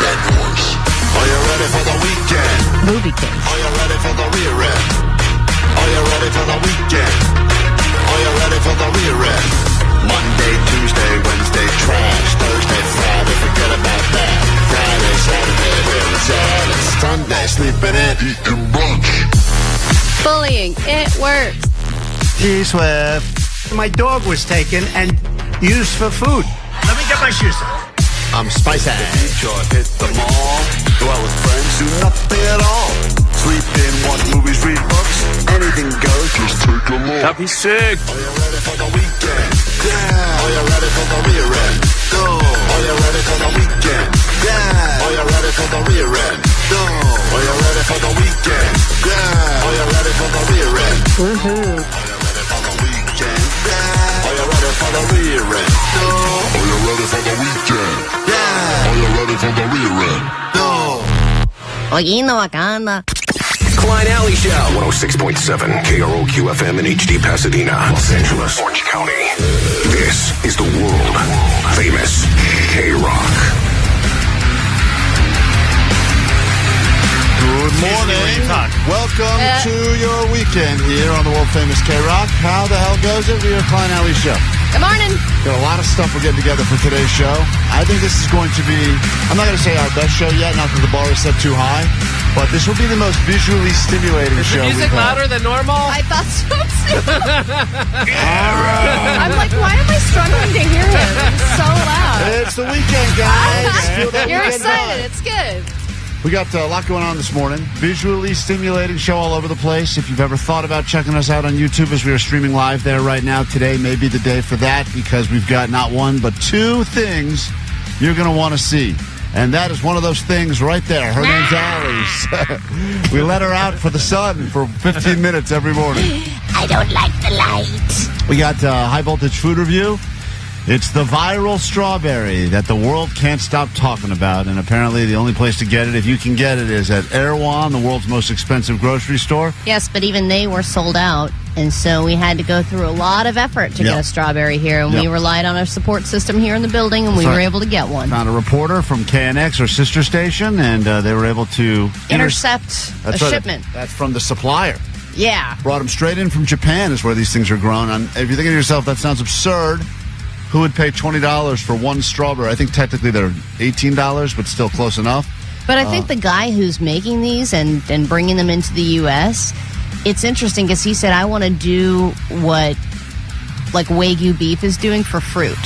that noise. Are you ready for the weekend? Movie King. Are you ready for the rear end? Are you ready for the weekend? Are you ready for the rear end? Monday, Tuesday, Wednesday, trash. Thursday, Friday, forget about that. Friday, Saturday, where it's at. It's Sunday, sleeping in, eating brunch. Bullying. It works. Gee, Swift. My dog was taken and used for food. Let me get my shoes on. I'm spicy. Beach or hit the mall. Go out with friends, do nothing at all. Sleep in, watch movies, read books. Anything goes, just take a look. Happy sick. Are you ready for the weekend? Yeah. Are you ready for the rear end? No. Are you ready for the weekend? Yeah. Are you ready for the rear end? No. Are you ready for the weekend? Yeah. Are you ready for the rear end? Woohoo. Are you ready for the weekend? Yeah. Are you ready for the rear end? No. Are you ready for the weekend? Yeah. Are you ready for the rear end? No. Oye, no bacana. Klein Alley Show. 106.7 KROQ FM in HD Pasadena, Los Angeles, Orange County. This is the World Famous KROQ. Good morning. Welcome to your weekend here on the World Famous KROQ. How the hell goes it? We are Klein Alley Show. Good morning. Got a lot of stuff we're getting together for today's show. I think this is going to be, I'm not going to say our best show yet, not that the bar is set too high, but this will be the most visually stimulating show Is the music louder than normal? I thought so too. I'm like, why am I struggling to hear him? It's so loud. It's the weekend, guys. Feel that You're weekend excited. vibe. It's good. We got a lot going on this morning. Visually stimulating show all over the place. If you've ever thought about checking us out on YouTube as we are streaming live there right now, today may be the day for that because we've got not one but two things you're going to want to see. And that is one of those things right there. Her name's Alice. We let her out for the sun for 15 minutes every morning. I don't like the light. We got high voltage food review. It's the viral strawberry that the world can't stop talking about, and apparently the only place to get it, if you can get it, is at Erewhon, the world's most expensive grocery store. Yes, but even they were sold out, and so we had to go through a lot of effort to get a strawberry here, and we relied on our support system here in the building, and we were able to get one. Found a reporter from KNX, our sister station, and they were able to intercept a shipment. That's from the supplier. Yeah. Brought them straight in from Japan is where these things are grown. And if you're thinking to yourself, that sounds absurd. Who would pay $20 for one strawberry? I think technically they're $18, but still close enough. But I think the guy who's making these and bringing them into the U.S., it's interesting because he said, I want to do what like Wagyu beef is doing for fruit.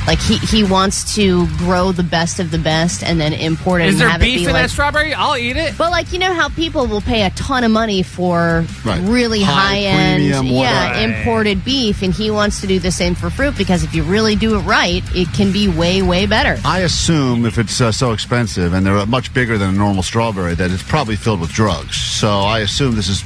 Like he wants to grow the best of the best and then import it. Is and there have beef it be in like, that strawberry? I'll eat it. But like, you know how people will pay a ton of money for really High high-end, premium, whatever. imported beef, and he wants to do the same for fruit because if you really do it right, it can be way, way better. I assume if it's so expensive and they're much bigger than a normal strawberry, that it's probably filled with drugs. So I assume this is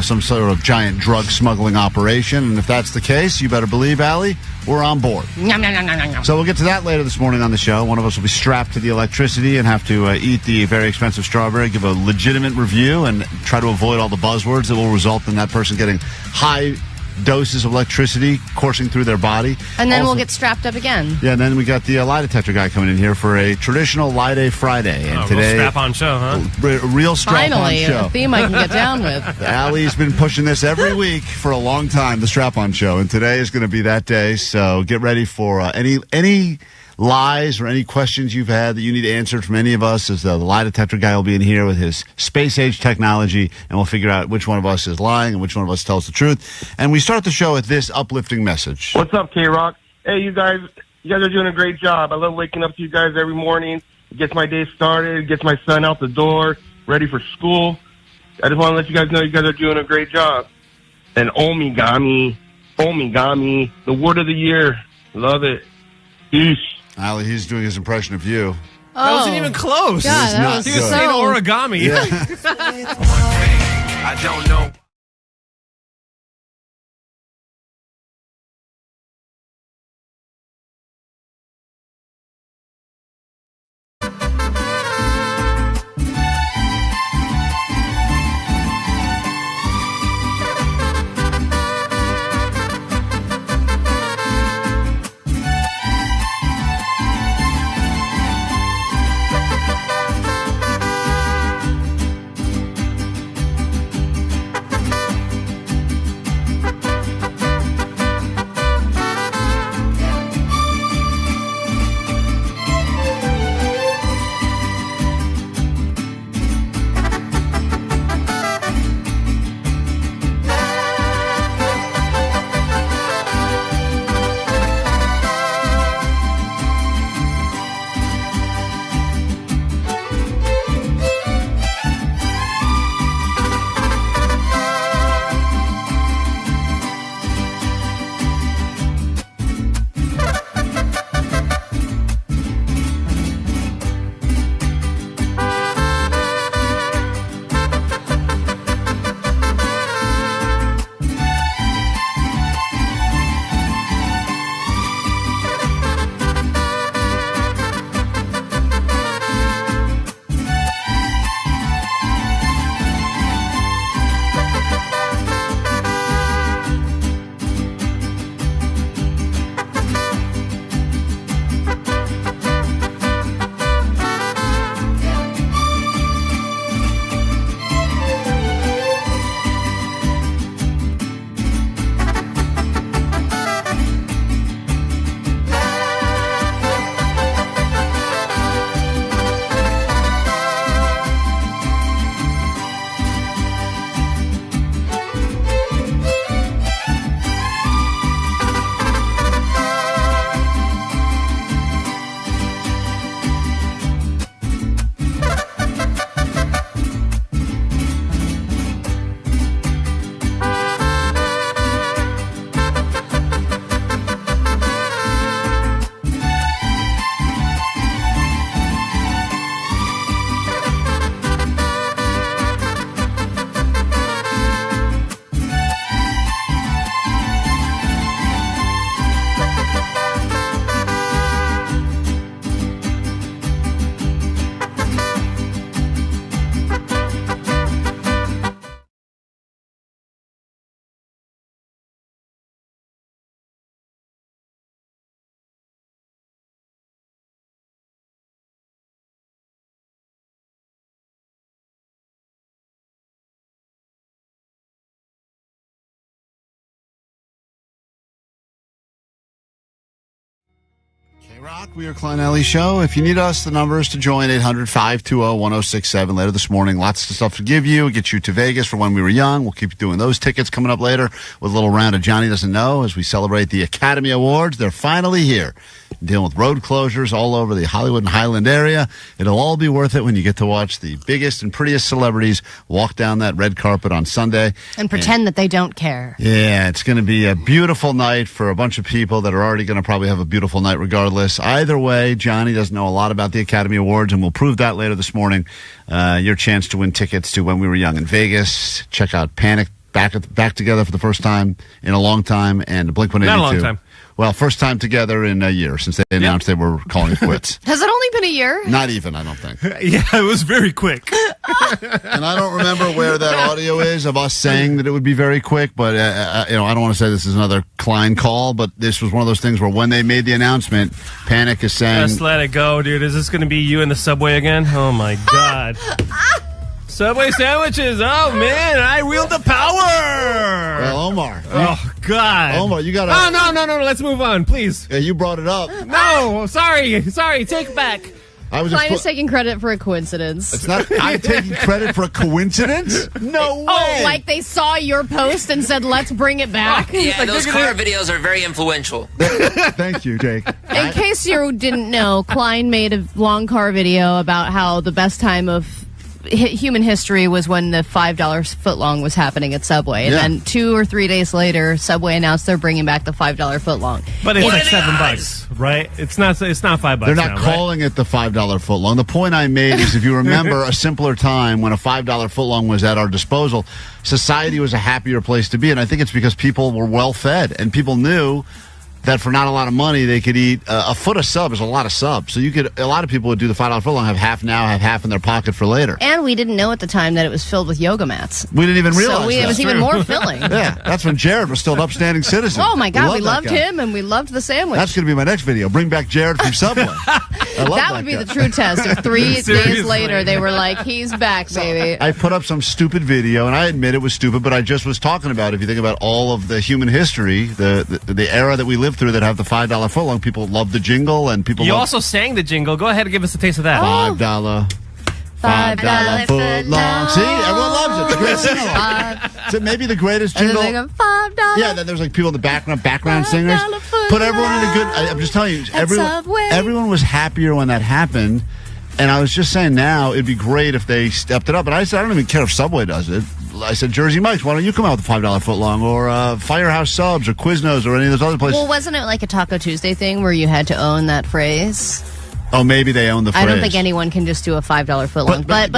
some sort of giant drug smuggling operation. And if that's the case, you better believe, Allie, we're on board. Nom, nom, nom, nom, nom, nom. So we'll get to that later this morning on the show. One of us will be strapped to the electricity and have to eat the very expensive strawberry, give a legitimate review, and try to avoid all the buzzwords that will result in that person getting high doses of electricity coursing through their body. And then Also, we'll get strapped up again. yeah, and then we got the lie detector guy coming in here for a traditional Lie Day Friday. And Real today, strap-on show, huh? a real strap-on Finally, show. a theme I can get down with. Allie's been pushing this every week for a long time, the strap-on show, and today is going to be that day. So get ready for any lies or any questions you've had that you need answered from any of us, as the lie detector guy will be in here with his space-age technology, and we'll figure out which one of us is lying and which one of us tells the truth. And we start the show with this uplifting message. What's up, KROQ? Hey, you guys are doing a great job. I love waking up to you guys every morning. It gets my day started, it gets my son out the door, ready for school. I just want to let you guys know you guys are doing a great job. And omigami, the word of the year. Love it. Peace. Allie, he's doing his impression of you. That wasn't even close. God, that not was He was good. saying origami. Yeah. I don't know. KROQ, we are Klein Alley Show. If you need us, the number is to join 800-520-1067. Later this morning, lots of stuff to give you. Get you to Vegas for when we were young. We'll keep doing those tickets coming up later with a little round of Johnny Doesn't Know as we celebrate the Academy Awards. They're finally here. Dealing with road closures all over the Hollywood and Highland area. It'll all be worth it when you get to watch the biggest and prettiest celebrities walk down that red carpet on Sunday. And pretend that they don't care. Yeah, it's going to be a beautiful night for a bunch of people that are already going to probably have a beautiful night regardless. Either way, Johnny doesn't know a lot about the Academy Awards, and we'll prove that later this morning. Your chance to win tickets to When We Were Young in Vegas. Check out Panic back together for the first time in a long time, and Blink-182. Not a long time. Well, first time together in a year since they announced they were calling it quits. Has it only been a year? Not even, I don't think. Yeah, it was very quick. And I don't remember where that audio is of us saying that it would be very quick, but I don't want to say this is another Klein call, but this was one of those things where when they made the announcement, Panic is saying... Just let it go, dude. Is this going to be you in the subway again? Oh, my God. Subway sandwiches. Oh, man, I wield the power. Well, Omar. Oh, God. Omar, you got to... Oh, no. Let's move on, please. Yeah, you brought it up. No, sorry. Take it back. I was Klein is taking credit for a coincidence. It's not. I'm taking credit for a coincidence. No way. Oh, like they saw your post and said, "Let's bring it back." Yeah, those car videos are very influential. Thank you, Jake. In case you didn't know, Klein made a long car video about how the best time of human history was when the $5 footlong was happening at Subway. And then 2 or 3 days later, Subway announced they're bringing back the $5 footlong. But it's like $7, right? It's not $5. They're not calling it the $5 footlong. The point I made is if you remember a simpler time when a $5 footlong was at our disposal, society was a happier place to be. And I think it's because people were well fed and people knew that for not a lot of money, they could eat a foot of sub is a lot of sub. So a lot of people would do the $5 footlong, have half now, have half in their pocket for later. And we didn't know at the time that it was filled with yoga mats. We didn't even realize so it was even more filling. Yeah, that's when Jared was still an upstanding citizen. Oh my God, we loved him and we loved the sandwich. That's going to be my next video. Bring back Jared from Subway. That would be the true test. If 3 days later they were like, he's back, baby. I put up some stupid video, and I admit it was stupid, but I just was talking about, if you think about all of the human history, the era that we lived through that have the $5 footlong, people love the jingle, and people also sang the jingle. Go ahead and give us a taste of that. $5 footlong. See, everyone loves it. It's a great sing-along. So maybe the greatest jingle. $5. Yeah, then there's like people in the background singers. Put everyone in a good. I'm just telling you, everyone was happier when that happened. And I was just saying now it'd be great if they stepped it up. And I said I don't even care if Subway does it. I said, Jersey Mike's, why don't you come out with a $5 footlong, or Firehouse Subs, or Quiznos, or any of those other places? Well, wasn't it like a Taco Tuesday thing where you had to own that phrase? Oh, maybe they own the phrase. I don't think anyone can just do a $5 footlong. But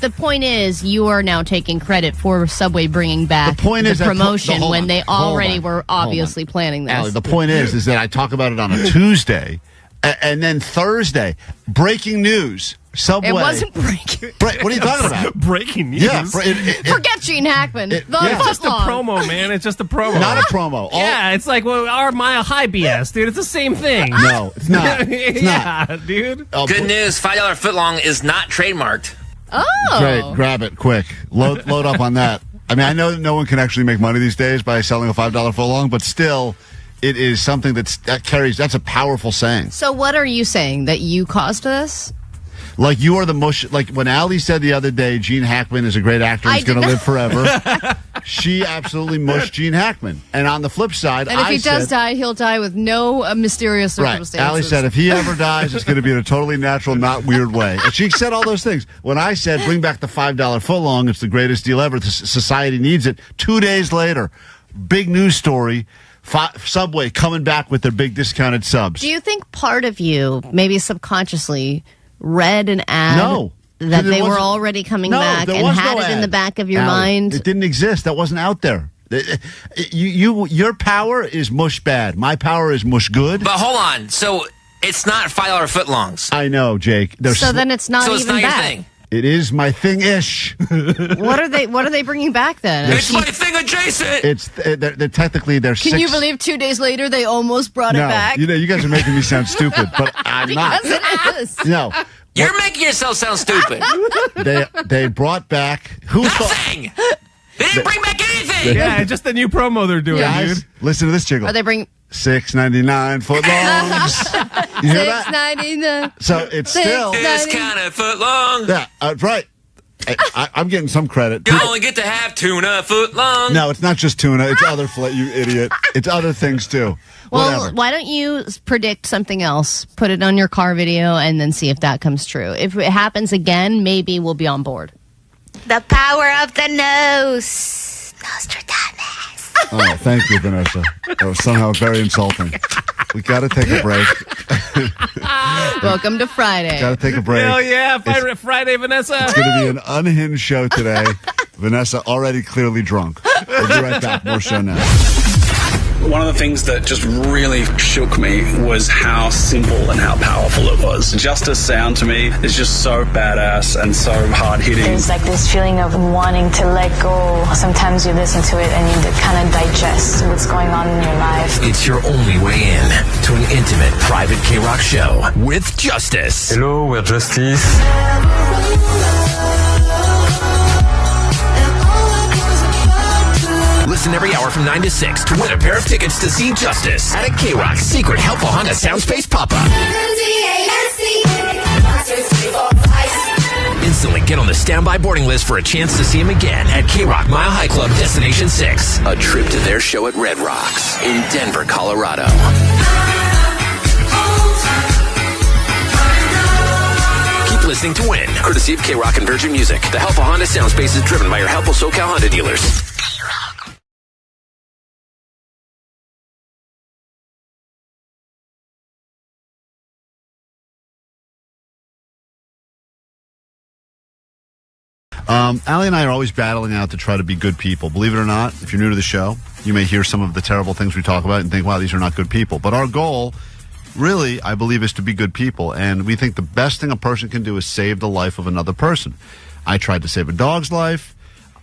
the point is, you are now taking credit for Subway bringing back the promotion when they already were obviously planning this. Allie, the point is that I talk about it on a Tuesday, and then Thursday, breaking news. Subway. It wasn't breaking. What are you talking about? Breaking news. Yeah. Forget Gene Hackman. It's just a promo, man. It's just a promo. Not a promo. Yeah, it's like our Mile High BS, dude. It's the same thing. No, it's not. It's not, dude. Good news. $5 footlong is not trademarked. Oh. Great. Grab it quick. Load up on that. I mean, I know no one can actually make money these days by selling a $5 footlong, but still, it is something that's a powerful saying. So what are you saying? That you caused this? Like you are the mush. Like when Allie said the other day, Gene Hackman is a great actor and he's going to live forever. She absolutely mushed Gene Hackman. And on the flip side, and if he does die, he'll die with no mysterious circumstances. Right. Allie said if he ever dies, it's going to be in a totally natural, not weird way. And she said all those things. When I said bring back the $5 footlong, it's the greatest deal ever. Society needs it. 2 days later, big news story. Subway coming back with their big discounted subs. Do you think part of you, maybe subconsciously, read an ad that they were already coming back and had it in the back of your mind? It didn't exist. That wasn't out there. Your power is mush bad. My power is mush good. But hold on. So it's not $5 footlongs. I know, Jake. So then it's not even your back. thing. It is my thing-ish. What are they bringing back then? It's my thing adjacent. They're technically they're. Can you believe 2 days later they almost brought it back? You guys are making me sound stupid, but I'm not. Because it is. No. You're making yourself sound stupid. They brought back nothing. They didn't bring back anything. Yeah, just the new promo they're doing, dude. Listen to this jiggle. Or they bring $6.99 footlongs. You hear that? $6.99. So it's still This kind of foot long. Yeah, right. I'm getting some credit. You only get to have tuna foot long. No, it's not just tuna. It's other you idiot. It's other things too. Well, Whatever. why don't you predict something else? Put it on your car video and then see if that comes true. If it happens again, maybe we'll be on board. The power of the nose. Nostradamus. Oh, thank you, Vanessa. That was somehow very insulting. We got to take a break. Welcome to Friday. Got to take a break. Hell yeah, Friday, Vanessa. It's going to be an unhinged show today. Vanessa already clearly drunk. We'll be right back. More show now. One of the things that just really shook me was how simple and how powerful it was. Justice sound to me is just so badass and so hard-hitting. There's like this feeling of wanting to let go. Sometimes you listen to it and you kind of digest what's going on in your life. It's your only way in to an intimate private KROQ show with Justice. Hello, we're Justice. Listen every hour from 9 to 6 to win a pair of tickets to see Justice at a KROQ secret helpful Honda Soundspace pop-up. Instantly get on the standby boarding list for a chance to see him again at KROQ Mile High Club Destination 6. A trip to their show at Red Rocks in Denver, Colorado. Keep listening to win. Courtesy of KROQ and Virgin Music. The helpful Honda Soundspace is driven by your helpful SoCal Honda dealers. Allie and I are always battling out to try to be good people. Believe it or not, if you're new to the show, you may hear some of the terrible things we talk about and think, wow, these are not good people. But our goal, really, I believe, is to be good people. And we think the best thing a person can do is save the life of another person. I tried to save a dog's life.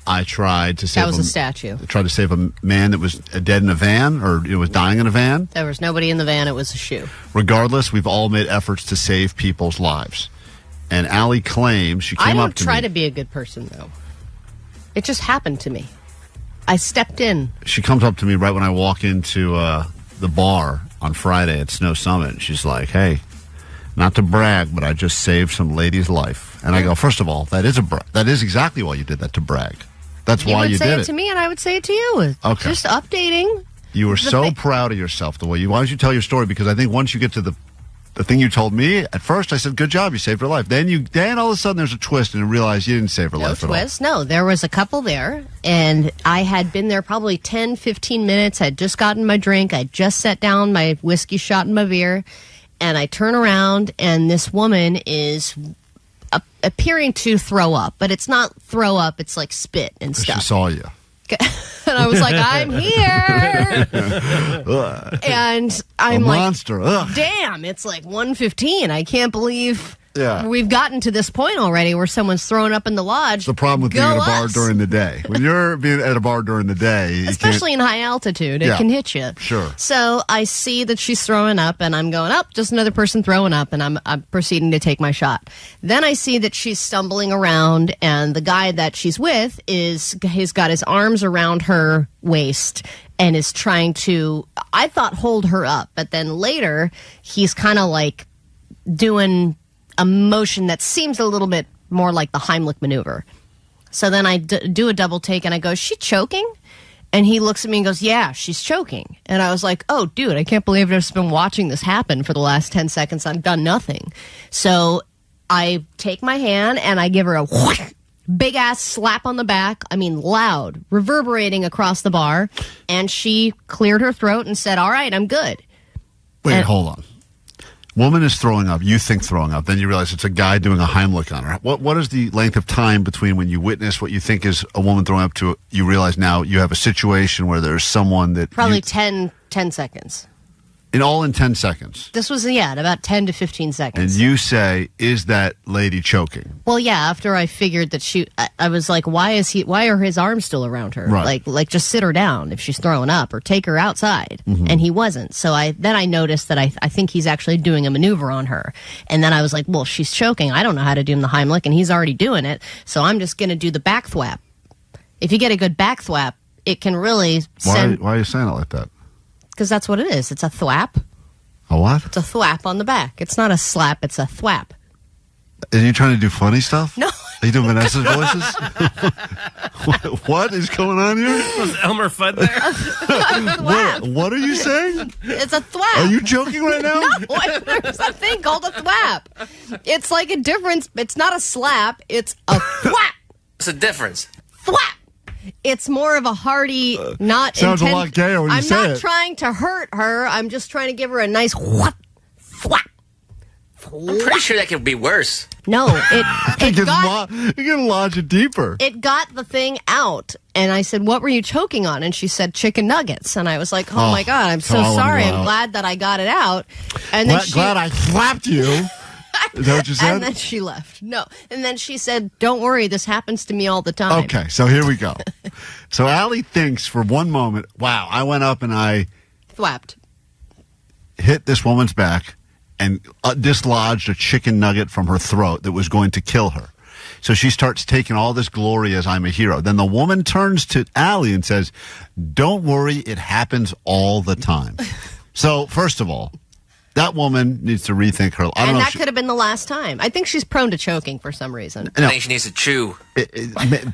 I tried to save That was a statue. I tried to save a man that was dead in a van or was dying in a van. There was nobody in the van. It was a shoe. Regardless, we've all made efforts to save people's lives. And Allie claims she came up to me. I don't try to be a good person, though. It just happened to me. I stepped in. She comes up to me right when I walk into the bar on Friday at Snow Summit. And she's like, hey, not to brag, but I just saved some lady's life. And I go, first of all, that is exactly why you did that, to brag. That's why you did it. You would say it to me, and I would say it to you. Okay. Just updating. You were so proud of yourself the way you... Why don't you tell your story? Because I think once you get to the thing you told me, at first I said, good job, you saved her life. Then all of a sudden there's a twist and you realize you didn't save her life at all. No twist. No, there was a couple there, and I had been there probably 10, 15 minutes. I'd just gotten my drink. I just set down my whiskey shot and my beer, and I turn around, and this woman is appearing to throw up, but it's not throw up. It's like spit and stuff. She saw you. And I was like, I'm here. And I'm like, monster. Ugh. Damn, it's like 1:15. I can't believe Yeah. We've gotten to this point already where someone's throwing up in the lodge. The problem with being at a bar during the day. When you're being at a bar during the day, especially in high altitude, it can hit you. Sure. So I see that she's throwing up, and I'm going, just another person throwing up, and I'm proceeding to take my shot. Then I see that she's stumbling around, and the guy that she's with he's got his arms around her waist and is trying to, I thought, hold her up. But then later, he's kind of like doing a motion that seems a little bit more like the Heimlich maneuver. So then I do a double take, and I go, is she choking? And he looks at me and goes, yeah, she's choking. And I was like, oh, dude, I can't believe I've just been watching this happen for the last 10 seconds. I've done nothing. So I take my hand, and I give her a big-ass slap on the back. I mean, loud, reverberating across the bar. And she cleared her throat and said, all right, I'm good. Wait, hold on. Woman is throwing up. You think throwing up. Then you realize it's a guy doing a Heimlich on her. What is the length of time between when you witness what you think is a woman throwing up to you realize now you have a situation where there's someone that... Probably 10 seconds. In 10 seconds. This was, about 10 to 15 seconds. And you say, is that lady choking? Well, yeah, after I figured that I was like, why are his arms still around her? Right. Like just sit her down if she's throwing up, or take her outside. Mm-hmm. And he wasn't. So then I noticed that I think he's actually doing a maneuver on her. And then I was like, well, she's choking. I don't know how to do the Heimlich, and he's already doing it. So I'm just going to do the back thwap. If you get a good back thwap, it can really Why are you saying it like that? Because that's what it is. It's a thwap. A what? It's a thwap on the back. It's not a slap. It's a thwap. Are you trying to do funny stuff? No. Are you doing Vanessa's voices? What is going on here? Was Elmer Fudd there? What are you saying? It's a thwap. Are you joking right now? No, there's a thing called a thwap. It's like a difference. It's not a slap. It's a thwap. What's the difference? Thwap. It's more of a hearty, not sounds a lot gayer when you say it. I'm not trying to hurt her. I'm just trying to give her a nice whap, thwap. I'm pretty sure that could be worse. No, you gotta lodge it deeper. It got the thing out, and I said, "What were you choking on?" And she said, "Chicken nuggets." And I was like, "Oh my god, I'm so sorry. I'm glad that I got it out." And then glad I slapped you. Is that what you said? And then she left. No, and then she said, "Don't worry, this happens to me all the time." Okay, so here we go. So Allie thinks for one moment, "Wow, I went up and I thwapped, hit this woman's back." And dislodged a chicken nugget from her throat that was going to kill her. So she starts taking all this glory as I'm a hero. Then the woman turns to Allie and says, "Don't worry, it happens all the time." So, first of all, that woman needs to rethink her. I don't know. That could have been the last time. I think she's prone to choking for some reason. I think she needs to chew.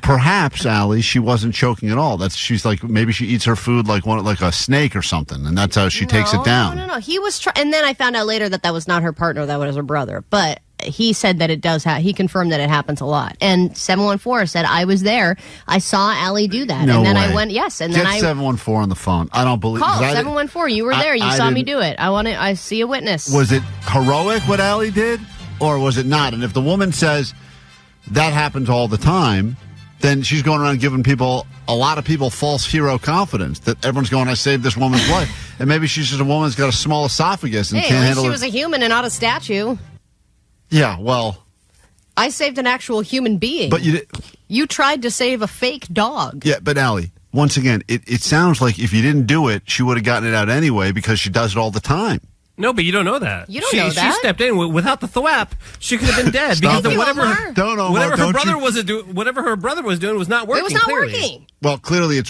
Perhaps, Allie, she wasn't choking at all. She's like, maybe she eats her food like a snake or something, and that's how she takes it down. No. He was and then I found out later that was not her partner, that was her brother. But he said that it does he confirmed that it happens a lot. And 714 said, "I was there. I saw Allie do that." No and then way. I went, yes. And Get then 714 on the phone. I don't believe. Call 714. You were there. You saw me do it. I see a witness. Was it heroic what Allie did, or was it not? And if the woman says that happens all the time, then she's going around giving a lot of people false hero confidence that everyone's going, "I saved this woman's life." And maybe she's just a woman that's got a small esophagus and can't at least handle she it. was a human and not a statue. Yeah, well, I saved an actual human being. But you tried to save a fake dog. Yeah, but Allie, once again, it sounds like if you didn't do it, she would have gotten it out anyway because she does it all the time. No, but you don't know that. You don't know that. She stepped in without the thwap. She could have been dead because whatever her brother was doing was not working. It was not clearly. working. Well, clearly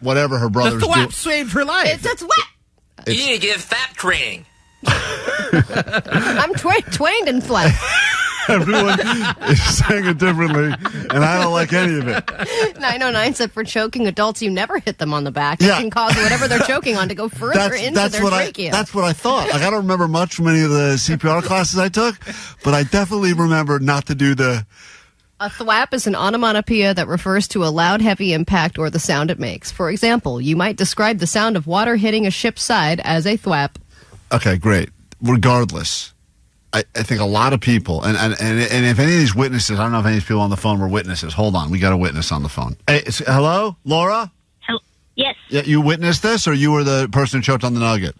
whatever her brother was doing. The thwap saved her life. It's a thwap. You need to give FAP training. I'm twained in flesh. Everyone is saying it differently, and I don't like any of it. 909 said for choking adults, you never hit them on the back. You can cause whatever they're choking on to go further into their trachea. That's what I thought. Like, I don't remember much from any of the CPR classes I took, but I definitely remember not to do the... A thwap is an onomatopoeia that refers to a loud, heavy impact or the sound it makes. For example, you might describe the sound of water hitting a ship's side as a thwap. Okay, great. Regardless, I think a lot of people, and if any of these witnesses, I don't know if any of these people on the phone were witnesses. Hold on, we got a witness on the phone. Hey, hello, Laura? Yes. Yeah, you witnessed this, or you were the person who choked on the nugget?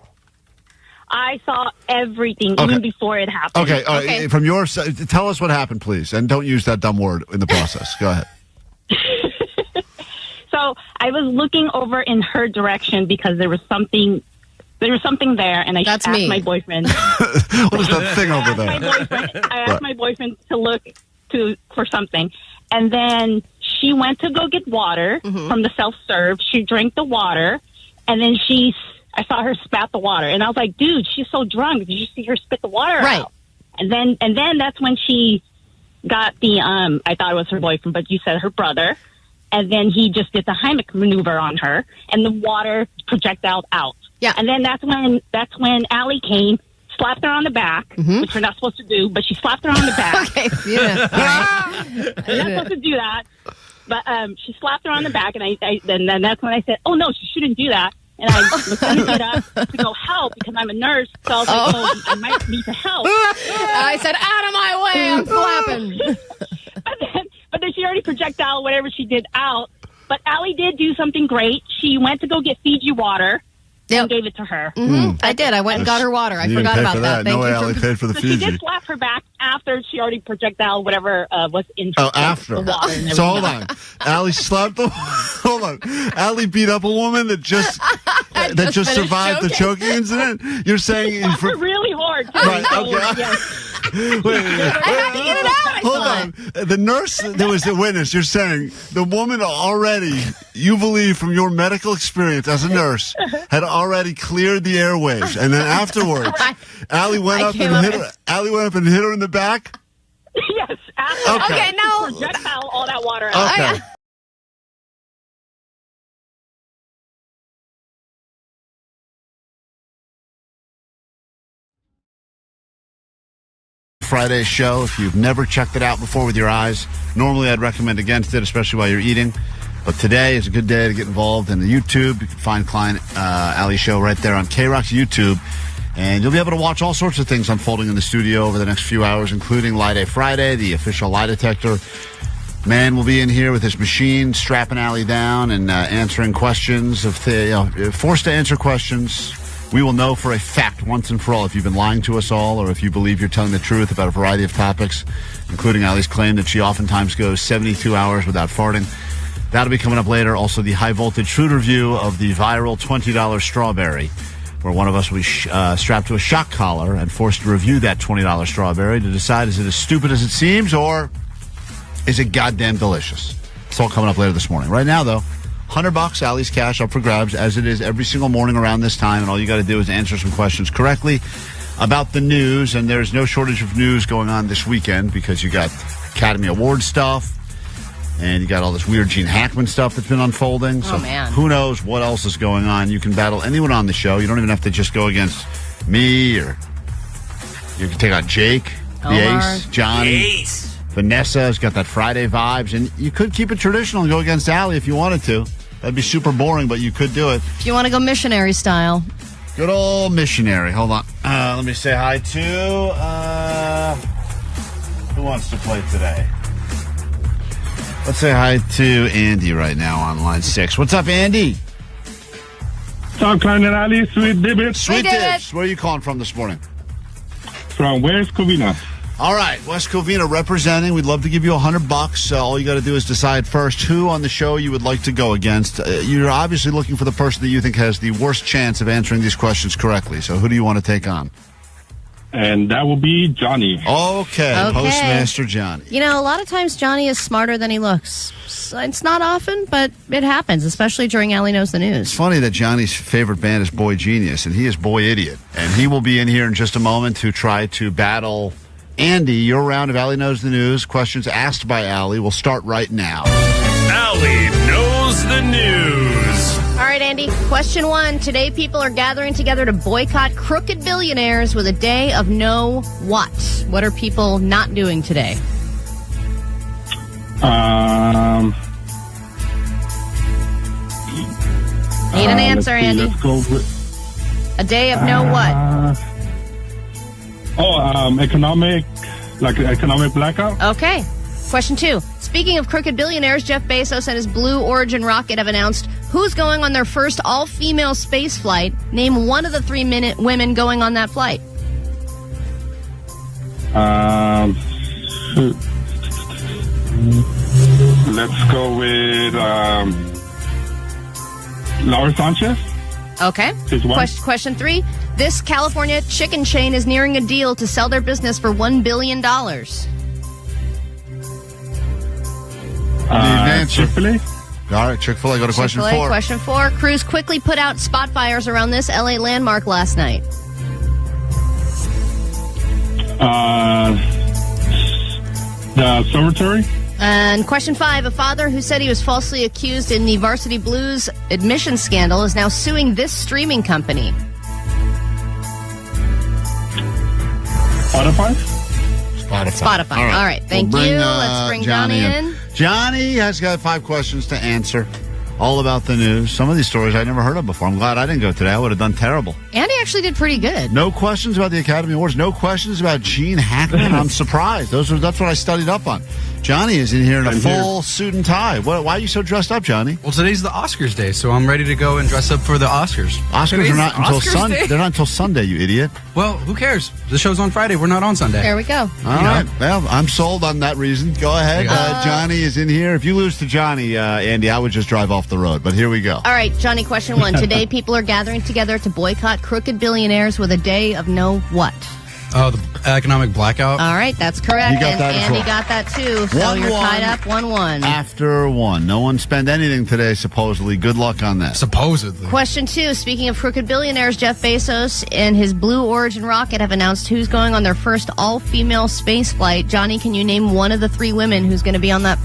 I saw everything, even before it happened. Okay. From your side, tell us what happened, please, and don't use that dumb word in the process. Go ahead. So I was looking over in her direction because there was something there, and I asked my boyfriend. What is that thing over there? I asked my boyfriend to look for something, and then she went to go get water from the self-serve. She drank the water, and then I saw her spat the water, and I was like, "Dude, she's so drunk. Did you see her spit the water out?" And then that's when she got the I thought it was her boyfriend, but you said her brother, and then he just did the Heimlich maneuver on her, and the water projectile out. Yeah, and then that's when Allie came, slapped her on the back, which we're not supposed to do, but she slapped her on the back. Okay, yeah. You're not supposed to do that, but she slapped her on the back, and then that's when I said, "Oh no, she shouldn't do that." And I was going to get up to go help because I'm a nurse, so I was like, I might need to help. I said, "Out of my way, I'm flapping." But then she already projectile whatever she did out. But Allie did do something great. She went to go get Fiji water. And gave it to her. I did. I went and got her water. I forgot about that. No way Allie paid for the Fiji. She did slap her back after she already projectile whatever was in the water. So hold on. Allie slapped hold on. Allie beat up a woman that just survived the choking incident? You're saying... She slapped her really hard. Too. Right, okay. Yes. Hold on. The nurse that was the witness, you're saying the woman already, you believe from your medical experience as a nurse, had already cleared the airwaves. And then afterwards, Allie went up and hit her in the back? Yes. Okay, no. Projectile all that water out. Okay. Friday's show. If you've never checked it out before with your eyes, normally I'd recommend against it, especially while you're eating. But today is a good day to get involved in the YouTube. You can find Klein Alley Show right there on KROQ's YouTube. And you'll be able to watch all sorts of things unfolding in the studio over the next few hours, including Lie Day Friday, the official lie detector. Man will be in here with his machine, strapping Allie down and answering questions. Forced to answer questions. We will know for a fact once and for all if you've been lying to us all or if you believe you're telling the truth about a variety of topics, including Allie's claim that she oftentimes goes 72 hours without farting. That'll be coming up later. Also, the high-voltage food review of the viral $20 strawberry, where one of us will be strapped to a shock collar and forced to review that $20 strawberry to decide is it as stupid as it seems or is it goddamn delicious. It's all coming up later this morning. Right now, though, $100 Allie's cash up for grabs, as it is every single morning around this time, and all you got to do is answer some questions correctly about the news, and there's no shortage of news going on this weekend because you got Academy Award stuff, and you got all this weird Gene Hackman stuff that's been unfolding. So who knows what else is going on. You can battle anyone on the show. You don't even have to just go against me, or you can take out Jake, the Ace, Johnny. Vanessa has got that Friday vibes, and you could keep it traditional and go against Allie if you wanted to. That'd be super boring, but you could do it. If you want to go missionary style. Good old missionary. Hold on. Let me say hi to... who wants to play today? Let's say hi to Andy right now on line 6. What's up, Andy? What's up, Klein and Ali? Sweet Dibbit. Sweet Dibbit. Where are you calling from this morning? From West Covina. All right, West Covina representing. We'd love to give you $100. All you got to do is decide first who on the show you would like to go against. You're obviously looking for the person that you think has the worst chance of answering these questions correctly. So who do you want to take on? And that will be Johnny. Okay, Postmaster Johnny. You know, a lot of times Johnny is smarter than he looks. It's not often, but it happens, especially during Allie Knows the News. It's funny that Johnny's favorite band is Boy Genius, and he is Boy Idiot. And he will be in here in just a moment to try to battle Andy. Your round of Allie Knows the News. Questions asked by Allie will start right now. Allie Knows the News. All right, Andy. Question 1. Today, people are gathering together to boycott crooked billionaires with a day of no what? What are people not doing today? Need an answer, Andy. Let's go with, a day of no what? Economic blackout. Okay. Question 2. Speaking of crooked billionaires, Jeff Bezos and his Blue Origin rocket have announced who's going on their first all-female space flight. Name one of the 3 women going on that flight. Let's go with Laura Sanchez. Okay. Question 3. This California chicken chain is nearing a deal to sell their business for $1 billion. Chick-fil-A. All right, Chick-fil-A. Go to question 4. Question 4. Crews quickly put out spot fires around this LA landmark last night. The Observatory. And question 5. A father who said he was falsely accused in the Varsity Blues admission scandal is now suing this streaming company. Spotify. All right. Thank you. Let's bring Johnny in. Johnny has got 5 questions to answer. All about the news. Some of these stories I never heard of before. I'm glad I didn't go today. I would have done terrible. Andy actually did pretty good. No questions about the Academy Awards. No questions about Gene Hackman. I'm surprised. That's what I studied up on. Johnny is in here in a full suit and tie. Why are you so dressed up, Johnny? Well, today's the Oscars day, so I'm ready to go and dress up for the Oscars. Oscars are not until Sunday. They're not until Sunday, you idiot. Well, who cares? The show's on Friday. We're not on Sunday. There we go. All right. Well, I'm sold on that reason. Go ahead. Johnny is in here. If you lose to Johnny, Andy, I would just drive off the road. But here we go. All right, Johnny, question 1. Today, people are gathering together to boycott crooked billionaires with a day of no what? Oh, the economic blackout? All right, that's correct. You got that as Andy well. got that too. So you're 1-1. tied up 1-1. After 1. No one spent anything today, supposedly. Good luck on that. Supposedly. Question 2. Speaking of crooked billionaires, Jeff Bezos and his Blue Origin rocket have announced who's going on their first all-female space flight. Johnny, can you name one of the 3 women who's going to be on that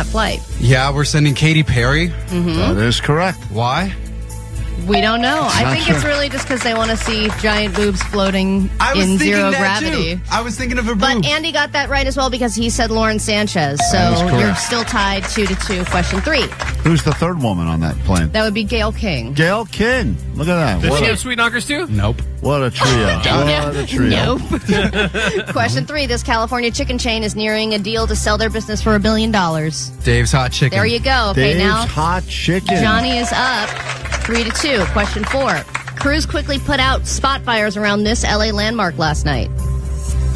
flight? Yeah, we're sending Katy Perry. That is correct. Why? We don't know. I Not think sure. it's really just because they want to see giant boobs floating in zero gravity. I was thinking of her But boobs. Andy got that right as well because he said Lauren Sanchez. That is So correct. you're still tied 2-2. Question 3. Who's the 3rd woman on that plane? That would be Gail King. Gail King. Look at that. Does What she a, have sweet knockers too? Nope. what a trio. What a trio. Nope. Question 3. This California chicken chain is nearing a deal to sell their business for $1 billion. Dave's Hot Chicken. There you go. Okay, Dave's now Hot Chicken. Johnny is up 3-2. Question 4. Crews quickly put out spot fires around this LA landmark last night.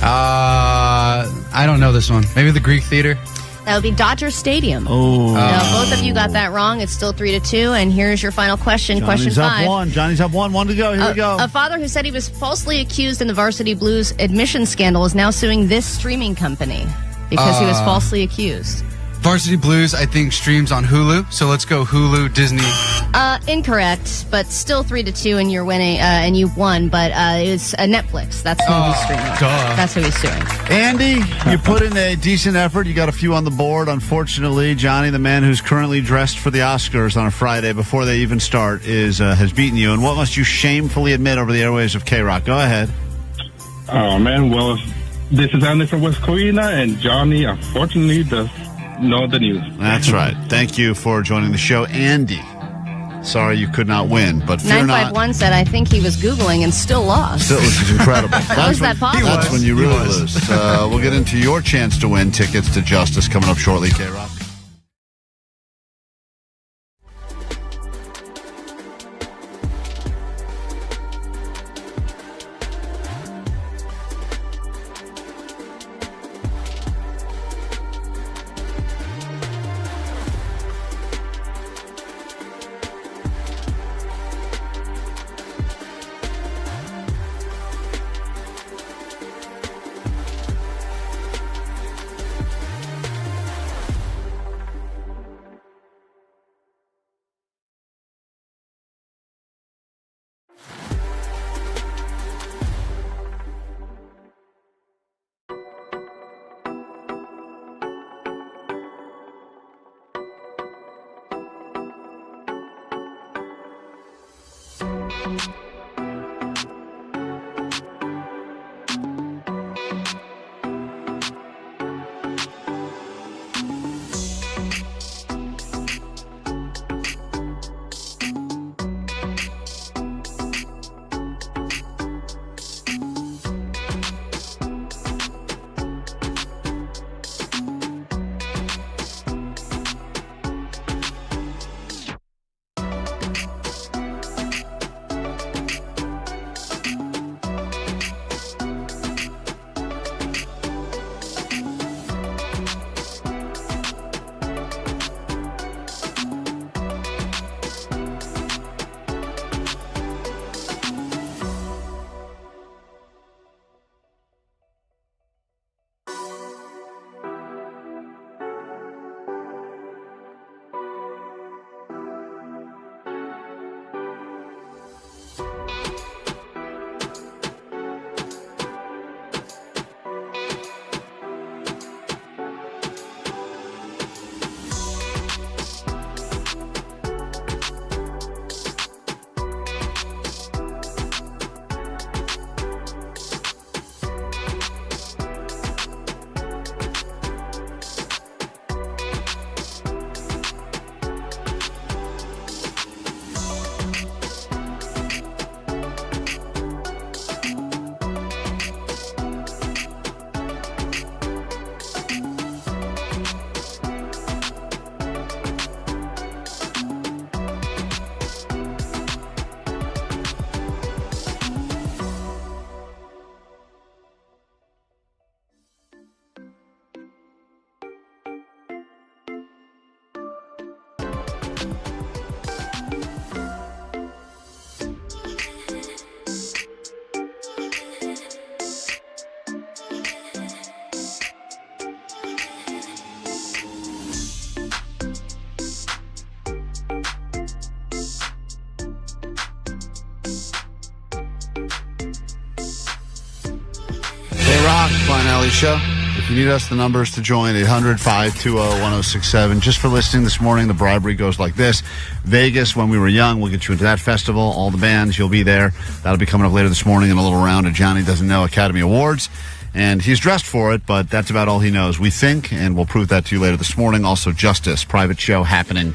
I don't know this one. Maybe the Greek Theater? That would be Dodger Stadium. Oh. Now, both of you got that wrong. It's still 3-2. And here's your final question. Question Johnny's up 5. 1. Johnny's up 1. 1 to go. Here we go. A father who said he was falsely accused in the Varsity Blues admission scandal is now suing this streaming company because he was falsely accused. Varsity Blues, I think, streams on Hulu. So let's go Hulu, Disney. Incorrect, but still 3-2, and you're winning, and you won. But it's Netflix. That's who he's streaming. That's who he's suing. Andy, you put in a decent effort. You got a few on the board. Unfortunately, Johnny, the man who's currently dressed for the Oscars on a Friday before they even start, has beaten you. And what must you shamefully admit over the airwaves of KROQ? Go ahead. Oh, man. Well, this is Andy from West Covina, and Johnny, unfortunately, does know the news. That's right. Thank you for joining the show, Andy. Sorry you could not win, but fear not. 951 said, I think he was Googling and still lost. Still, which is incredible. How is that possible? That's when you really lose. We'll get into your chance to win tickets to Justice coming up shortly, KROQ. K-Rock, Klein Alley Show. If you need us, the numbers to join, 800-520-1067. Just for listening this morning, the bribery goes like this. Vegas, when we were young, we'll get you into that festival. All the bands, you'll be there. That'll be coming up later this morning in a little round of Johnny Doesn't Know Academy Awards. And he's dressed for it, but that's about all he knows, we think, and we'll prove that to you later this morning. Also, Justice, private show happening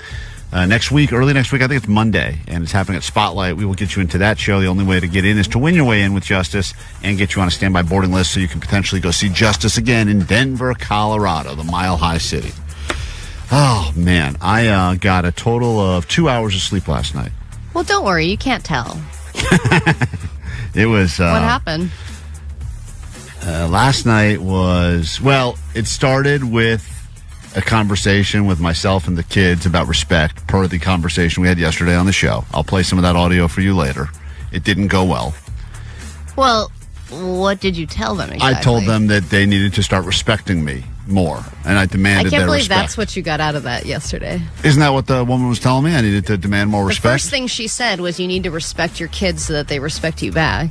next week, early next week. I think it's Monday, and it's happening at Spotlight. We will get you into that show. The only way to get in is to win your way in with Justice and get you on a standby boarding list so you can potentially go see Justice again in Denver, Colorado, the Mile High City. Oh, man. I got a total of 2 hours of sleep last night. Well, don't worry. You can't tell. It was... what happened? Last night was... Well, it started with a conversation with myself and the kids about respect per the conversation we had yesterday on the show. I'll play some of that audio for you later. It didn't go well. Well, what did you tell them exactly? I told them that they needed to start respecting me more, and I demanded their respect. I can't believe that's what you got out of that yesterday. Isn't that what the woman was telling me? I needed to demand more respect? The first thing she said was you need to respect your kids so that they respect you back.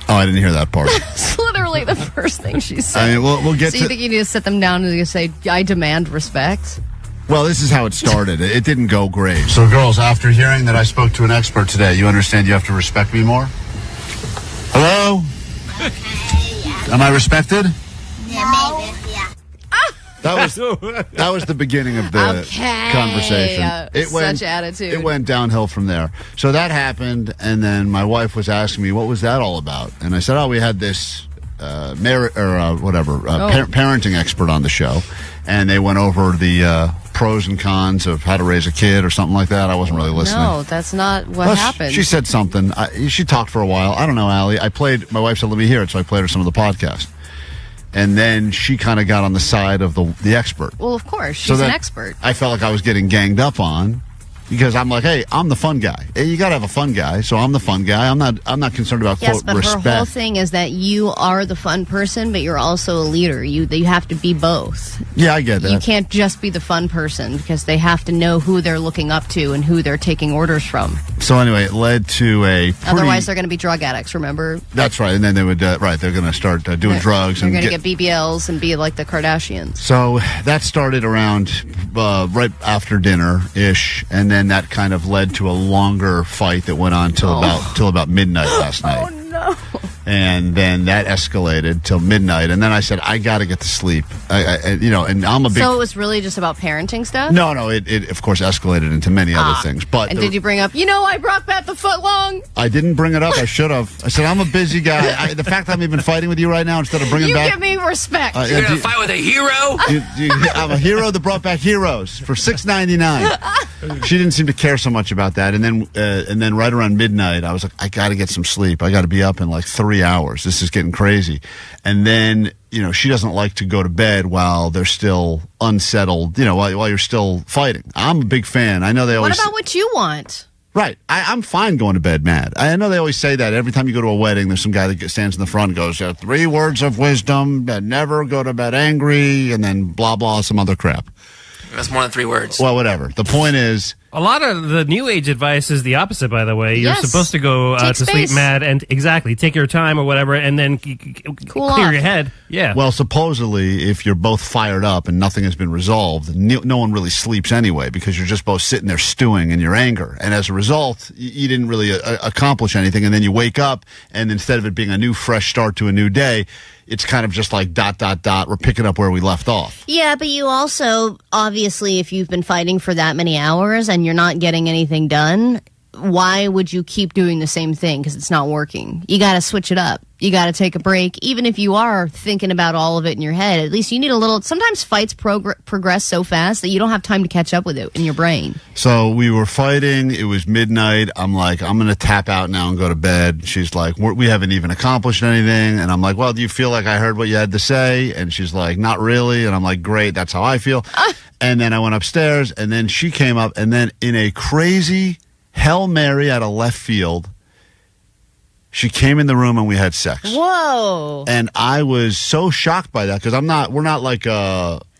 Oh, I didn't hear that part. That's literally the first thing she said. I mean, we'll get so you think you need to sit them down and you say, I demand respect? Well, this is how it started. It didn't go great. So, girls, after hearing that I spoke to an expert today, you understand you have to respect me more? Hello? Okay, yeah. Am I respected? Yeah, maybe, yeah. That was the beginning of the conversation. Such attitude. It went downhill from there. So that happened, and then my wife was asking me, what was that all about? And I said, we had this parenting expert on the show, and they went over the pros and cons of how to raise a kid or something like that. I wasn't really listening. No, that's not what happened. She said something. She talked for a while. I don't know, Allie. My wife said, let me hear it, so I played her some of the podcast. And then she kind of got on the side of the expert. Well, of course. She's an expert. I felt like I was getting ganged up on because I'm like, hey, I'm the fun guy. Hey, you got to have a fun guy, so I'm the fun guy. I'm not concerned about, quote, respect. Yes, but her whole thing is that you are the fun person, but you're also a leader. You have to be both. Yeah, I get that. You can't just be the fun person because they have to know who they're looking up to and who they're taking orders from. So anyway, it led to Otherwise, they're going to be drug addicts, remember? That's right. And then they would, they're going to start doing drugs. They're going to get BBLs and be like the Kardashians. So that started around right after dinner-ish, and then that kind of led to a longer fight that went on till about midnight last night. Oh, no. And then that escalated till midnight, and then I said, I got to get to sleep. And I'm a big... So it was really just about parenting stuff? No, it of course escalated into many other things. But did you bring up, I brought back the footlong? I didn't bring it up. I should have. I said, I'm a busy guy. The fact I'm even fighting with you right now instead of bringing back... You give me respect. You're going to fight with a hero? I'm a hero that brought back heroes for $6.99. She didn't seem to care so much about that. And then right around midnight, I was like, I got to get some sleep. I got to be up in like 3 hours. This is getting crazy. And then, she doesn't like to go to bed while they're still unsettled, while you're still fighting. I'm a big fan. I know they always... What about what you want? Right. I'm fine going to bed mad. I know they always say that. Every time you go to a wedding, there's some guy that stands in the front and goes, 3 words of wisdom, never go to bed angry, and then blah, blah, some other crap. That's more than 3 words. Well, whatever. The point is... A lot of the new age advice is the opposite, by the way. You're supposed to go to sleep mad and take your time or whatever, and then clear your head. Yeah. Well, supposedly, if you're both fired up and nothing has been resolved, no one really sleeps anyway because you're just both sitting there stewing in your anger. And as a result, you didn't really accomplish anything. And then you wake up, and instead of it being a new, fresh start to a new day, it's kind of just like ... We're picking up where we left off. Yeah, but you also, obviously, if you've been fighting for that many hours and you're not getting anything done, why would you keep doing the same thing? Because it's not working. You got to switch it up. You got to take a break. Even if you are thinking about all of it in your head, at least you need a little... Sometimes fights progress so fast that you don't have time to catch up with it in your brain. So we were fighting. It was midnight. I'm like, I'm going to tap out now and go to bed. She's like, we haven't even accomplished anything. And I'm like, well, do you feel like I heard what you had to say? And she's like, not really. And I'm like, great. That's how I feel. And then I went upstairs, and then she came up, and then in a crazy Hail Mary out of left field, she came in the room and we had sex. Whoa. And I was so shocked by that because we're not like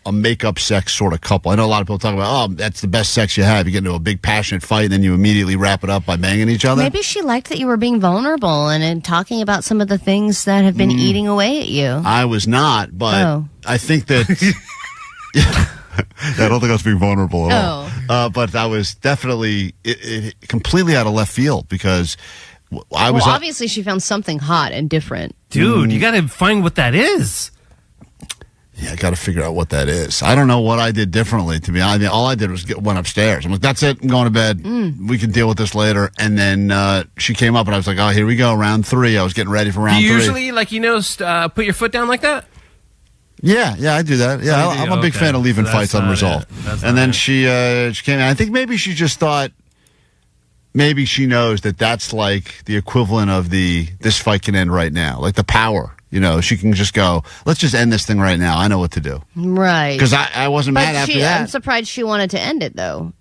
a makeup sex sort of couple. I know a lot of people talk about, oh, that's the best sex you have. You get into a big passionate fight and then you immediately wrap it up by banging each other. Maybe she liked that you were being vulnerable and talking about some of the things that have been eating away at you. I was not, but I think that... I don't think I was being vulnerable at all. But I was definitely it completely out of left field because I was... obviously she found something hot and different. Dude, you got to find what that is. Yeah, I got to figure out what that is. I don't know what I did differently, to be honest. I mean, all I did was went upstairs. I'm like, that's it. I'm going to bed. We can deal with this later. And then she came up, and I was like, oh, here we go, round 3. I was getting ready for round 3. Do you usually, put your foot down like that? Yeah, I do that. Yeah, I'm a big fan of leaving fights unresolved. And then she came in. I think maybe she just thought, maybe she knows that that's like the equivalent of this fight can end right now, like the power. You know, she can just go, let's just end this thing right now. I know what to do. Right. Because I wasn't mad after that. I'm surprised she wanted to end it, though.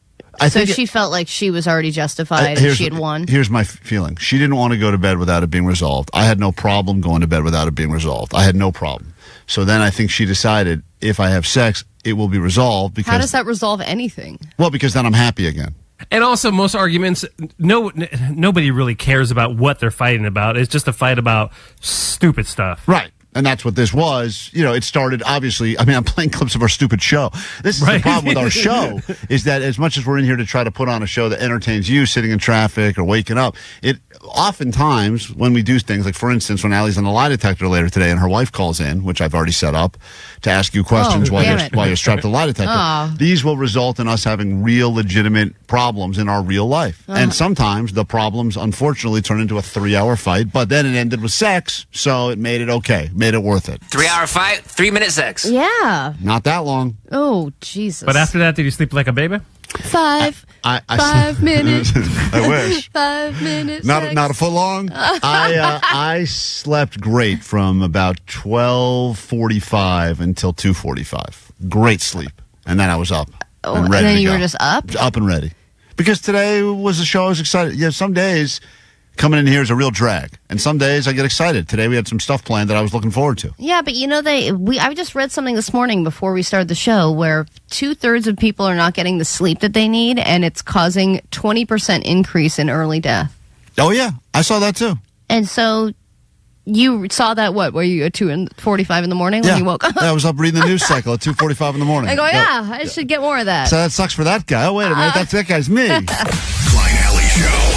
So she felt like she was already justified and she had won. Here's my feeling. She didn't want to go to bed without it being resolved. I had no problem going to bed without it being resolved. I had no problem. So then I think she decided, if I have sex, it will be resolved. Because how does that resolve anything? Well, because then I'm happy again. And also, most arguments, nobody really cares about what they're fighting about. It's just a fight about stupid stuff. Right. And that's what this was. You know, it started, obviously, I mean, I'm playing clips of our stupid show. This is the problem with our show, is that as much as we're in here to try to put on a show that entertains you sitting in traffic or waking up, it oftentimes, when we do things, like for instance, when Allie's on the lie detector later today and her wife calls in, which I've already set up, to ask you questions while you're strapped to the lie detector, these will result in us having real, legitimate problems in our real life. And sometimes the problems, unfortunately, turn into a 3-hour fight, but then it ended with sex, so it made it okay. Made it worth it. 3-hour fight, 3-minute sex. Yeah. Not that long. Oh, Jesus. But after that, did you sleep like a baby? 5 minutes. I wish. 5 minutes. Not a foot long. I slept great from about 12:45 until 2:45. Great sleep, and then I was up and ready. And then to you go. were just up and ready, because today was a show I was excited. Yeah, some days coming in here is a real drag, and some days I get excited. Today we had some stuff planned that I was looking forward to. Yeah, but you know, I just read something this morning before we started the show where 2/3 of people are not getting the sleep that they need, and it's causing 20% increase in early death. Oh yeah, I saw that too. And so you saw that, were you at 2:45 in the morning when you woke up? Yeah, I was up reading the news cycle at 2:45 in the morning. I go, I should get more of that. So that sucks for that guy. Oh, wait a minute, that guy's me. Klein Alley Show.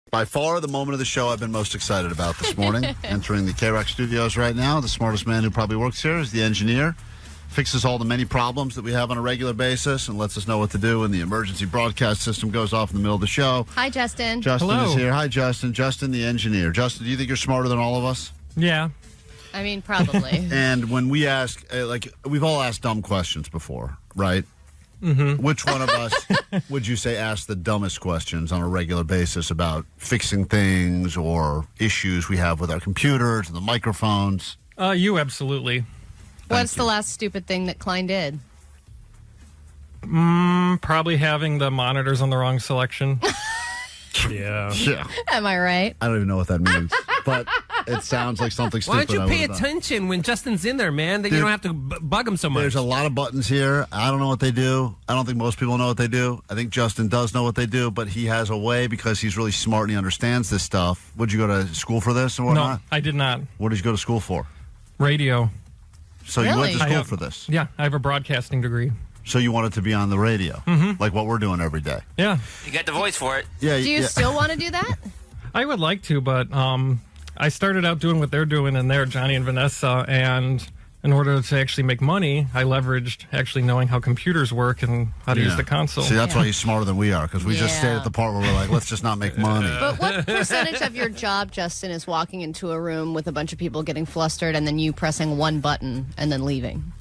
By far, the moment of the show I've been most excited about this morning. Entering the KROQ studios right now, the smartest man who probably works here is the engineer. Fixes all the many problems that we have on a regular basis and lets us know what to do when the emergency broadcast system goes off in the middle of the show. Hi, Justin. Justin Hello. is here. Hi, Justin. Justin, the engineer. Justin, do you think you're smarter than all of us? Yeah. I mean, probably. And when we ask, we've all asked dumb questions before, right? Mm-hmm. Which one of us would you say asks the dumbest questions on a regular basis about fixing things or issues we have with our computers and the microphones? You, absolutely. What's the last stupid thing that Klein did? Probably having the monitors on the wrong selection. Yeah. Am I right? I don't even know what that means, but it sounds like something Why stupid. don't you pay attention when Justin's in there, man? Then you don't have to bug him so much. There's a lot of buttons here. I don't know what they do. I don't think most people know what they do. I think Justin does know what they do, but he has a way because he's really smart and he understands this stuff. Would you go to school for this and whatnot? No, I did not. What did you go to school for? Radio. So you went to school for this? Yeah, I have a broadcasting degree. So you wanted to be on the radio, like what we're doing every day. Yeah. You got the voice for it. Yeah. Do you still want to do that? I would like to, but I started out doing what they're doing in there, Johnny and Vanessa, and in order to actually make money, I leveraged actually knowing how computers work and how to use the console. See, that's why he's smarter than we are, because we just stayed at the part where we're like, let's just not make money. But what percentage of your job, Justin, is walking into a room with a bunch of people getting flustered and then you pressing one button and then leaving?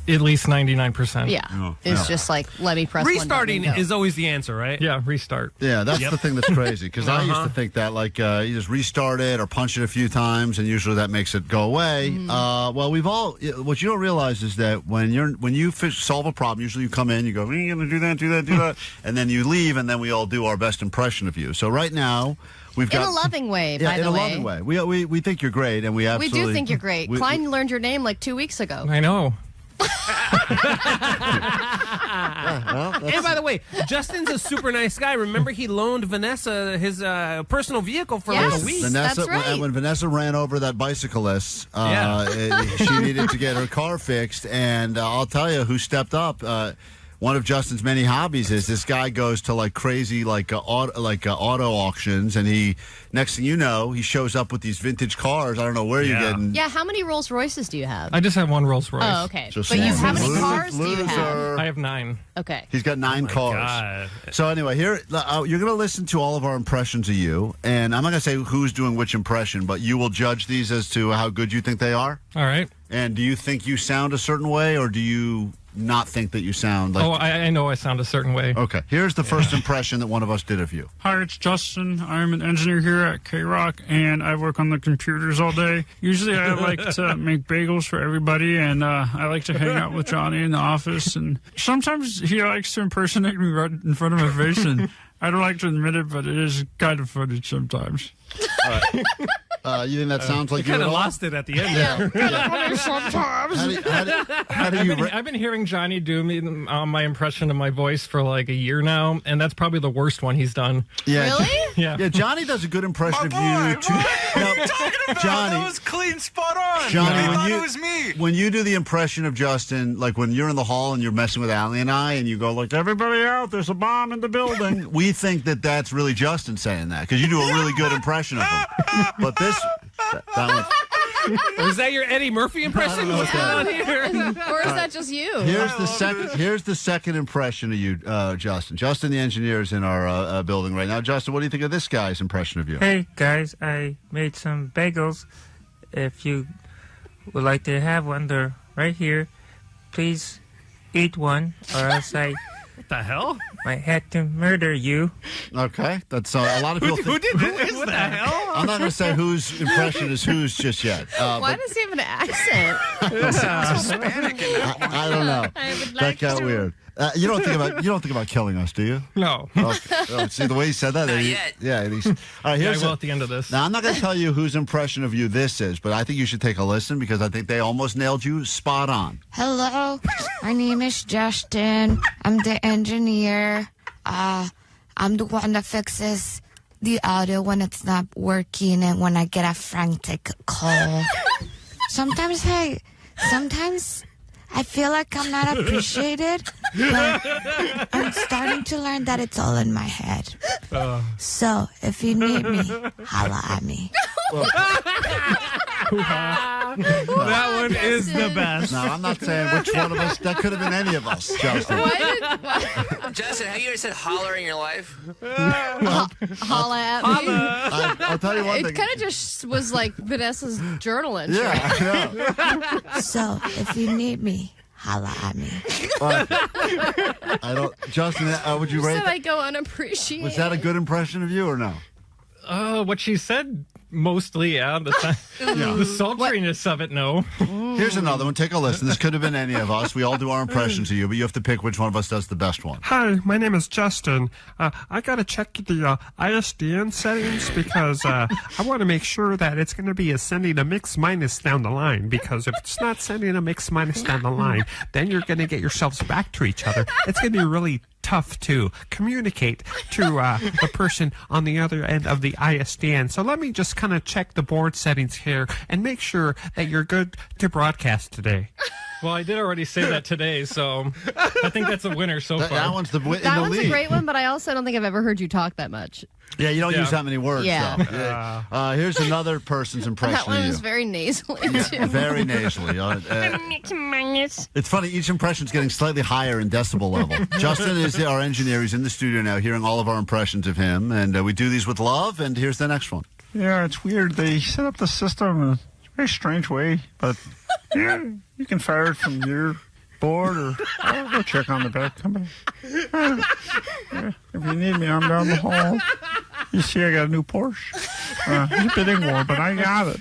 At least 99%. Yeah. It's just like, let me press Restarting one button and go. is always the answer, right? Yeah, restart. Yeah, that's the thing that's crazy, because I used to think that, like, you just restart it or punch it a few times, and usually that makes it go away. Well, what you don't realize is that when you solve a problem, usually you come in, you go, you're going to do that, and then you leave, and then we all do our best impression of you. So right now, we've got... In a loving way, by the way. In a loving way. We think you're great, and we absolutely... We do think you're great. Klein learned your name like 2 weeks ago. I know. And by the way, Justin's a super nice guy. Remember, he loaned Vanessa his personal vehicle for like a week. Vanessa, that's right. When Vanessa ran over that bicyclist, she needed to get her car fixed, and I'll tell you who stepped up. One of Justin's many hobbies is this guy goes to like crazy auto auctions, and next thing you know, he shows up with these vintage cars. I don't know where you're getting. Yeah, how many Rolls Royces do you have? I just have one Rolls Royce. Oh, okay. Just but one. how many cars do you have? I have 9. Okay. He's got 9 cars. God. So anyway, here you're going to listen to all of our impressions of you, and I'm not going to say who's doing which impression, but you will judge these as to how good you think they are. All right. And do you think you sound a certain way, or do you not think that you sound like... Oh, I know I sound a certain way. Okay. Here's the first impression that one of us did of you. Hi, it's Justin. I'm an engineer here at KROQ, and I work on the computers all day. Usually I like to make bagels for everybody, and I like to hang out with Johnny in the office. And sometimes he likes to impersonate me right in front of my face, and I don't like to admit it, but it is kind of funny sometimes. All right. You think that sounds like you kind at of all? lost it at the end there. Sometimes. How do you... I've been hearing Johnny do my impression of my voice for like a year now, and that's probably the worst one he's done. Yeah. Really? Yeah. Johnny does a good impression of you. What are you talking about? Johnny, That was clean, spot on. Johnny, I when thought you, it was me. When you do the impression of Justin, like when you're in the hall and you're messing with Allie and I, and you go like, everybody out, there's a bomb in the building. We think that that's really Justin saying that, because you do a really good impression of him. But this... Was that your Eddie Murphy impression? What's going on here? Or is that just you? Here's the second impression of you, Justin. Justin, the engineer, is in our building right now. Justin, what do you think of this guy's impression of you? Hey guys, I made some bagels. If you would like to have one, they're right here. Please eat one, or else I... What the hell? Might have to murder you. Okay, that's a lot of people. Who did that? What the hell? I'm not going to say whose impression is whose just yet. Why does he have an accent? Hispanic in that one. I don't know. I would like That got weird. You don't think about killing us, do you? No. Okay. Oh, see the way he said that. Not yet. Yeah. All right. Yeah, I Here's will at the end of this. Now I'm not going to tell you whose impression of you this is, but I think you should take a listen, because I think they almost nailed you spot on. Hello, my name is Justin. I'm the engineer. I'm the one that fixes the audio when it's not working and when I get a frantic call. Sometimes I feel like I'm not appreciated, but I'm starting to learn that it's all in my head. So, if you need me, holla at me. That one is the best. No, I'm not saying which one of us. That could have been any of us, Justin. Justin, have you ever said holler in your life? Holla at me. I'll tell you one thing. It kind of just was like Vanessa's journal entry. Yeah. So, if you need me, holla at me. I don't. Justin, would you rate Said that? I go unappreciated. Was that a good impression of you or no? What she said, mostly, yeah. The sultriness of it, no. Here's another one. Take a listen. This could have been any of us. We all do our impressions of you, but you have to pick which one of us does the best one. Hi, my name is Justin. I gotta check the ISDN settings because I want to make sure that it's going to be sending a mix minus down the line. Because if it's not sending a mix minus down the line, then you're going to get yourselves back to each other. It's going to be really tough to communicate to the person on the other end of the ISDN. So let me just kind of check the board settings here and make sure that you're good to broadcast today. Well, I did already say that today, so I think that's a winner so far. That one's in the That lead. one's a great one, but I also don't think I've ever heard you talk that much. Yeah, you don't use that many words, Yeah. though. Here's another person's impression That one of you. was very nasally, too. Very nasally. It's funny, each impression's getting slightly higher in decibel level. Justin is our engineer. He's in the studio now hearing all of our impressions of him, and we do these with love, and here's the next one. Yeah, it's weird. They set up the system in a very strange way, but yeah, you can fire it from your board or I'll go check on the back company. Yeah, if you need me, I'm down the hall. You see, I got a new Porsche. It's a bit war, but I got it.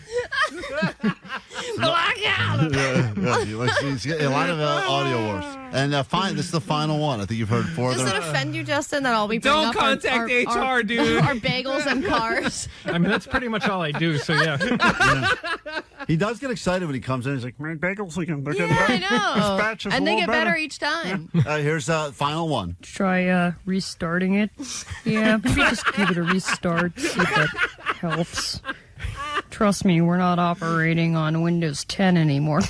A lot of audio wars. And this is the final one. I think you've heard four of Does them. it offend you, Justin, that I'll be bringing Don't up contact HR, dude. Our bagels and cars? I mean, that's pretty much all I do, so yeah. He does get excited when he comes in. He's like, "Man, bagels again. They're getting I better. know. This batch is And a they little get better each time. Here's the final one. Try restarting it. Yeah, maybe just give it a restart, see if that helps. Trust me, we're not operating on Windows 10 anymore.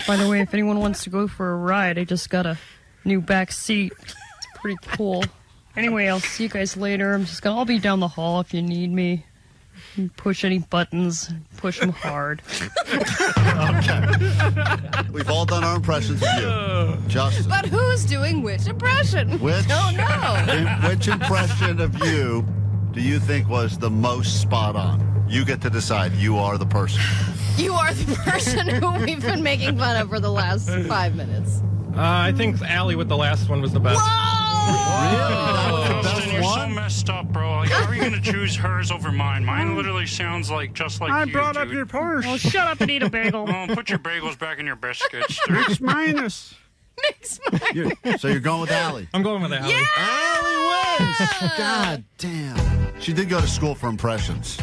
By the way, if anyone wants to go for a ride, I just got a new back seat. It's pretty cool. Anyway, I'll see you guys later. I'll be down the hall if you need me. You push any buttons, push them hard. We've all done our impressions of you. Justin. But who's doing which impression? Which? Don't know. Which impression of you do you think was the most spot on? You get to decide. You are the person. You are the person who we've been making fun of for the last 5 minutes. I think Allie with the last one was the best. Justin, you're so messed up, bro. Like, how are you going to choose hers over mine? Mine literally sounds just like I you, brought up dude. your Porsche. Oh, shut up and eat a bagel. Oh, put your bagels back in your biscuits. dude. Mix minus. So you're going with Allie? I'm going with Allie. Yeah! Allie wins! God damn. She did go to school for impressions.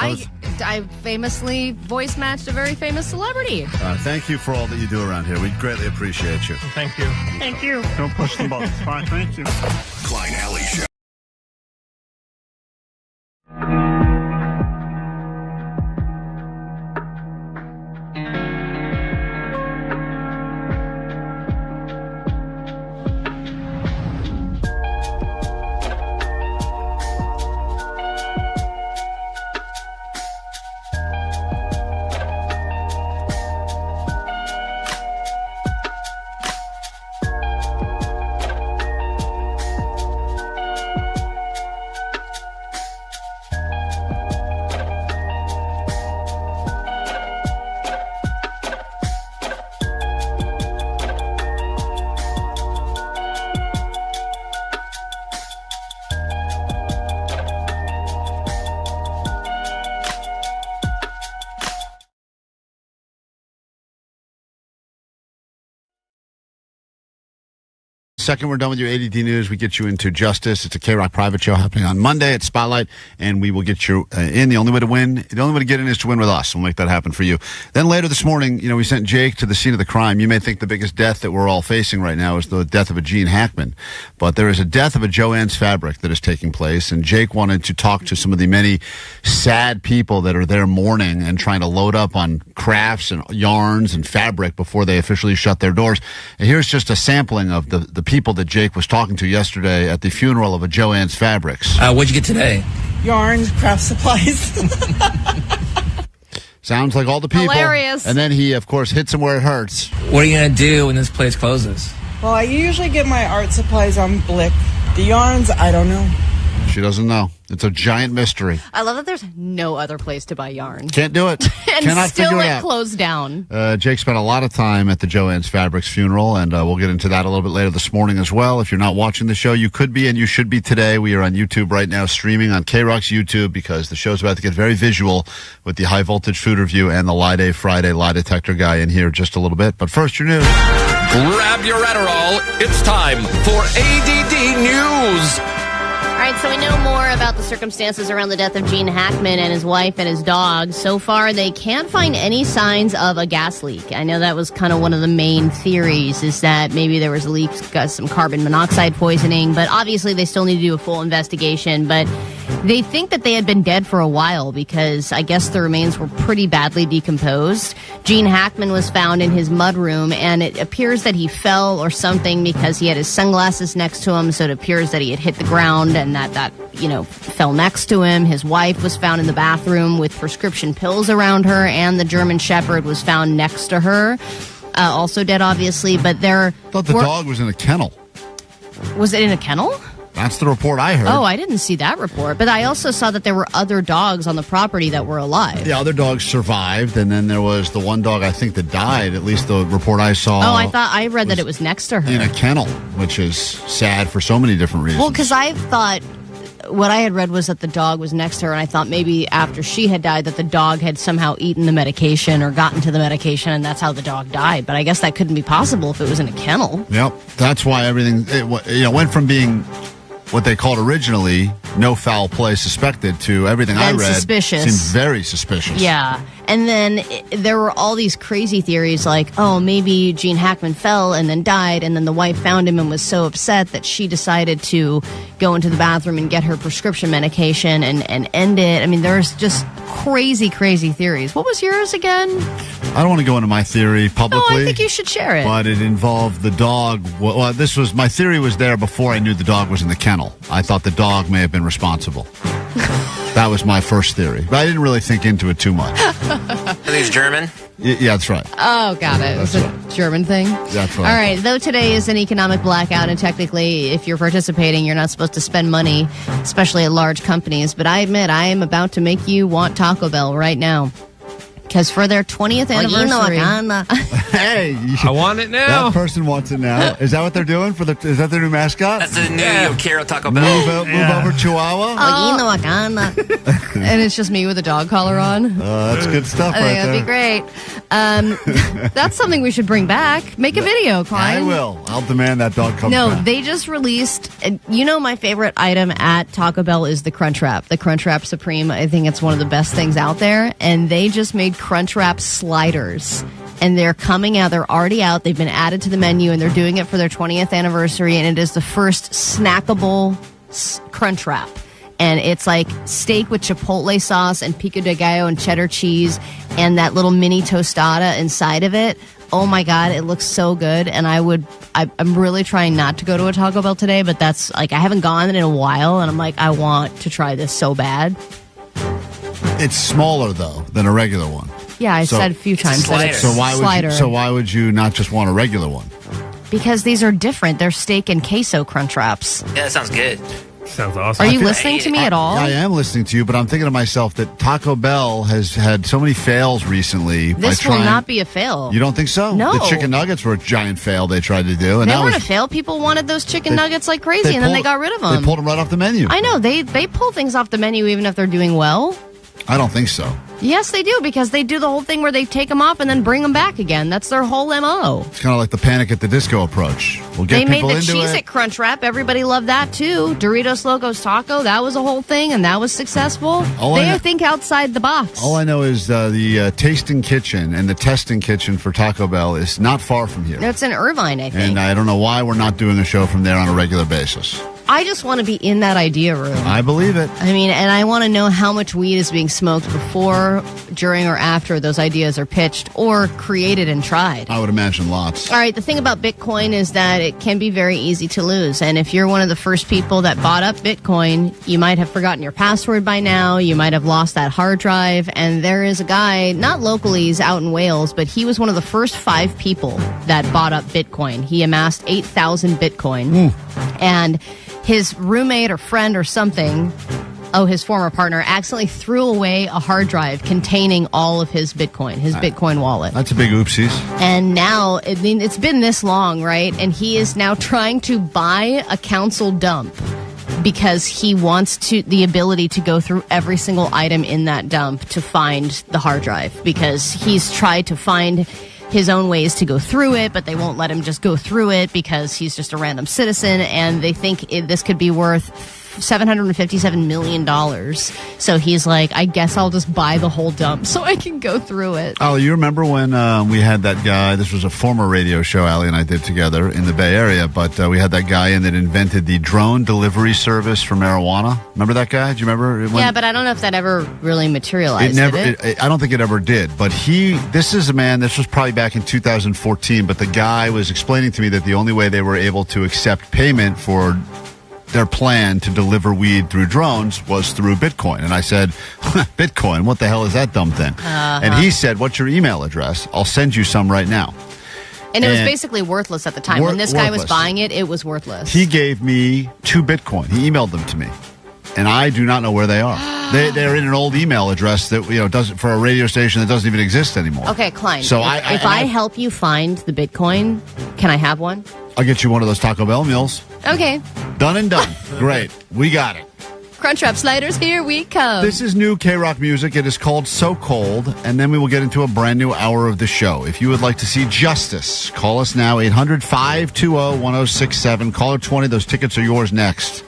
I famously voice matched a very famous celebrity. Thank you for all that you do around here. We greatly appreciate you. Thank you. Thank you. Don't push the buttons. Fine, thank you. Klein Alley Show. Second, we're done with your ADD news. We get you into Justice. It's a KROQ private show happening on Monday at Spotlight, and we will get you in. The only way to get in is to win with us. We'll make that happen for you. Then later this morning, we sent Jake to the scene of the crime. You may think the biggest death that we're all facing right now is the death of a Gene Hackman, but there is a death of a Joann's fabric that is taking place, and Jake wanted to talk to some of the many sad people that are there mourning and trying to load up on crafts and yarns and fabric before they officially shut their doors. And here's just a sampling of the people that Jake was talking to yesterday at the funeral of a Joann's Fabrics. What'd you get today? Yarns, craft supplies. Sounds like all the people. Hilarious. And then he, of course, hits him where it hurts. What are you going to do when this place closes? Well, I usually get my art supplies on Blick. The yarns, I don't know. She doesn't know. It's a giant mystery. I love that there's no other place to buy yarn. Can't do it. And Cannot still figure it it out. closed down. Jake spent a lot of time at the Joann's Fabrics funeral, and we'll get into that a little bit later this morning as well. If you're not watching the show, you could be, and you should be today. We are on YouTube right now, streaming on KROQ's YouTube, because the show's about to get very visual with the high voltage food review and the Lie Day Friday lie detector guy in here just a little bit. But first, your news. Grab your Adderall. It's time for ADD News. All right, so we know more about the circumstances around the death of Gene Hackman and his wife and his dog. So far, they can't find any signs of a gas leak. I know that was kind of one of the main theories, is that maybe there was a leak, got some carbon monoxide poisoning, but obviously they still need to do a full investigation. But they think that they had been dead for a while because I guess the remains were pretty badly decomposed. Gene Hackman was found in his mudroom, and it appears that he fell or something because he had his sunglasses next to him, so it appears that he had hit the ground and that fell next to him. His wife was found in the bathroom with prescription pills around her, and the German Shepherd was found next to her, also dead, obviously. But I thought the dog was in a kennel. Was it in a kennel? That's the report I heard. Oh, I didn't see that report. But I also saw that there were other dogs on the property that were alive. The other dogs survived, and then there was the one dog, I think, that died, at least the report I saw. Oh, I read that it was next to her. In a kennel, which is sad for so many different reasons. Well, because I thought, what I had read was that the dog was next to her, and I thought maybe after she had died that the dog had somehow eaten the medication or gotten to the medication, and that's how the dog died. But I guess that couldn't be possible if it was in a kennel. Yep. That's why everything went from being what they called originally no foul play suspected to everything I read suspicious. Seemed very suspicious. Yeah. And then there were all these crazy theories like, oh, maybe Gene Hackman fell and then died, and then the wife found him and was so upset that she decided to go into the bathroom and get her prescription medication and end it. I mean, there's just crazy, crazy theories. What was yours again? I don't want to go into my theory publicly. No, I think you should share it. But it involved the dog. Well, my theory was there before I knew the dog was in the kennel. I thought the dog may have been responsible. That was my first theory. But I didn't really think into it too much. I think it's German. Yeah, that's right. Oh, got it. It's a German thing? That's right. All right. Though today is an economic blackout, and technically, if you're participating, you're not supposed to spend money, especially at large companies. But I admit, I am about to make you want Taco Bell right now. Because for their 20th anniversary... Hey! I want it now. That person wants it now. Is that what they're doing? Is that their new mascot? That's the new Yo Quiero Taco Bell. Move over Chihuahua? And it's just me with a dog collar on. That's good stuff I think that'd be great. That's something we should bring back. Make a video, Klein. I will. I'll demand that dog comes back. They just released... my favorite item at Taco Bell is the Crunchwrap. The Crunchwrap Supreme. I think it's one of the best things out there. And they just made Crunchwrap sliders, and they're coming out. They're already out. They've been added to the menu, and they're doing it for their 20th anniversary, and it is the first snackable Crunchwrap. And it's like steak with chipotle sauce and pico de gallo and cheddar cheese and that little mini tostada inside of it. Oh my God, it looks so good. And I'm really trying not to go to a Taco Bell today, but that's like, I haven't gone in a while, and I'm like, I want to try this so bad. It's smaller, though, than a regular one. Yeah, I said a few times that it's slider. So why would you not just want a regular one? Because these are different. They're steak and queso Crunchwraps. Yeah, that sounds good. Sounds awesome. Are you listening to me at all? I am listening to you, but I'm thinking to myself that Taco Bell has had so many fails recently. This will not be a fail. You don't think so? No. The chicken nuggets were a giant fail they tried to do. And they weren't a fail. People wanted those chicken nuggets like crazy, and then they got rid of them. They pulled them right off the menu. I know. They pull things off the menu even if they're doing well. I don't think so. Yes, they do, because they do the whole thing where they take them off and then bring them back again. That's their whole MO. It's kind of like the Panic at the Disco approach. We'll get they people made the into Cheez-It Crunchwrap. Everybody loved that, too. Doritos Locos Taco, that was a whole thing, and that was successful. They think outside the box. All I know is the tasting kitchen and the testing kitchen for Taco Bell is not far from here. It's in Irvine, I think. And I don't know why we're not doing a show from there on a regular basis. I just want to be in that idea room. I believe it. I mean, and I want to know how much weed is being smoked before, during, or after those ideas are pitched or created and tried. I would imagine lots. All right, the thing about Bitcoin is that it can be very easy to lose. And if you're one of the first people that bought up Bitcoin, you might have forgotten your password by now. You might have lost that hard drive. And there is a guy, not locally, he's out in Wales, but he was one of the first 5 people that bought up Bitcoin. He amassed 8,000 Bitcoin. And his roommate or friend or something, his former partner, accidentally threw away a hard drive containing all of his Bitcoin, his Bitcoin wallet. That's a big oopsies. And now, I mean, it's been this long, right? And he is now trying to buy a council dump because he wants the ability to go through every single item in that dump to find the hard drive, because he's tried to find his own ways to go through it, but they won't let him just go through it because he's just a random citizen, and they think this could be worth $757 million. So he's like, I guess I'll just buy the whole dump so I can go through it. Oh, you remember when we had that guy? This was a former radio show Allie and I did together in the Bay Area, but we had that guy in that invented the drone delivery service for marijuana. Remember that guy? Do you remember? Yeah, but I don't know if that ever really materialized. It never. Did it? I don't think it ever did. But this is a man. This was probably back in 2014. But the guy was explaining to me that the only way they were able to accept payment for their plan to deliver weed through drones was through Bitcoin. And I said, Bitcoin, what the hell is that dumb thing? And he said, what's your email address? I'll send you some right now. And it was basically worthless at the time. When this guy was worthless. buying it, it was worthless. He gave me 2 Bitcoin. He emailed them to me. And I do not know where they are. They're in an old email address that doesn't, for a radio station that doesn't even exist anymore. Okay, Klein. So if I help you find the Bitcoin, can I have one? I'll get you one of those Taco Bell meals. Okay. Done and done. Great. We got it. Crunchwrap Sliders, here we come. This is new K-Rock music. It is called So Cold, and then we will get into a brand new hour of the show. If you would like to see justice, call us now, 800-520-1067. Caller 20, those tickets are yours next.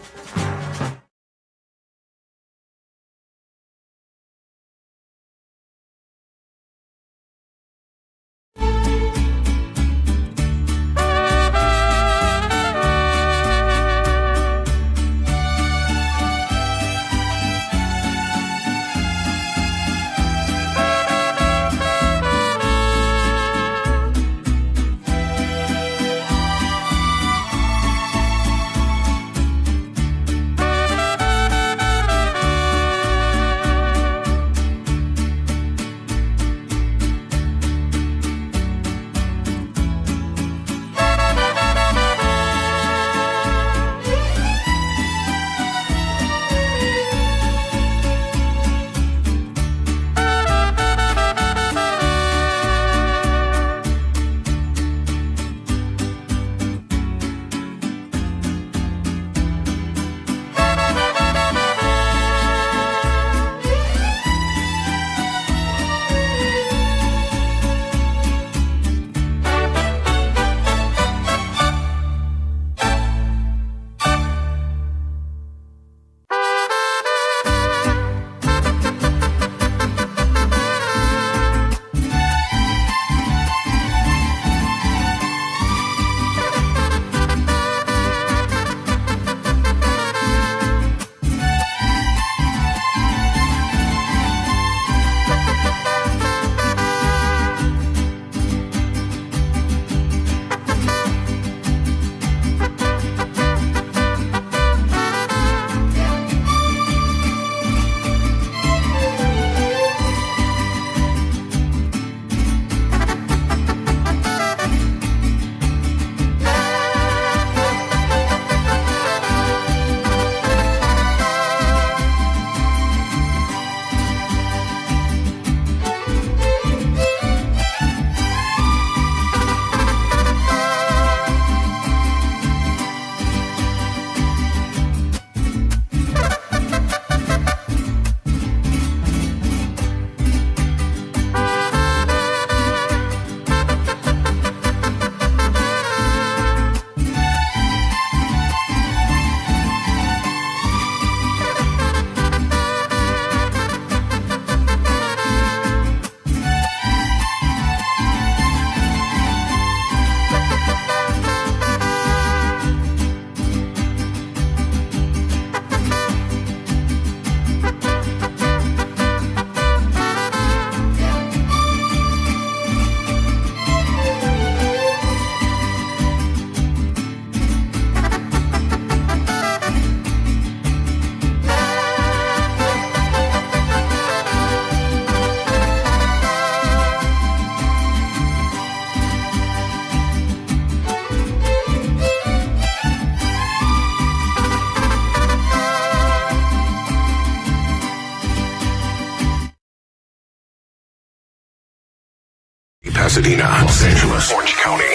Pasadena, Los Angeles, Orange County.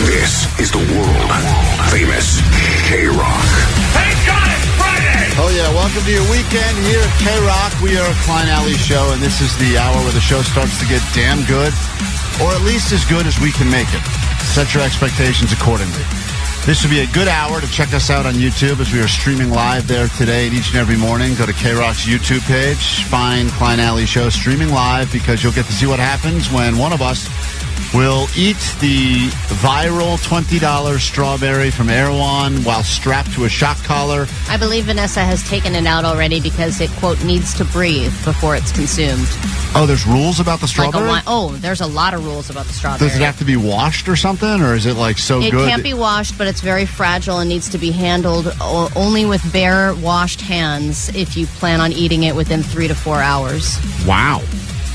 This is the world famous KROQ. Thank God it's Friday! Oh, yeah. Welcome to your weekend here at KROQ. We are a Klein Alley show, and this is the hour where the show starts to get damn good, or at least as good as we can make it. Set your expectations accordingly. This would be a good hour to check us out on YouTube as we are streaming live there today and each and every morning. Go to KROQ's YouTube page, find Klein Alley Show streaming live, because you'll get to see what happens when one of us will eat the viral $20 strawberry from Erewhon while strapped to a shock collar. I believe Vanessa has taken it out already because it, quote, needs to breathe before it's consumed. Oh, there's rules about the strawberry? There's a lot of rules about the strawberry. Does it have to be washed or something, or is it like so It good? can't be washed, but it's very fragile and needs to be handled only with bare washed hands if you plan on eating it within 3 to 4 hours. Wow.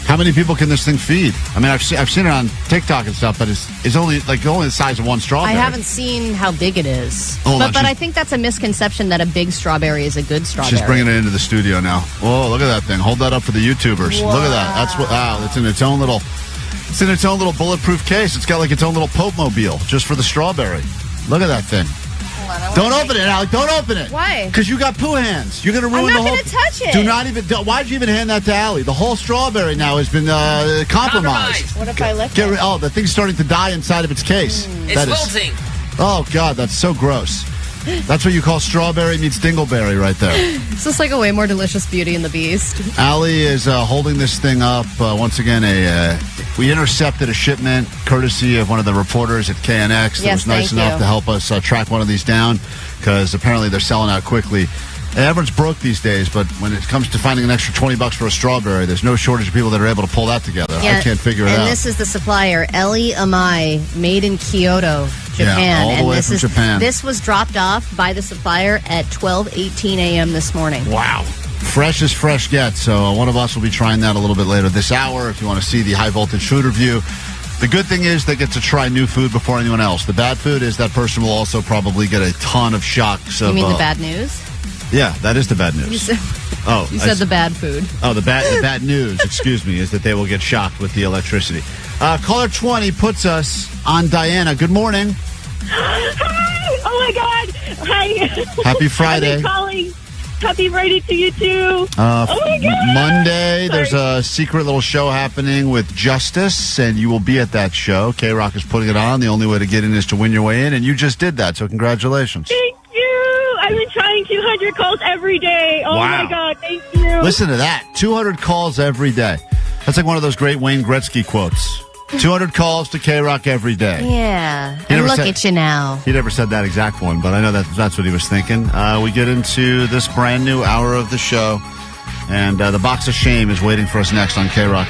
How many people can this thing feed? I mean, I've seen it on TikTok and stuff, but it's only the size of one strawberry. I haven't seen how big it is. Oh, but I think that's a misconception that a big strawberry is a good strawberry. She's bringing it into the studio now. Whoa, look at that thing. Hold that up for the YouTubers. Wow. Look at that. It's in its own little bulletproof case. It's got like its own little Pope mobile just for the strawberry. Look at that thing. Don't open it, Alec. Don't open it. Why? Because you got poo hands. You're going to ruin the whole... I'm not going to touch it. Do not even... Why'd you even hand that to Allie? The whole strawberry now has been compromised. What if I lick it? The thing's starting to die inside of its case. It's wilting. Oh, God, that's so gross. That's what you call strawberry meets dingleberry right there. It's just like a way more delicious Beauty and the Beast. Allie is holding this thing up. Once again, we intercepted a shipment courtesy of one of the reporters at KNX that was nice enough to help us track one of these down, because apparently they're selling out quickly. Everyone's broke these days, but when it comes to finding an extra $20 for a strawberry, there's no shortage of people that are able to pull that together. Yeah, I can't figure it out. And this is the supplier, Ellie Amai, made in Kyoto, Japan. Yeah, all the way from Japan. This was dropped off by the supplier at 12:18 a.m. this morning. Wow. Fresh as fresh gets. So one of us will be trying that a little bit later this hour if you want to see the high voltage food review. The good thing is they get to try new food before anyone else. The bad food is that person will also probably get a ton of shocks. You mean the bad news? Yeah, that is the bad news. You said the bad food. Oh, the bad news, excuse me, is that they will get shocked with the electricity. Caller 20 puts us on Diana. Good morning. Hi! Oh my God! Hi! Happy Friday. I've been calling. Happy Friday to you too. Oh my God! Monday, there's a secret little show happening with Justice, and you will be at that show. KROQ is putting it on. The only way to get in is to win your way in, and you just did that. So congratulations. Thank you. I've been trying 200 calls every day. Oh Wow. my God! Thank you. Listen to that. 200 calls every day. That's like one of those great Wayne Gretzky quotes. 200 calls to KROQ every day. Yeah. And look at you now. He never said that exact one, but I know that's what he was thinking. We get into this brand new hour of the show, and the box of shame is waiting for us next on KROQ.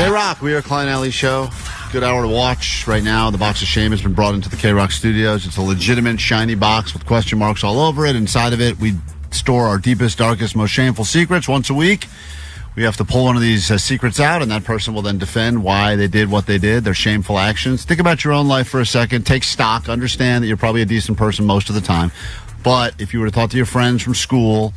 K-Rock, we are Klein Alley Show. Good hour to watch right now. The box of shame has been brought into the K-Rock studios. It's a legitimate shiny box with question marks all over it. Inside of it, we store our deepest, darkest, most shameful secrets once a week. We have to pull one of these secrets out, and that person will then defend why they did what they did, their shameful actions. Think about your own life for a second. Take stock. Understand that you're probably a decent person most of the time. But if you were to talk to your friends from school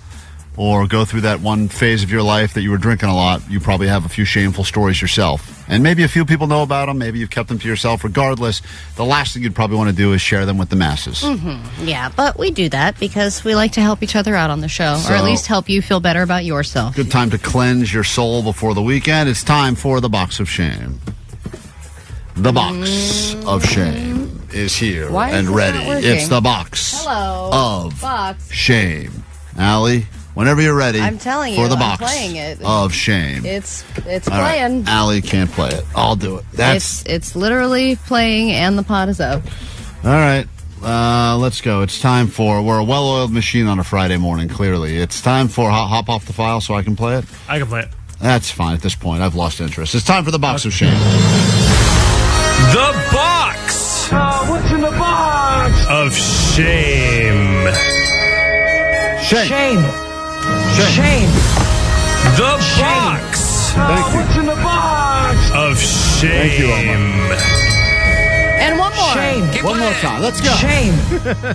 or go through that one phase of your life that you were drinking a lot, you probably have a few shameful stories yourself. And maybe a few people know about them. Maybe you've kept them to yourself. Regardless, the last thing you'd probably want to do is share them with the masses. Mm-hmm. Yeah, but we do that because we like to help each other out on the show, or at least help you feel better about yourself. Good time to cleanse your soul before the weekend. It's time for the box of shame. The box of shame is here and ready. It's the box of shame. Allie, whenever you're ready, I'm telling for you, the I'm box playing it. of shame. It's All playing. Right. Allie can't play it. I'll do it. It's literally playing, and the pot is up. All right. Let's go. It's time for... We're a well-oiled machine on a Friday morning, clearly. It's time for hop off the file so I can play it. I can play it. That's fine at this point. I've lost interest. It's time for the box of shame. The box What's in the box? of shame. Shame. The box What's in the box? of shame. Thank you, Omar. And one more. One more time. Let's go.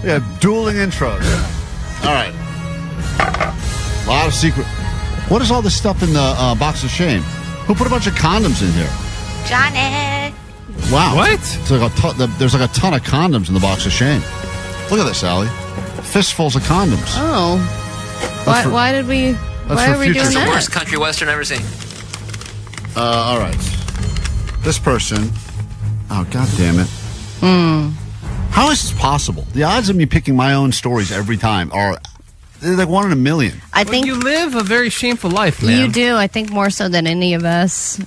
Yeah, dueling intros. All right. A lot of secret. What is all this stuff in the box of shame? Who put a bunch of condoms in here? Johnny. Wow. What? It's like there's like a ton of condoms in the box of shame. Look at this, Allie. Fistfuls of condoms. Oh. Why did we... Why are we doing It's the that? worst country western I've ever seen. All right. This person... Oh, God damn it. How is this possible? The odds of me picking my own stories every time are... They're like 1 in a million. I think you live a very shameful life, man. you do. I think more so than any of us.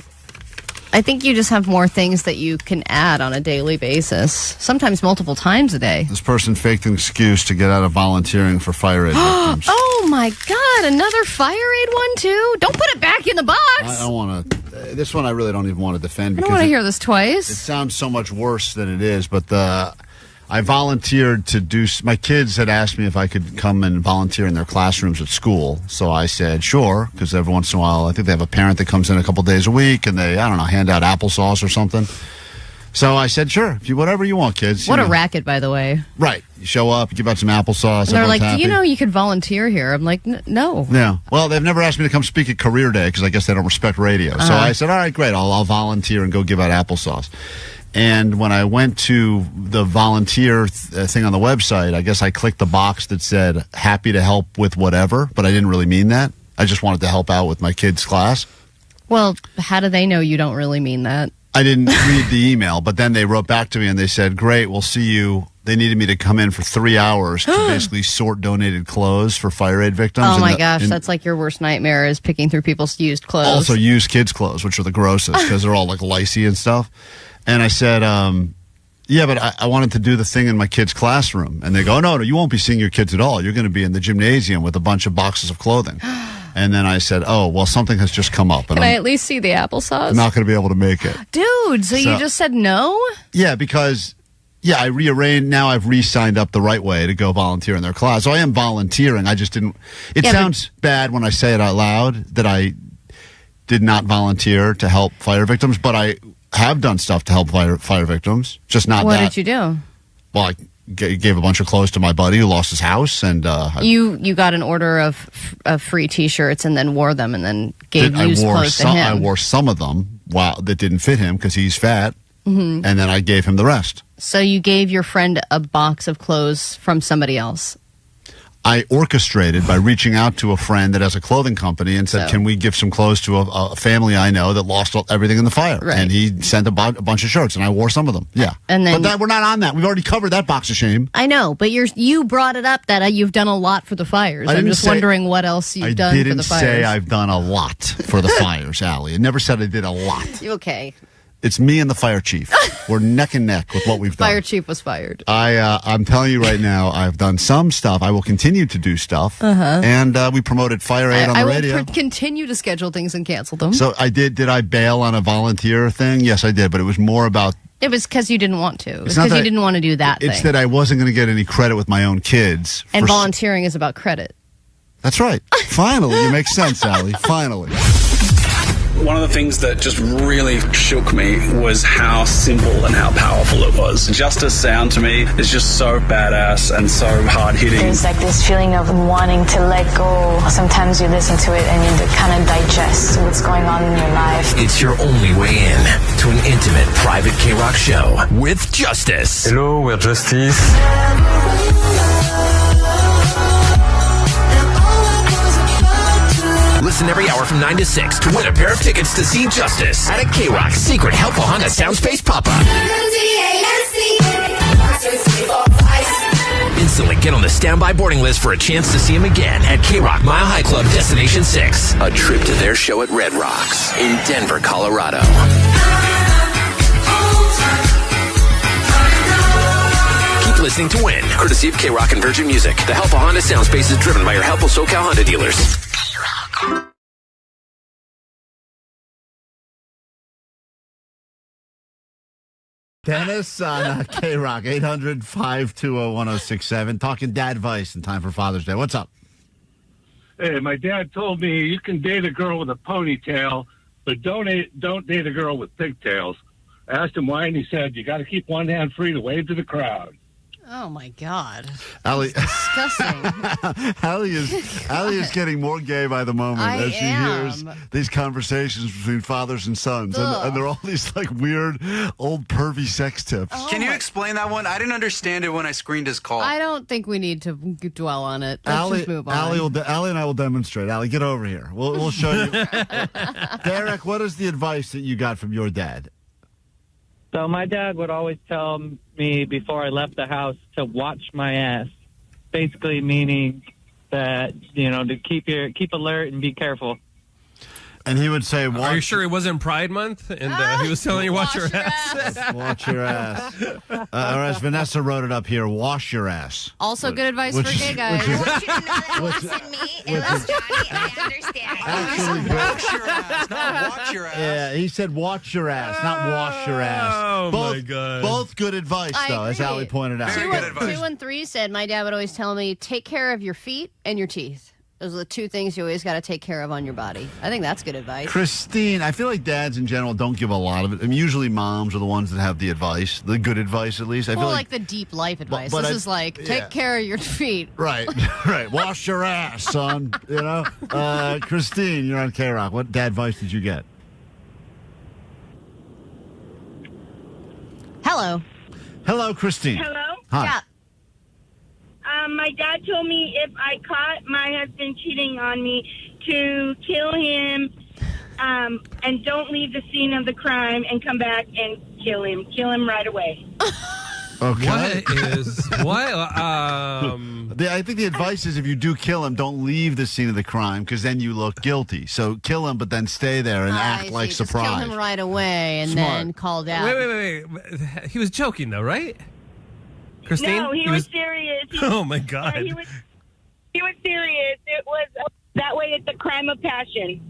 I think you just have more things that you can add on a daily basis, sometimes multiple times a day. This person faked an excuse to get out of volunteering for fire aid victims. Oh my God, another fire aid one too? Don't put it back in the box. I don't want to... This one I really don't even want to defend. I Because don't want to hear this twice. It sounds so much worse than it is, but I volunteered to do... My kids had asked me if I could come and volunteer in their classrooms at school. So I said, sure, because every once in a while, I think they have a parent that comes in a couple days a week, and they, I don't know, hand out applesauce or something. So I said, sure, whatever you want, kids. What a racket, by the way. Right. You show up, you give out some applesauce. And they're like, happy. do you know you could volunteer here? I'm like, no. Yeah. Well, they've never asked me to come speak at Career Day because I guess they don't respect radio. So I said, all right, great. I'll volunteer and go give out applesauce. And when I went to the volunteer thing on the website, I guess I clicked the box that said happy to help with whatever, but I didn't really mean that. I just wanted to help out with my kids' class. Well, how do they know you don't really mean that? I didn't read the email, but then they wrote back to me and they said, great, we'll see you. They needed me to come in for 3 hours to basically sort donated clothes for fire aid victims. Oh my gosh, that's like your worst nightmare is picking through people's used clothes. Also used kids' clothes, which are the grossest because they're all like licey and stuff. And I said, yeah, but I wanted to do the thing in my kids' classroom. And they go, no, you won't be seeing your kids at all. You're going to be in the gymnasium with a bunch of boxes of clothing. And then I said, oh, well, something has just come up. And Can I at least see the applesauce? I'm not going to be able to make it. Dude, so you just said no? Yeah, because... Yeah, I rearranged. Now I've re-signed up the right way to go volunteer in their class. So I am volunteering. I just didn't... It sounds bad when I say it out loud that I did not volunteer to help fire victims, but I have done stuff to help fire victims. Just not What that. did you do? Well, I gave a bunch of clothes to my buddy who lost his house, and You got an order of free T-shirts and then wore them and then gave used clothes to him. I wore some of them that didn't fit him because he's fat, Mm-hmm. and then I gave him the rest. So you gave your friend a box of clothes from somebody else. I orchestrated by reaching out to a friend that has a clothing company and said, can we give some clothes to a family I know that lost everything in the fire? Right. And he sent a bunch of shirts, and I wore some of them. Yeah. And then, but we're not on that. We've already covered that box of shame. I know, but you brought it up that you've done a lot for the fires. I'm just wondering what else you've done for the fires. I didn't say I've done a lot for the fires, Allie. I never said I did a lot. Okay. It's me and the fire chief. We're neck and neck with what we've done. Fire chief was fired. I'm telling you right now, I've done some stuff. I will continue to do stuff. And we promoted Fire Aid on the radio. I will continue to schedule things and cancel them. So I did. Did I bail on a volunteer thing? Yes, I did. But it was more about. It was because you didn't want to. It was not because you that- didn't want to do that It's thing. that I wasn't going to get any credit with my own kids. And for- volunteering is about credit. That's right. Finally, you make sense, Allie. Finally. One of the things that just really shook me was how simple and how powerful it was. Justice sound to me is just so badass and so hard hitting. There's like this feeling of wanting to let go. Sometimes you listen to it and you kind of digest what's going on in your life. It's your only way in to an intimate private KROQ show with Justice. Hello, we're Justice. Listen every hour from 9 to 6 to win a pair of tickets to see Justice at a KROQ secret helpful Honda Soundspace pop-up. Instantly get on the standby boarding list for a chance to see him again at KROQ Mile High Club Destination 6. A trip to their show at Red Rocks in Denver, Colorado. Keep listening to win. Courtesy of KROQ and Virgin Music. The helpful Honda Soundspace is driven by your helpful SoCal Honda dealers. Dennis on KROQ, 800-520-1067. Talking dad advice in time for Father's Day. What's up? Hey, my dad told me you can date a girl with a ponytail, but don't date a girl with pigtails. I asked him why, and he said, you got to keep one hand free to wave to the crowd. Oh, my God. Allie, Disgusting. Allie is getting more gay by the moment as she hears these conversations between fathers and sons. And they're all these like weird, old, pervy sex tips. Can you explain that one? I didn't understand it when I screened his call. I don't think we need to dwell on it. Let's Allie, just move on. Allie and I will demonstrate. Allie, get over here. We'll show you. Derek, what is the advice that you got from your dad? So my dad would always tell me before I left the house to watch my ass, basically meaning that, to keep alert and be careful. And he would say, Are you sure it wasn't Pride Month? And he was telling you, watch your ass. Watch your ass. Or as Vanessa wrote it up here, wash your ass. Also good advice for gay guys. I want you to know that it wasn't me. It was Johnny. I understand. Wash your ass, not watch your ass. Yeah, he said watch your ass, not wash your ass. Oh, my God. Both good advice, though, as Allie pointed out. 213 said, my dad would always tell me, take care of your feet and your teeth. Those are the two things you always got to take care of on your body. I think that's good advice. Christine, I feel like dads in general don't give a lot of it. I mean, usually moms are the ones that have the advice, the good advice at least. I feel like the deep life advice. but This I- is like, take yeah. care of your feet. Right, right. Wash your ass, son. Christine, you're on KROQ. What dad advice did you get? Hello. Hello, Christine. Hello? Hi. Yeah. My dad told me if I caught my husband cheating on me to kill him and don't leave the scene of the crime and come back and kill him. Kill him right away. Okay. What? I think the advice is if you do kill him, don't leave the scene of the crime because then you look guilty. So kill him, but then stay there and act like Just surprised. kill him right away and Smart. then call down. Wait. He was joking, though, right? Christine? No, he was serious. Oh, my God. He was serious. It was that way. It's a crime of passion.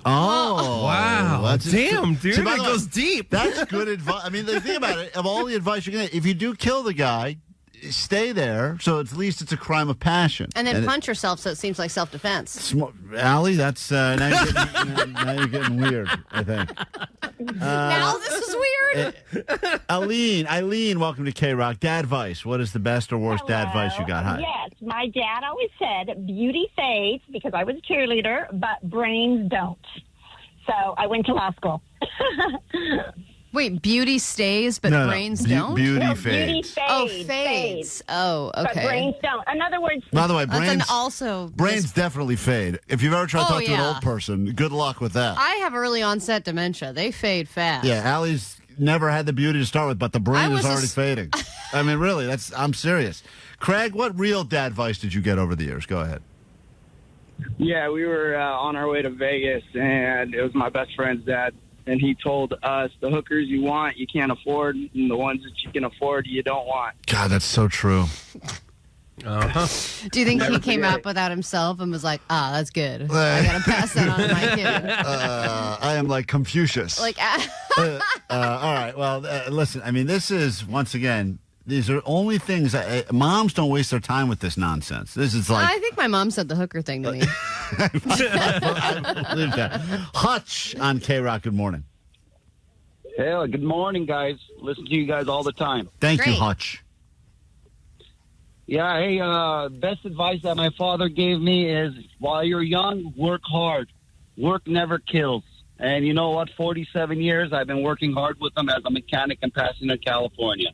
Oh, wow. Damn, dude, by it the way, goes deep. That's good advice. I mean, think about it. Of all the advice you're going to get, if you do kill the guy, stay there. So at least it's a crime of passion. And then punch yourself so it seems like self-defense. Allie, that's now you're getting weird, I think. Now this is weird. Eileen, welcome to KROQ. Dad advice. What is the best or worst dad advice you got? Hi. Yes, my dad always said beauty fades because I was a cheerleader, but brains don't. So I went to law school. Wait, beauty stays, but No, brains no. don't? Beauty No, fades. beauty fades. Oh, fades. Oh, okay. But brains don't. In other words, By the way, That's brains an also brains definitely fade. If you've ever tried to talk to an old person, good luck with that. I have early onset dementia. They fade fast. Yeah, Allie's never had the beauty to start with, but the brain is was already fading. I mean, really, I'm serious. Craig, what real dad advice did you get over the years? Go ahead. Yeah, we were on our way to Vegas, and it was my best friend's dad. and he told us the hookers you want, you can't afford, and the ones that you can afford, you don't want. God, that's so true. Do you think he came up with that himself and was like, that's good. I got to pass that on to my kid. I am like Confucius. Like, all right. Well, listen, I mean, this is, once again, these are only things moms don't waste their time with this nonsense. This is like I think my mom said the hooker thing to me. I believe that. Hutch on KROQ. Good morning. Hey, good morning, guys. Listen to you guys all the time. Thank you, Hutch. Yeah, hey, best advice that my father gave me is while you're young, work hard. Work never kills. And you know what? 47 years I've been working hard with him as a mechanic in Pasadena, California.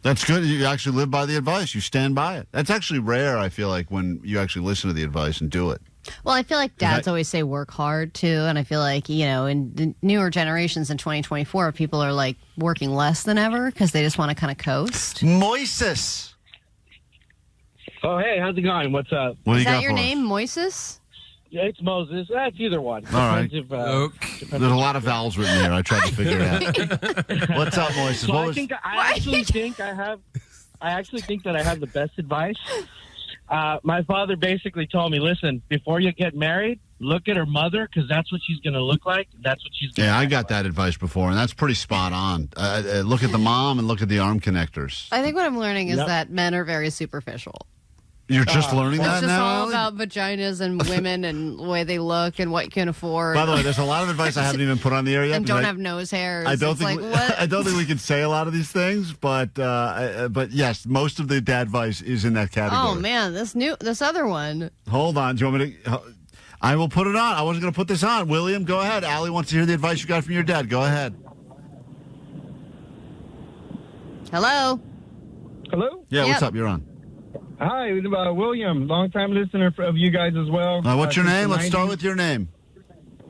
That's good. You actually live by the advice. You stand by it. That's actually rare, I feel like, when you actually listen to the advice and do it. Well, I feel like dads always say work hard, too. And I feel like, in the newer generations in 2024, people are, like, working less than ever because they just want to kind of coast. Moises. Oh, hey, how's it going? What's up? Is that your name, Moises? Yeah, it's Moses. That's either one. All right. There's a lot of vowels written here. I tried to figure it out. What's up, Moises? So I actually think that I have the best advice. My father basically told me, listen, before you get married, look at her mother because that's what she's going to look like. That's what she's going to I got that advice before, and that's pretty spot on. Look at the mom and look at the arm connectors. I think what I'm learning is that men are very superficial. You're just learning that now? It's just all Allie? about vaginas and women and the way they look and what you can afford. By the way, there's a lot of advice I haven't even put on the air yet. And don't have nose hairs. I don't think we can say a lot of these things, but yes, most of the dad advice is in that category. Oh man, this other one. Hold on, do you want me to? I will put it on. I wasn't going to put this on. William, go ahead. Allie wants to hear the advice you got from your dad. Go ahead. Hello. Hello. Yeah, what's up? You're on. Hi, William, long-time listener of you guys as well. What's your name? Let's start with your name.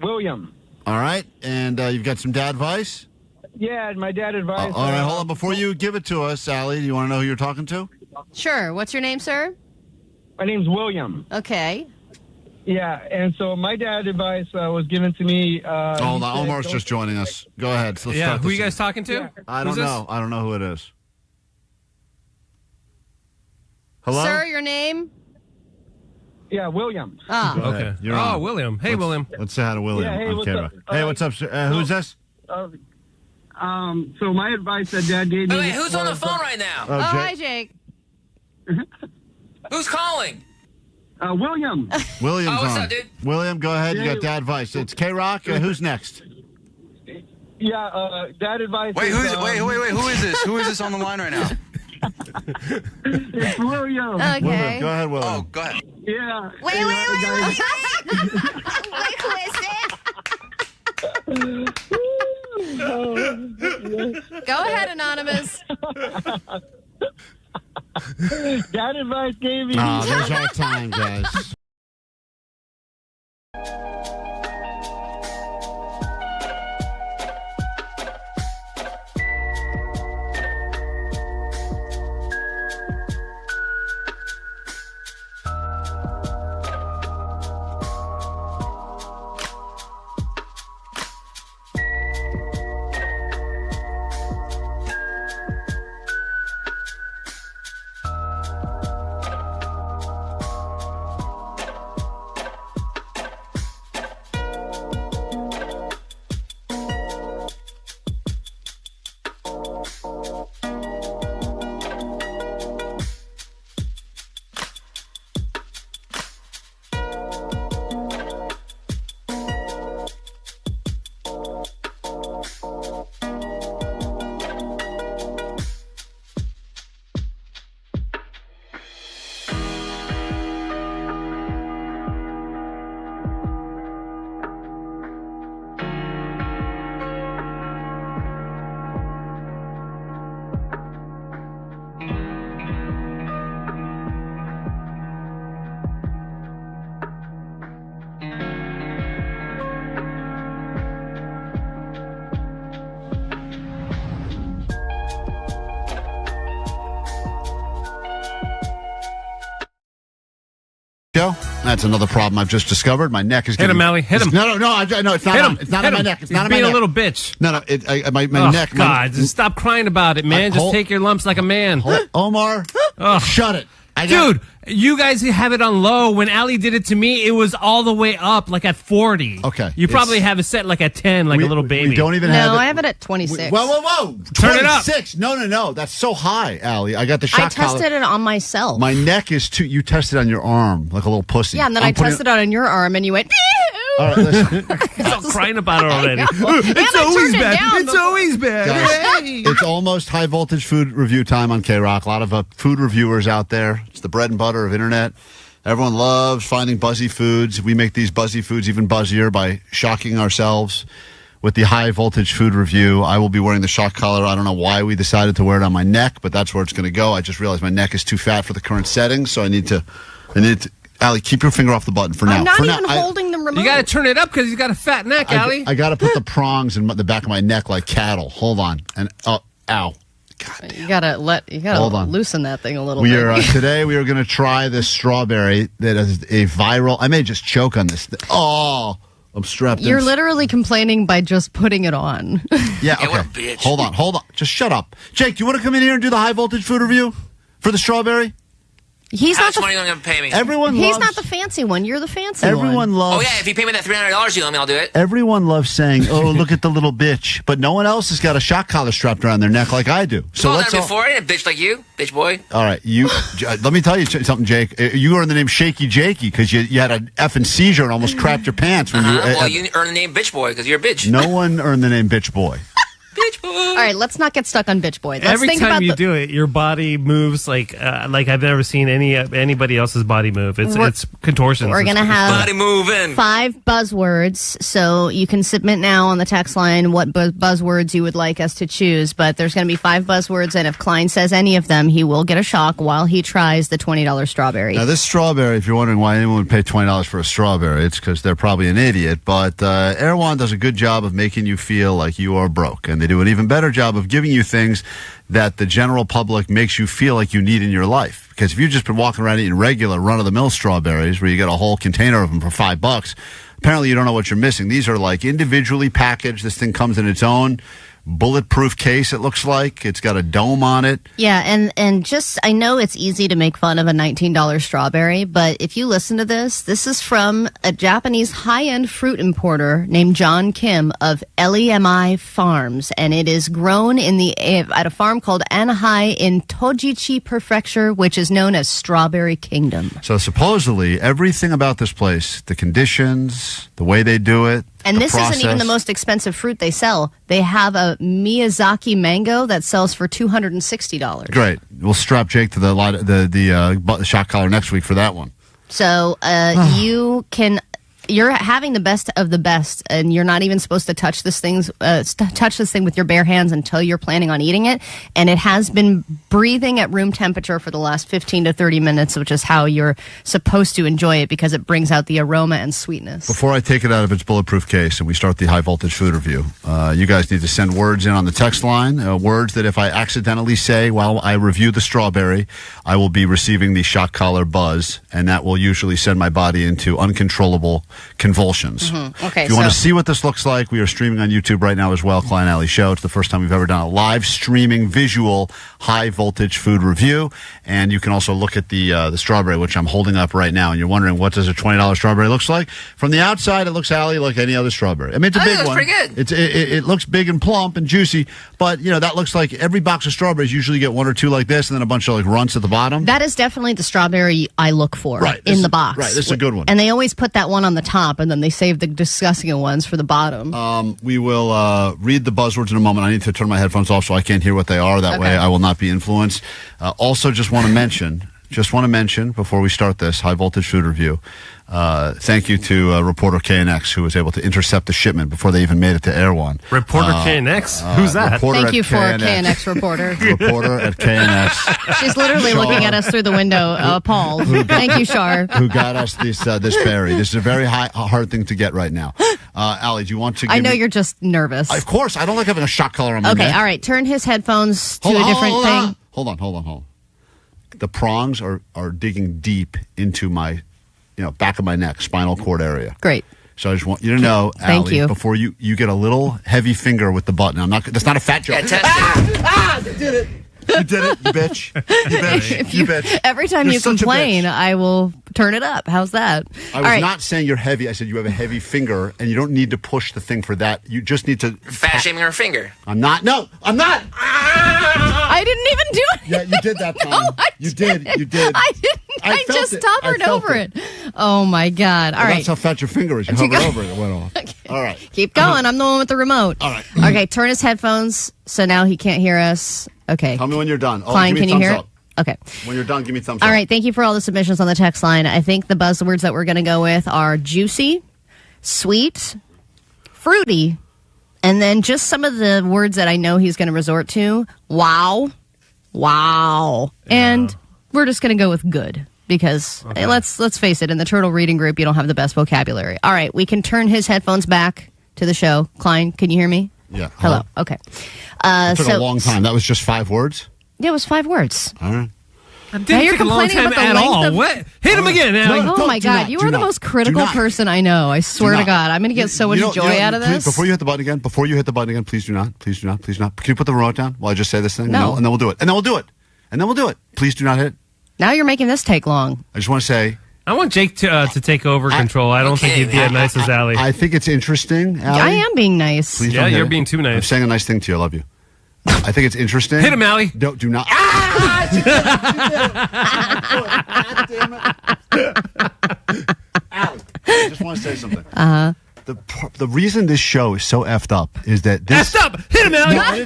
William. All right, and you've got some dad advice? Yeah, my dad advised. All right, hold on. Before you give it to us, Allie, do you want to know who you're talking to? Sure. What's your name, sir? My name's William. Okay. Yeah, and so my dad advice was given to me. Hold on, Omar's just joining us. Go ahead. So let's start who this you guys talking to? Yeah. I don't know. I don't know who it is. Hello? Sir, your name? Yeah, William. Okay. You're on. William. Hey, William. Let's say hi to William. Yeah, hey, on what's KROQ. up? Hey, what's up, sir? Who's this? So my advice that Dad gave me. Wait, who's on the phone right now? Oh, hi, Jake. Who's calling? William. William's what's on. up, dude? William, go ahead. You Yeah, got dad advice. It's KROQ. Who's next? Yeah, Dad advice. Wait, who is this? Who is this on the line right now? It's William. Okay. William, go ahead, William. Oh, go ahead. Yeah. Wait. Wait, who is it? Go ahead, Anonymous. Dad advice gave me. There's our time, guys. Go. That's another problem I've just discovered. My neck is Hit getting... him, Allie. Hit him. No, it's not. Hit him. It's not Hit on my him. neck. It's You're not on my being neck. a little bitch. No, my neck. God, just stop crying about it, man. Just take your lumps like a man. Omar, shut it. Dude, you guys have it on low. When Allie did it to me, it was all the way up, like at 40. Okay. You probably have it set like at 10, like a little baby. We don't even have it. No, I have it at 26. Whoa. Turn it up. 26. No. That's so high, Allie. I got the shock collar. I tested it on myself. My neck is too... You tested on your arm like a little pussy. Yeah, and then I tested it on your arm, and you went... All right, listen. I'm crying about it already. It's always bad. It's always bad. Guys, it's almost high voltage food review time on KROQ. A lot of food reviewers out there. It's the bread and butter of internet. Everyone loves finding buzzy foods. We make these buzzy foods even buzzier by shocking ourselves with the high voltage food review. I will be wearing the shock collar. I don't know why we decided to wear it on my neck, but that's where it's going to go. I just realized my neck is too fat for the current settings, so I need to. Allie, keep your finger off the button for now. I'm not for even now, holding the remote. You got to turn it up because he's got a fat neck, Allie. I got to put the prongs in the back of my neck like cattle. Hold on. And ow. You gotta Hold on. loosen that thing a little bit. Today we are going to try this strawberry that is a viral. I may just choke on this. Oh, I'm strapped in. You're literally complaining by just putting it on. Yeah, okay. what a bitch. Hold on. Just shut up. Jake, do you want to come in here and do the high voltage food review for the strawberry? He's How not much the money are you going to pay me? He's not the fancy one. You're the fancy one. Everyone loves. Oh, yeah, if you pay me that $300 you owe me, I'll do it. Everyone loves saying, "Oh, look at the little bitch," but no one else has got a shock collar strapped around their neck like I do. So Well, let's done it before. I ain't a bitch like you, bitch boy. All right, let me tell you something, Jake. You earned the name Shaky Jakey because you had an effing seizure and almost crapped your pants when Well, you earned the name bitch boy because you're a bitch. No one earned the name bitch boy. Bitch boy. All right, let's not get stuck on bitch boy. Let's Every think time about you do it, your body moves like I've never seen anybody else's body move. It's contortions. We're gonna have body moving. 5 buzzwords, so you can submit now on the text line what buzzwords you would like us to choose. But there's going to be 5 buzzwords, and if Klein says any of them, he will get a shock while he tries the $20 strawberry. Now, this strawberry, if you're wondering why anyone would pay $20 for a strawberry, it's because they're probably an idiot. But Erewhon does a good job of making you feel like you are broke, and they do an even better job of giving you things that the general public makes you feel like you need in your life. Because if you've just been walking around eating regular run-of-the-mill strawberries where you get a whole container of them for $5, apparently you don't know what you're missing. These are like individually packaged. This thing comes in its own bulletproof case, it looks like. It's got a dome on it. Yeah, and just, I know it's easy to make fun of a $19 strawberry, but if you listen to this is from a Japanese high-end fruit importer named John Kim of LEMI Farms, and it is grown at a farm called Anahai in Tojichi Prefecture, which is known as Strawberry Kingdom. So supposedly, everything about this place, the conditions, the way they do it, and this process. isn't even the most expensive fruit they sell. They have a Miyazaki mango that sells for $260. Great. We'll strap Jake to the shock collar next week for that one. So you're having the best of the best, and you're not even supposed to touch this thing with your bare hands until you're planning on eating it. And it has been breathing at room temperature for the last 15 to 30 minutes, which is how you're supposed to enjoy it because it brings out the aroma and sweetness. Before I take it out of its bulletproof case and we start the high voltage food review, you guys need to send words in on the text line, words that if I accidentally say while I review the strawberry, I will be receiving the shock collar buzz, and that will usually send my body into uncontrollable convulsions. Mm-hmm. Okay, if you want to see what this looks like, we are streaming on YouTube right now as well, Klein Alley Show. It's the first time we've ever done a live streaming visual high voltage food review, and you can also look at the strawberry, which I'm holding up right now, and you're wondering what does a $20 strawberry looks like? From the outside, it looks, Allie, like any other strawberry. I mean, it's a big one. Pretty good. It looks big and plump and juicy, but that looks like every box of strawberries usually get 1 or 2 like this, and then a bunch of like runts at the bottom. That is definitely the strawberry I look for in the box. Right, this is a good one. And they always put that one on the top, and then they save the disgusting ones for the bottom. We will read the buzzwords in a moment. I need to turn my headphones off so I can't hear what they are. That way I will not be influenced. Also, just want to mention before we start this high voltage food review, thank you to reporter KNX who was able to intercept the shipment before they even made it to Erewhon. Reporter KNX? Who's that? Thank you for KNX reporter. Reporter at KNX. She's literally looking at us through the window, appalled. Thank you, Shar. Who got us this berry. This is a very hard thing to get right now. Allie, do you want to give I know you're just nervous. Of course. I don't like having a shock collar on my neck. Okay, all right. Turn his headphones to a different thing. Hold on. The prongs are digging deep into my back of my neck, spinal cord area. Great. So I just want you to know, Thank Allie, you. before you get a little heavy finger with the button. That's not a fat joke. You did it. You did it, you bitch. You bitch. You bitch. Every time You're you such a complain, bitch. I will turn it up. How's that? I was not saying you're heavy. I said you have a heavy finger, and you don't need to push the thing for that. You just need to... Fat shaming her finger. I'm not. No, I'm not. I didn't even do it. Yeah, you did that time. You did. I didn't. I felt just it. hovered I felt over it. Oh, my God. All Well, right. That's how fat your finger is. You hovered over it. It went off. All right. Keep going. I'm the one with the remote. All right. Okay, turn his headphones so now he can't hear us. Okay. Tell me when you're done. Klein, give me can you thumbs hear up. it? Okay. When you're done, give me thumbs up. All right. Thank you for all the submissions on the text line. I think the buzzwords that we're going to go with are juicy, sweet, fruity, and then just some of the words that I know he's going to resort to. Wow. And we're just going to go with good because let's face it, in the turtle reading group, you don't have the best vocabulary. All right. We can turn his headphones back to the show. Klein, can you hear me? Yeah. Hello. Okay. It took a long time. That was just 5 words? Yeah, it was 5 words. All right. It didn't take a long time at all. What? Hit him again, Allie. Oh, my God. You are the most critical person I know. I swear to God. I'm going to get so much joy out of this. Before you hit the button again, please do not. Please do not. Please not. Can you put the remote down while I just say this thing? No. And then we'll do it. And then we'll do it. Please do not hit. Now you're making this take long. I just want to say... I want Jake to take over control. I don't think he'd be as nice as Allie. I think it's interesting, Allie. I am being nice. Please yeah, don't hit you're it. being too nice. I'm saying a nice thing to you. I love you. I think it's interesting. Hit him, Allie. Do not. God damn it. Allie, I just want to say something. The reason this show is so effed up is that this... Effed up! Hit him, Allie! No, I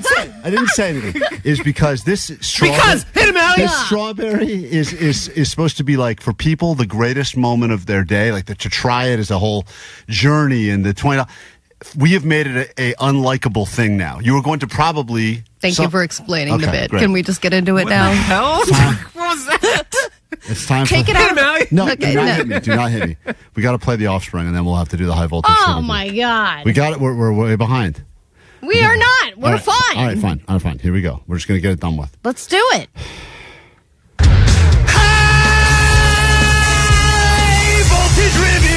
didn't say anything. Is because this strawberry... Hit him, Allie! This strawberry is supposed to be, like, for people, the greatest moment of their day. Like, to try it is a whole journey, and the $20... We have made it a unlikable thing now. You were going to probably... Thank you for explaining the bit. Great. Can we just get into it now? Hell? What was that? It's time Take for... it out. No, Okay, do not hit me. Do not hit me. We got to play The Offspring, and then we'll have to do the high voltage. Oh, my God. We got it. We're way behind. We are not. We're All right. fine. All right, fine. All right, fine. Here we go. We're just going to get it done with. Let's do it. High voltage review.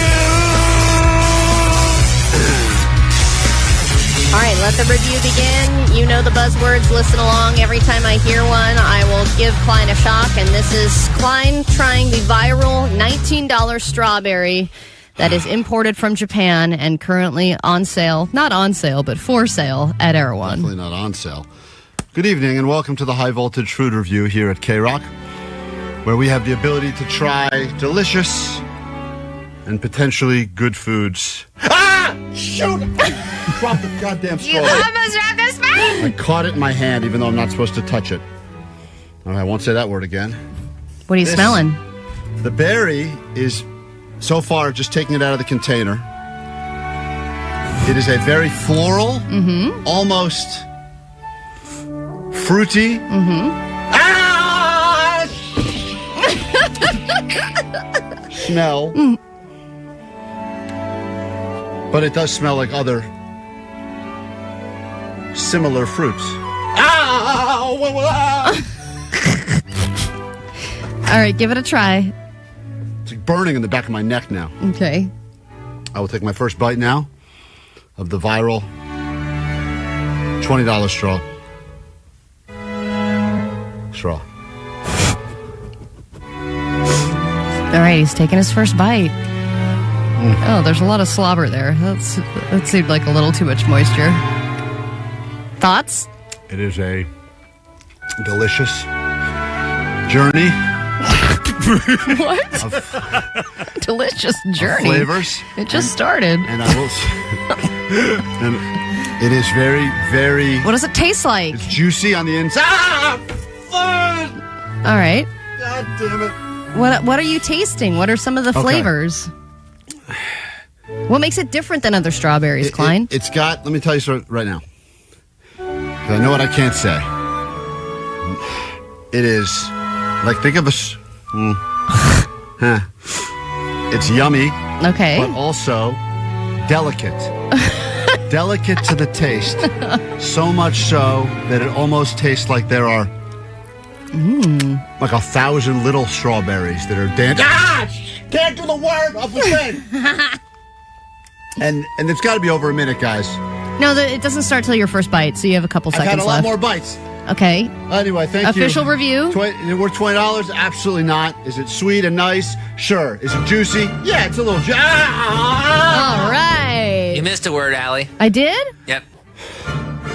All right, let the review begin. You know the buzzwords. Listen along. Every time I hear one, I will give Klein a shock. And this is Klein trying the viral $19 strawberry that is imported from Japan and currently on sale. Not on sale, but for sale at Erewhon. Definitely not on sale. Good evening and welcome to the High Voltage Food Review here at KROQ, where we have the ability to try delicious and potentially good foods. Ah! Shoot! Drop the goddamn straw. You almost dropped the spoon. I caught it in my hand, even though I'm not supposed to touch it. All right, I won't say that word again. What are you smelling? The berry is, so far, just taking it out of the container. It is a very floral, almost fruity. Smell. But it does smell like other similar fruits. All right, give it a try. It's like burning in the back of my neck now. Okay. I will take my first bite now of the viral $20 straw. All right, he's taking his first bite. Oh, there's a lot of slobber there. That seemed like a little too much moisture. Thoughts? It is a delicious journey. What? Delicious journey. Flavors. It just started. And I will. And it is very, very. What does it taste like? It's juicy on the inside. Fun! All right. God damn it. What are you tasting? What are some of the flavors? What makes it different than other strawberries, Klein? It's got, let me tell you right now. 'Cause I know what I can't say. It is, like, think of it's yummy. Okay. But also delicate. Delicate to the taste. So much so that it almost tastes like there are like 1,000 little strawberries that are dancing. Can't do the word of the thing. and it's got to be over a minute, guys. No, it doesn't start till your first bite, so you have a couple seconds left. I've had a lot more bites. Okay. Anyway, thank you. Official review? Worth $20? Absolutely not. Is it sweet and nice? Sure. Is it juicy? Yeah, it's a little juicy. All right. You missed a word, Allie. I did? Yep.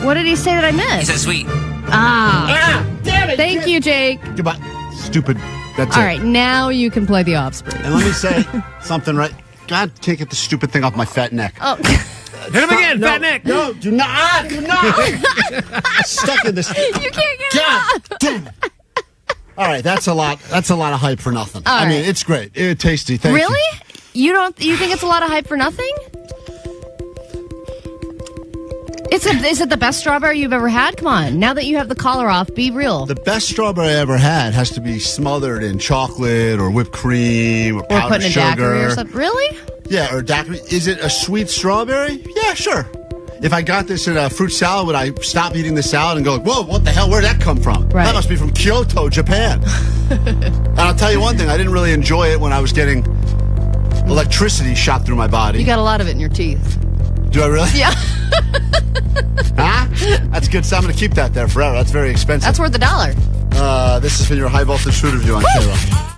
What did he say that I missed? He said sweet. Damn it. Thank you, Jake. Goodbye. Stupid. That's All it. right, now you can play the offspring. And let me say something right. God, can't get the stupid thing off my fat neck. Oh. Hit him again, fat neck. No, do not. Do not. Stuck in this. You can't get God damn it. All right, that's a lot. That's a lot of hype for nothing. I mean, it's great. It's tasty. Thank you. Really? You think it's a lot of hype for nothing? Is it the best strawberry you've ever had? Come on. Now that you have the collar off, be real. The best strawberry I ever had has to be smothered in chocolate or whipped cream or powdered putting a sugar. daiquiri or something. Really? Yeah, or daiquiri. Is it a sweet strawberry? Yeah, sure. If I got this in a fruit salad, would I stop eating the salad and go, whoa, what the hell? Where'd that come from? Right. That must be from Kyoto, Japan. And I'll tell you one thing. I didn't really enjoy it when I was getting electricity shot through my body. You got a lot of it in your teeth. Do I really? Yeah. Huh? That's good. So I'm going to keep that there forever. That's very expensive. That's worth $1. This has been your high voltage food review on KROQ.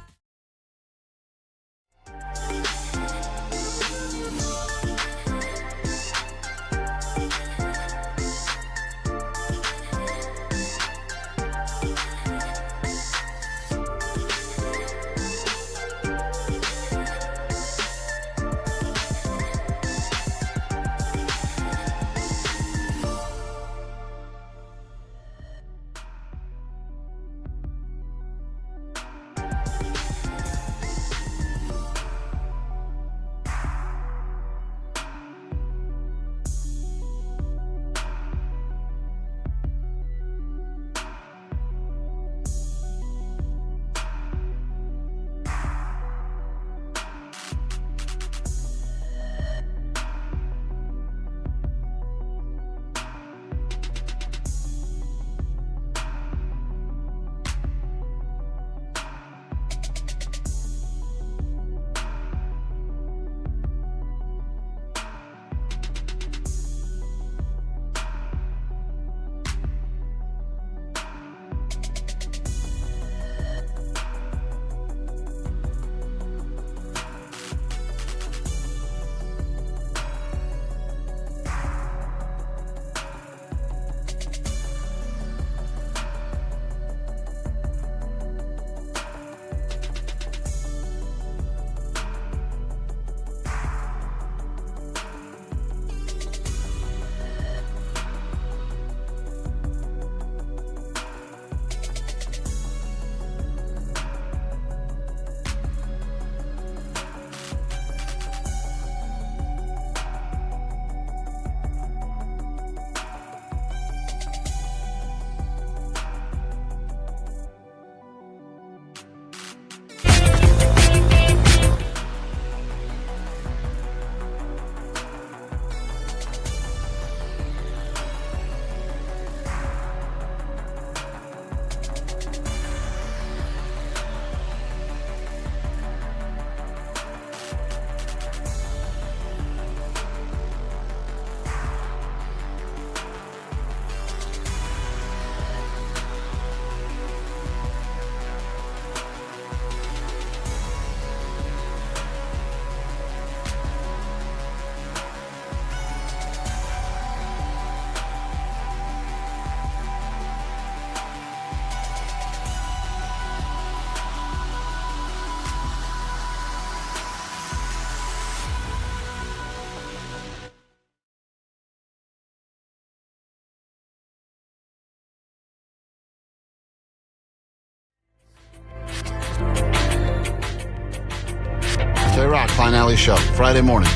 KROQ, Klein Alley Show, Friday morning.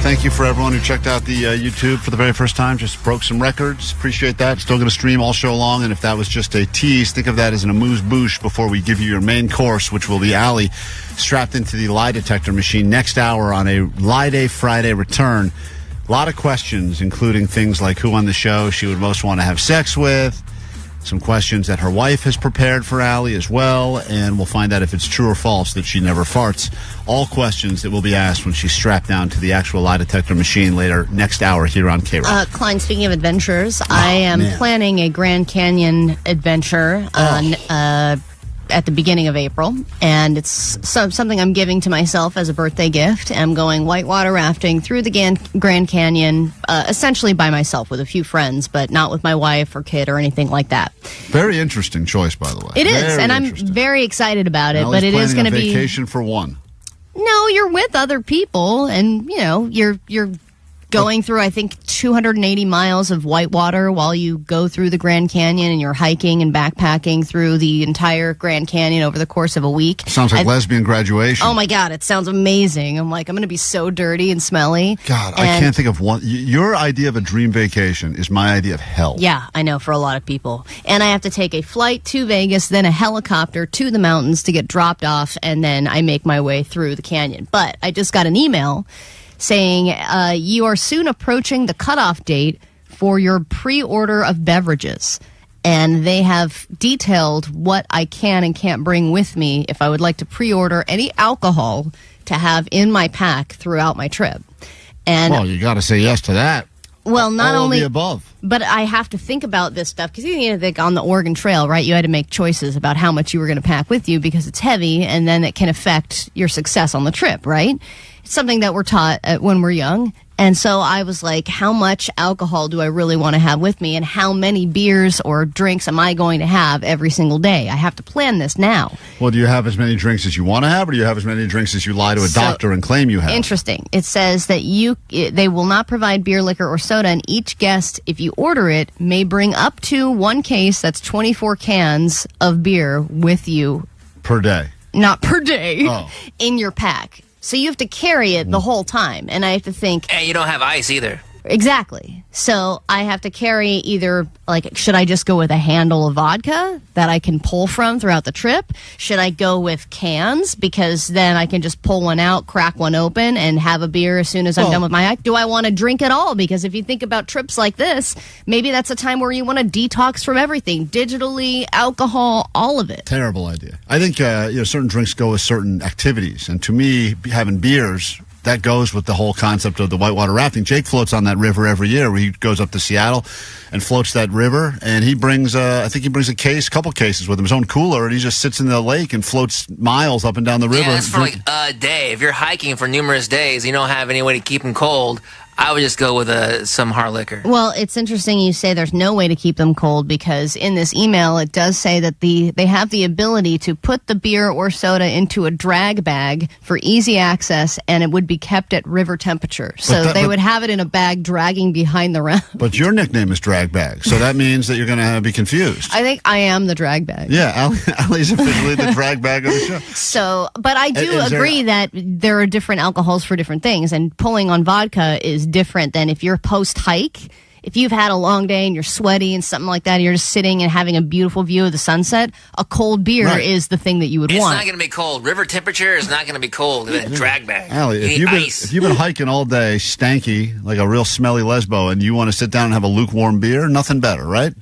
Thank you for everyone who checked out the YouTube for the very first time. Just broke some records. Appreciate that. Still going to stream all show long. And if that was just a tease, think of that as an amuse-bouche before we give you your main course, which will be Allie strapped into the lie detector machine next hour on a Lie Day Friday return. A lot of questions, including things like who on the show she would most want to have sex with, some questions that her wife has prepared for Allie as well, and we'll find out if it's true or false that she never farts. All questions that will be asked when she's strapped down to the actual lie detector machine later next hour here on KROQ. Klein, speaking of adventures, I am planning a Grand Canyon adventure at the beginning of April, and it's something I'm giving to myself as a birthday gift. I'm going whitewater rafting through the Grand Canyon, essentially by myself with a few friends, but not with my wife or kid or anything like that. Very interesting choice, by the way. It is, and I'm very excited about it. Allie's but it is going to be vacation for one. No, you're with other people, and you're going through, I think, 280 miles of whitewater while you go through the Grand Canyon, and you're hiking and backpacking through the entire Grand Canyon over the course of a week. Sounds like lesbian graduation. Oh, my God, it sounds amazing. I'm going to be so dirty and smelly. God, I can't think of one. Your idea of a dream vacation is my idea of hell. Yeah, I know, for a lot of people. And I have to take a flight to Vegas, then a helicopter to the mountains to get dropped off, and then I make my way through the canyon. But I just got an email saying you are soon approaching the cutoff date for your pre-order of beverages. And they have detailed what I can and can't bring with me if I would like to pre-order any alcohol to have in my pack throughout my trip. And well, you got to say yes to that. Well, not all only of the above, but I have to think about this stuff because on the Oregon Trail, right? You had to make choices about how much you were going to pack with you because it's heavy, and then it can affect your success on the trip, right? It's something that we're taught when we're young. And so I was like, how much alcohol do I really want to have with me, and how many beers or drinks am I going to have every single day? I have to plan this now. Well, do you have as many drinks as you want to have, or do you have as many drinks as you lie to a doctor and claim you have? Interesting. It says that they will not provide beer, liquor, or soda, and each guest, if you order it, may bring up to one case, that's 24 cans of beer with you. Per day. Not per day. In your pack. So you have to carry it the whole time. And I have to think... And you don't have ice either. Exactly. So I have to carry either, should I just go with a handle of vodka that I can pull from throughout the trip? Should I go with cans? Because then I can just pull one out, crack one open, and have a beer as soon as I'm done with my hike. Do I want to drink at all? Because if you think about trips like this, maybe that's a time where you want to detox from everything. Digitally, alcohol, all of it. Terrible idea. I think certain drinks go with certain activities. And to me, having beers... that goes with the whole concept of the whitewater rafting. Jake floats on that river every year. Where he goes up to Seattle and floats that river, and he brings, I think he brings a couple cases with him, his own cooler, and he just sits in the lake and floats miles up and down the river. Yeah, that's for a day. If you're hiking for numerous days, you don't have any way to keep them cold, I would just go with some hard liquor. Well, it's interesting you say there's no way to keep them cold, because in this email it does say that they have the ability to put the beer or soda into a drag bag for easy access, and it would be kept at river temperature. So they would have it in a bag dragging behind the raft. But your nickname is Drag Bag, so that means that you're going to be confused. I think I am the drag bag. Yeah, Allie's officially the drag bag of the show. So, but I do agree that there are different alcohols for different things, and pulling on vodka is different than if you're post-hike. If you've had a long day and you're sweaty and something like that, and you're just sitting and having a beautiful view of the sunset, a cold beer is the thing that you would want. It's not going to be cold. River temperature is not going to be cold in a drag bag. Allie, if you've been hiking all day, stanky, like a real smelly lesbo, and you want to sit down and have a lukewarm beer, nothing better, right?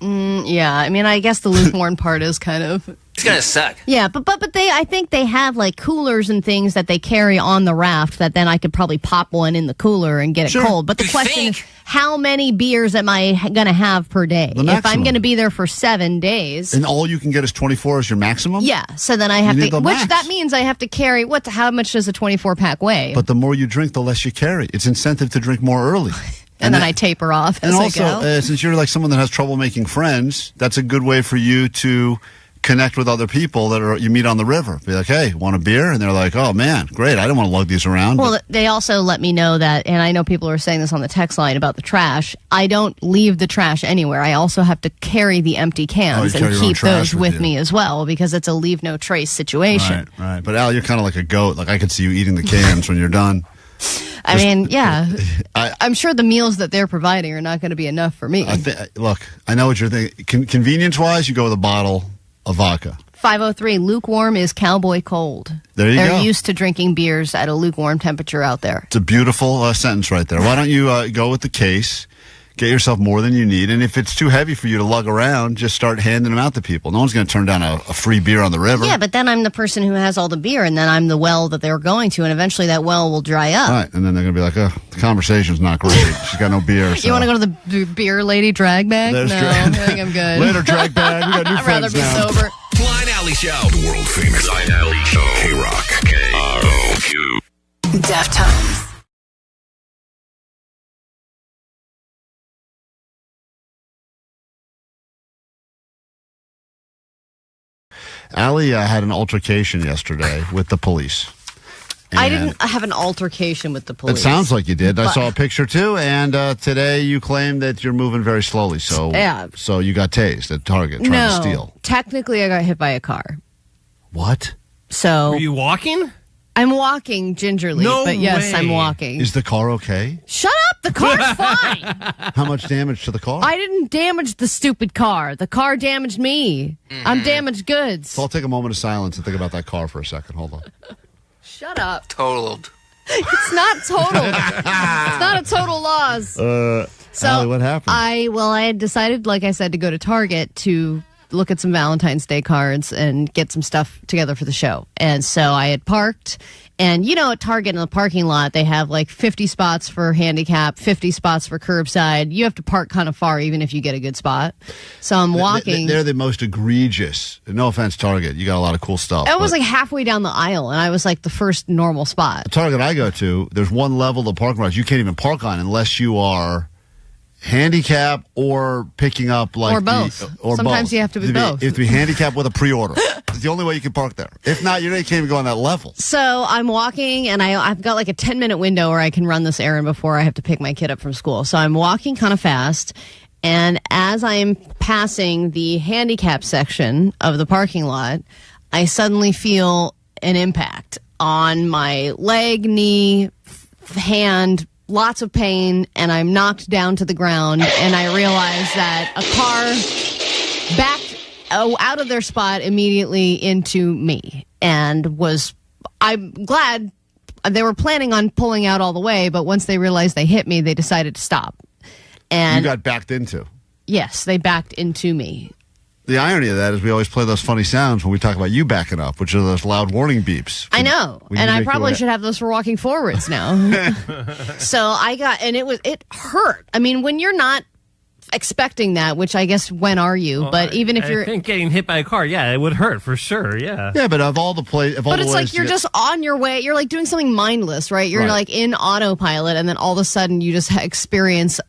Yeah, I mean, I guess the lukewarm part is kind of... It's going to suck. Yeah, but I think they have coolers and things that they carry on the raft that then I could probably pop one in the cooler and get it cold. But the question is, how many beers am I going to have per day? If I'm going to be there for 7 days. And all you can get is 24 as your maximum? Yeah, so then I have to, that means I have to carry, how much does a 24-pack weigh? But the more you drink, the less you carry. It's incentive to drink more early. And then I taper off as I go. And also, since you're someone that has trouble making friends, that's a good way for you to connect with other people that you meet on the river. Be like, hey, want a beer? And they're like, oh, man, great. I don't want to lug these around. Well, they also let me know that, and I know people are saying this on the text line about the trash, I don't leave the trash anywhere. I also have to carry the empty cans and keep those with me as well, because it's a leave no trace situation. Right. But Al, you're kind of like a goat. I could see you eating the cans when you're done. I mean, yeah. I'm sure the meals that they're providing are not going to be enough for me. Look, I know what you're thinking. Convenience-wise, you go with a bottle of vodka. 503, lukewarm is cowboy cold. They're used to drinking beers at a lukewarm temperature out there. It's a beautiful sentence right there. Why don't you go with the case, Get yourself more than you need, and if it's too heavy for you to lug around, just start handing them out to people. No one's going to turn down a free beer on the river. Yeah, but then I'm the person who has all the beer, and then I'm the well that they're going to, and eventually that well will dry up. Right, and then they're going to be like, oh, the conversation's not great. She's got no beer. So. You want to go to the beer lady drag bag? There's no, I think I'm good. Later, drag bag. We got new I'd rather friends be now. sober. Klein Alley Show. The world famous Klein Alley Show. KROQ. KROQ. Deftones. Allie had an altercation yesterday with the police. I didn't have an altercation with the police. It sounds like you did. I saw a picture too, and today you claim that you're moving very slowly. So, yeah. So you got tased at Target trying to steal. Technically, I got hit by a car. What? So were you walking? I'm walking gingerly, but yes, I'm walking. Is the car okay? Shut up! The car's fine. How much damage to the car? I didn't damage the stupid car. The car damaged me. I'm damaged goods. So I'll take a moment of silence and think about that car for a second. Hold on. Shut up. Totaled. It's not total. It's not a total loss. So, Allie, what happened? I had decided, like I said, to go to Target to look at some Valentine's Day cards and get some stuff together for the show. And so I had parked, and at Target in the parking lot, they have like 50 spots for handicap, 50 spots for curbside. You have to park kind of far even if you get a good spot. So I'm walking. They're the most egregious. No offense, Target. You got a lot of cool stuff. I was like halfway down the aisle, and I was like the first normal spot. The Target I go to, there's one level of parking lots you can't even park on unless you are handicap or picking up like or both. Sometimes both. you have to be both. You have to be handicapped with a pre-order. It's the only way you can park there. If not, you can't even go on that level. So I'm walking, and I've got like a 10-minute window where I can run this errand before I have to pick my kid up from school. So I'm walking kind of fast, and as I'm passing the handicap section of the parking lot, I suddenly feel an impact on my leg, knee, hand, lots of pain, and I'm knocked down to the ground, and I realize that a car backed out of their spot immediately into me, and I'm glad they were planning on pulling out all the way, but once they realized they hit me, they decided to stop. And you got backed into? Yes, they backed into me. The irony of that is we always play those funny sounds when we talk about you backing up, which are those loud warning beeps. I know, and I probably should have those for walking forwards now. So I got, and it hurt. I mean, when you're not expecting that, which I guess when are you? Well, but even if I think getting hit by a car, yeah, it would hurt for sure. Yeah. Yeah, but of all the places, but it's like you're just on your way. You're like doing something mindless, right? You're like in autopilot, and then all of a sudden you just experience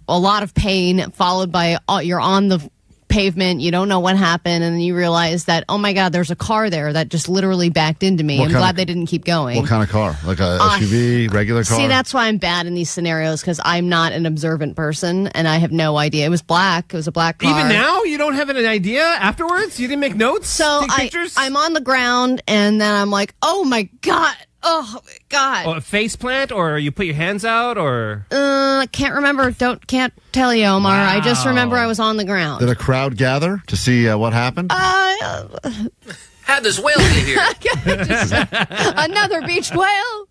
a lot of pain, followed by you're on the pavement, you don't know what happened, and then you realize that, oh my God, there's a car there that just literally backed into me. I'm glad they didn't keep going. What kind of car? Like a SUV, regular car? See, that's why I'm bad in these scenarios, because I'm not an observant person, and I have no idea. It was black. It was a black car. Even now, you don't have an idea afterwards? You didn't make notes? So take pictures? I'm on the ground, and then I'm like, oh my God. Oh my God! Oh, a face plant, or you put your hands out, or can't remember. Can't tell you, Omar. Wow. I just remember I was on the ground. Did a crowd gather to see what happened? How'd this whale get here? Another beached whale.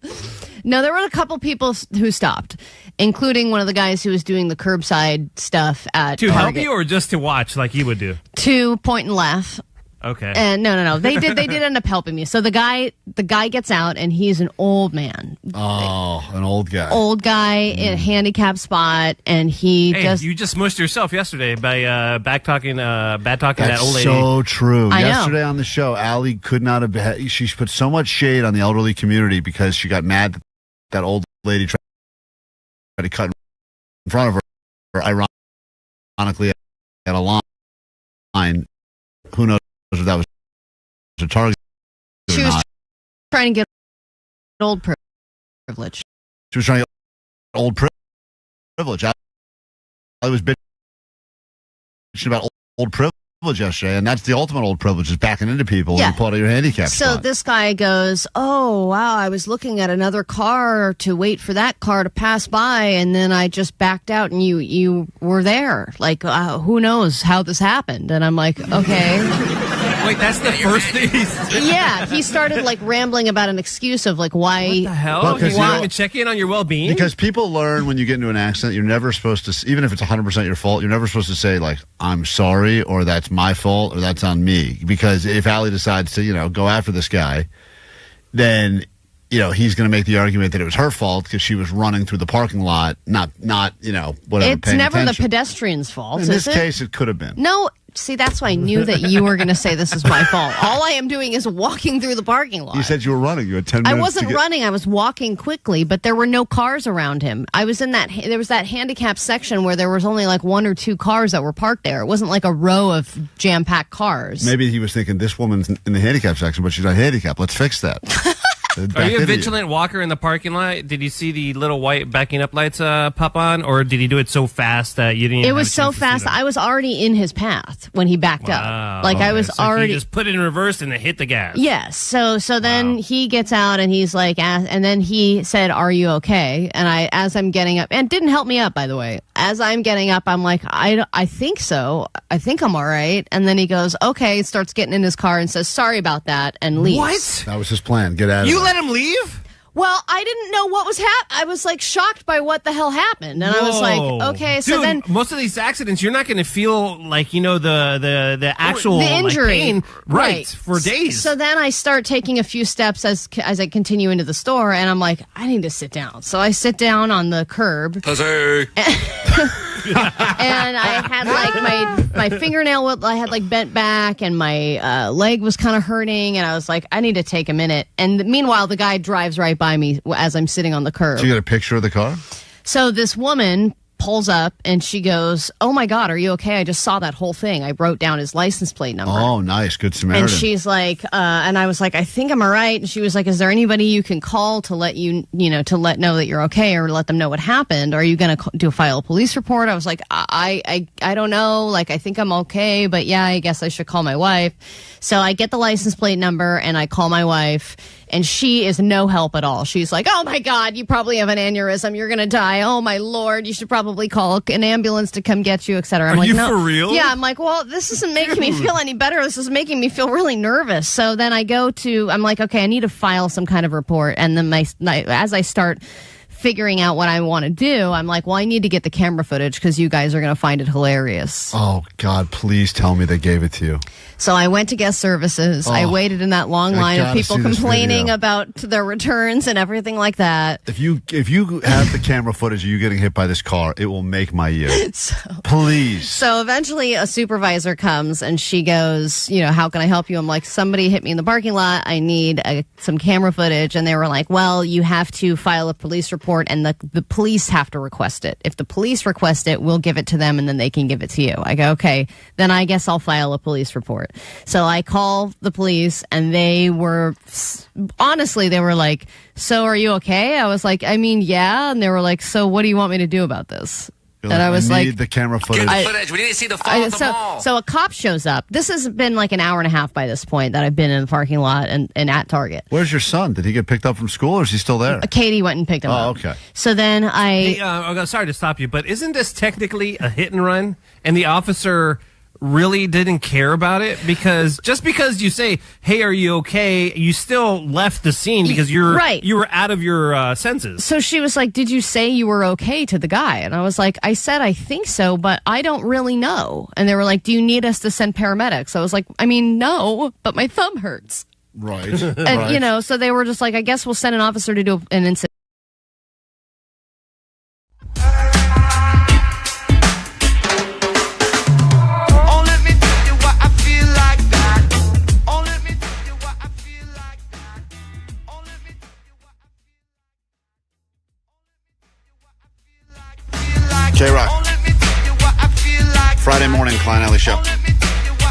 No, there were a couple people who stopped, including one of the guys who was doing the curbside stuff at to Target. help you, or just to watch like you would do. To point and laugh. Okay. And no. They did end up helping me. So the guy gets out, and he's an old man. Oh, an old guy. Old guy in a handicap spot, and you just mushed yourself yesterday by bad talking that old lady. So true. I yesterday know. On the show, Allie could not have. She put so much shade on the elderly community because she got mad that that old lady tried to cut in front of her. Ironically, at a line. Who knows if that was a target? She was trying to get old privilege. She was trying to get old privilege. I was bitching about old privilege yesterday, and that's the ultimate old privilege, is backing into people when you pull out your handicap spot. This guy goes, oh, wow, I was looking at another car to wait for that car to pass by, and then I just backed out, and you were there. Like, who knows how this happened? And I'm like, okay. Wait, that's the first thing he said? Yeah, he started like rambling about an excuse of like why. What the hell? Well, 'cause You don't even check in on your well-being? Because people learn when you get into an accident, you're never supposed to, even if it's 100% your fault, you're never supposed to say, like, I'm sorry, or that's my fault, or that's on me. Because if Allie decides to, go after this guy, then, he's going to make the argument that it was her fault because she was running through the parking lot, not whatever. It's never the pedestrian's fault, In is this case, it could have been. No, see, that's why I knew that you were going to say this is my fault. All I am doing is walking through the parking lot. You said you were running. You had 10 minutes. I wasn't running. I was walking quickly, but there were no cars around him. I was in there was that handicapped section where there was only like 1 or 2 cars that were parked there. It wasn't like a row of jam-packed cars. Maybe he was thinking, this woman's in the handicapped section, but she's not handicapped. Let's fix that. Are you a vigilant walker in the parking lot? Did you see the little white backing up lights pop on, or did he do it so fast that you didn't even It was so fast. I was already in his path when he backed up. Like I was already. He just put it in reverse and then hit the gas. Yes. So then he gets out and he's like, and then he said, "Are you okay?" And as I'm getting up, and didn't help me up, by the way. As I'm getting up, I'm like, I think so. I think I'm all right. And then he goes, "Okay," starts getting in his car and says, "Sorry about that," and leaves. What? That was his plan. Get out of You there. let him leave? Well, I didn't know what was happening. I was like shocked by what the hell happened, and I was like, okay. So Dude, then most of these accidents, you're not going to feel like the actual the injury, like, pain, right, for days. So then I start taking a few steps as I continue into the store, and I'm like, I need to sit down. So I sit down on the curb. And I had like my fingernail, I had like bent back, and my leg was kind of hurting, and I was like, I need to take a minute. And meanwhile, the guy drives right by me as I'm sitting on the curb. So you got a picture of the car? So this woman pulls up and she goes, "Oh my God, are you okay? I just saw that whole thing. I wrote down his license plate number." Oh, nice. Good Samaritan. And she's like, and I was like, "I think I'm all right." And she was like, "Is there anybody you can call to let to know that you're okay, or let them know what happened? Are you going to file a police report?" I was like, I don't know. Like, I think I'm okay, but yeah, I guess I should call my wife. So I get the license plate number and I call my wife, and she is no help at all. She's like, "Oh my God, you probably have an aneurysm. You're going to die. Oh my Lord, you should probably call an ambulance to come get you, etc." I'm Are like, you "No." for real? Yeah, I'm like, "Well, this isn't making me feel any better. This is making me feel really nervous." So then I'm like, okay, I need to file some kind of report. And then as I start figuring out what I want to do, I'm like, well, I need to get the camera footage because you guys are going to find it hilarious. Oh, God, please tell me they gave it to you. So I went to guest services. I waited in that long line of people complaining about their returns and everything like that. If you have the camera footage of you getting hit by this car, it will make my year. Please. So eventually a supervisor comes and she goes, "How can I help you?" I'm like, "Somebody hit me in the parking lot. I need some camera footage." And they were like, "Well, you have to file a police report and the police have to request it. If the police request it, we'll give it to them and then they can give it to you." I go, "Okay, then I guess I'll file a police report." So I call the police and they were like, "So are you okay?" I was like, "I mean, yeah." And they were like, "So what do you want me to do about this?" And I was I need like, the camera footage. Get the footage. We need to see the fall of the mall. So a cop shows up. This has been like an hour and a half by this point that I've been in the parking lot and at Target. Where's your son? Did he get picked up from school, or is he still there? Katie went and picked him up. Oh, okay. So then Hey, sorry to stop you, but isn't this technically a hit and run? And the officer really didn't care about it? Because just because you say, "Hey, are you okay?" you still left the scene because you were out of your senses. So she was like, "Did you say you were okay?" to the guy. And I was like, "I said I think so, but I don't really know." And they were like, "Do you need us to send paramedics?" I was like, "I mean, no, but my thumb hurts." Right. And so they were just like, "I guess we'll send an officer to do an incident." KROQ. Friday morning, Klein Alley Show.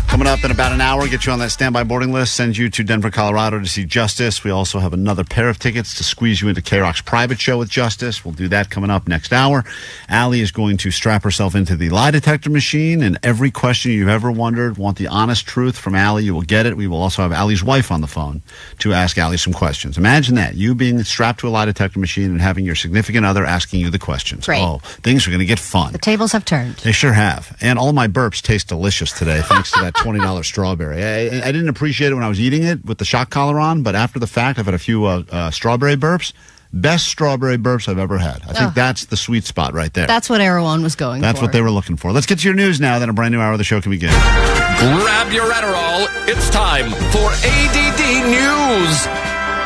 Coming up in about an hour, get you on that standby boarding list, send you to Denver, Colorado to see Justice. We also have another pair of tickets to squeeze you into KROQ's private show with Justice. We'll do that coming up next hour. Allie is going to strap herself into the lie detector machine, and every question you've ever wondered, want the honest truth from Allie, you will get it. We will also have Allie's wife on the phone to ask Allie some questions. Imagine that, you being strapped to a lie detector machine and having your significant other asking you the questions. Great. Oh, things are going to get fun. The tables have turned. They sure have. And all my burps taste delicious today, thanks to that 20 $20 strawberry. I didn't appreciate it when I was eating it with the shock collar on, but after the fact, I've had a few strawberry burps. Best strawberry burps I've ever had. I think that's the sweet spot right there. That's what Erewhon was going That's for. what they were looking for. Let's get to your news now, then a brand new hour of the show can begin. Grab your Adderall. It's time for ADD News.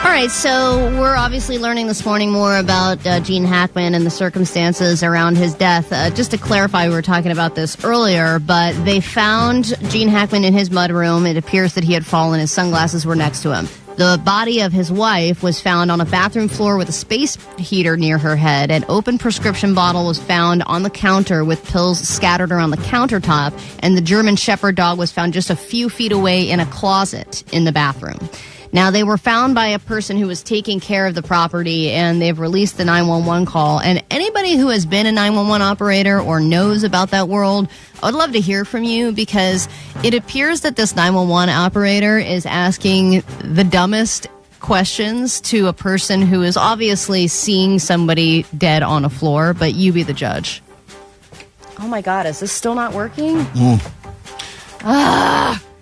All right, so we're obviously learning this morning more about Gene Hackman and the circumstances around his death. Just to clarify, we were talking about this earlier, but they found Gene Hackman in his mudroom. It appears that he had fallen. His sunglasses were next to him. The body of his wife was found on a bathroom floor with a space heater near her head. An open prescription bottle was found on the counter with pills scattered around the countertop, and the German Shepherd dog was found just a few feet away in a closet in the bathroom. Now, they were found by a person who was taking care of the property, and they've released the 911 call. And anybody who has been a 911 operator or knows about that world, I would love to hear from you, because it appears that this 911 operator is asking the dumbest questions to a person who is obviously seeing somebody dead on a floor, but you be the judge. Oh, my God. Is this still not working?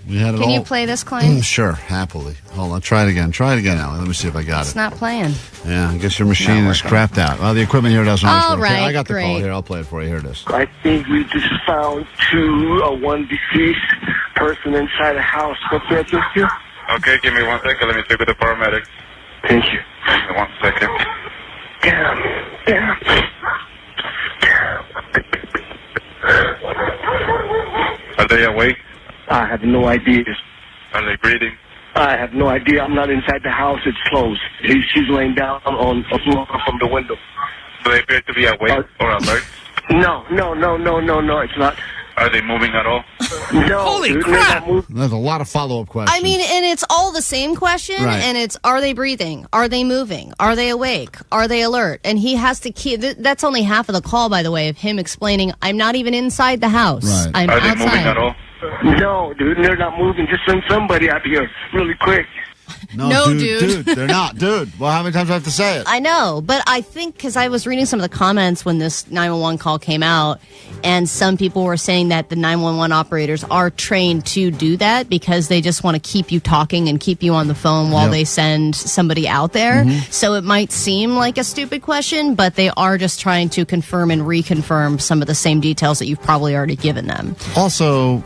Can you play this, Klein? Sure, happily. Hold on, try it again. Allie. Let me see if I got it. It's not playing. Yeah, I guess your machine is crapped out. Well, the equipment here doesn't always work. All right, I got the great. call here. I'll play it for you. Here it is. I think we just found one deceased person inside the house. What's that, just you? Okay, give me 1 second. Let me check with the paramedics. Thank you. Give me 1 second. Damn. Are they awake? I have no idea. Are they breathing? I have no idea. I'm not inside the house. It's closed. She's laying down on a floor from the window. Do they appear to be awake or alert? No. It's not. Are they moving at all? No. Holy dude, crap. There's a lot of follow-up questions. I mean, and it's all the same question, Right. and it's, are they breathing? Are they moving? Are they awake? Are they alert? And he has to keep, that's only half of the call, by the way, of him explaining, I'm not even inside the house. Right. I'm Are they outside. moving at all? No, dude, they're not moving. Just send somebody out here really quick. No, dude. They're not. Dude, well, how many times do I have to say it? I know, but I think, because I was reading some of the comments when this 911 call came out, and some people were saying that the 911 operators are trained to do that because they just want to keep you talking and keep you on the phone while they send somebody out there. Mm-hmm. So it might seem like a stupid question, but they are just trying to confirm and reconfirm some of the same details that you've probably already given them. Also,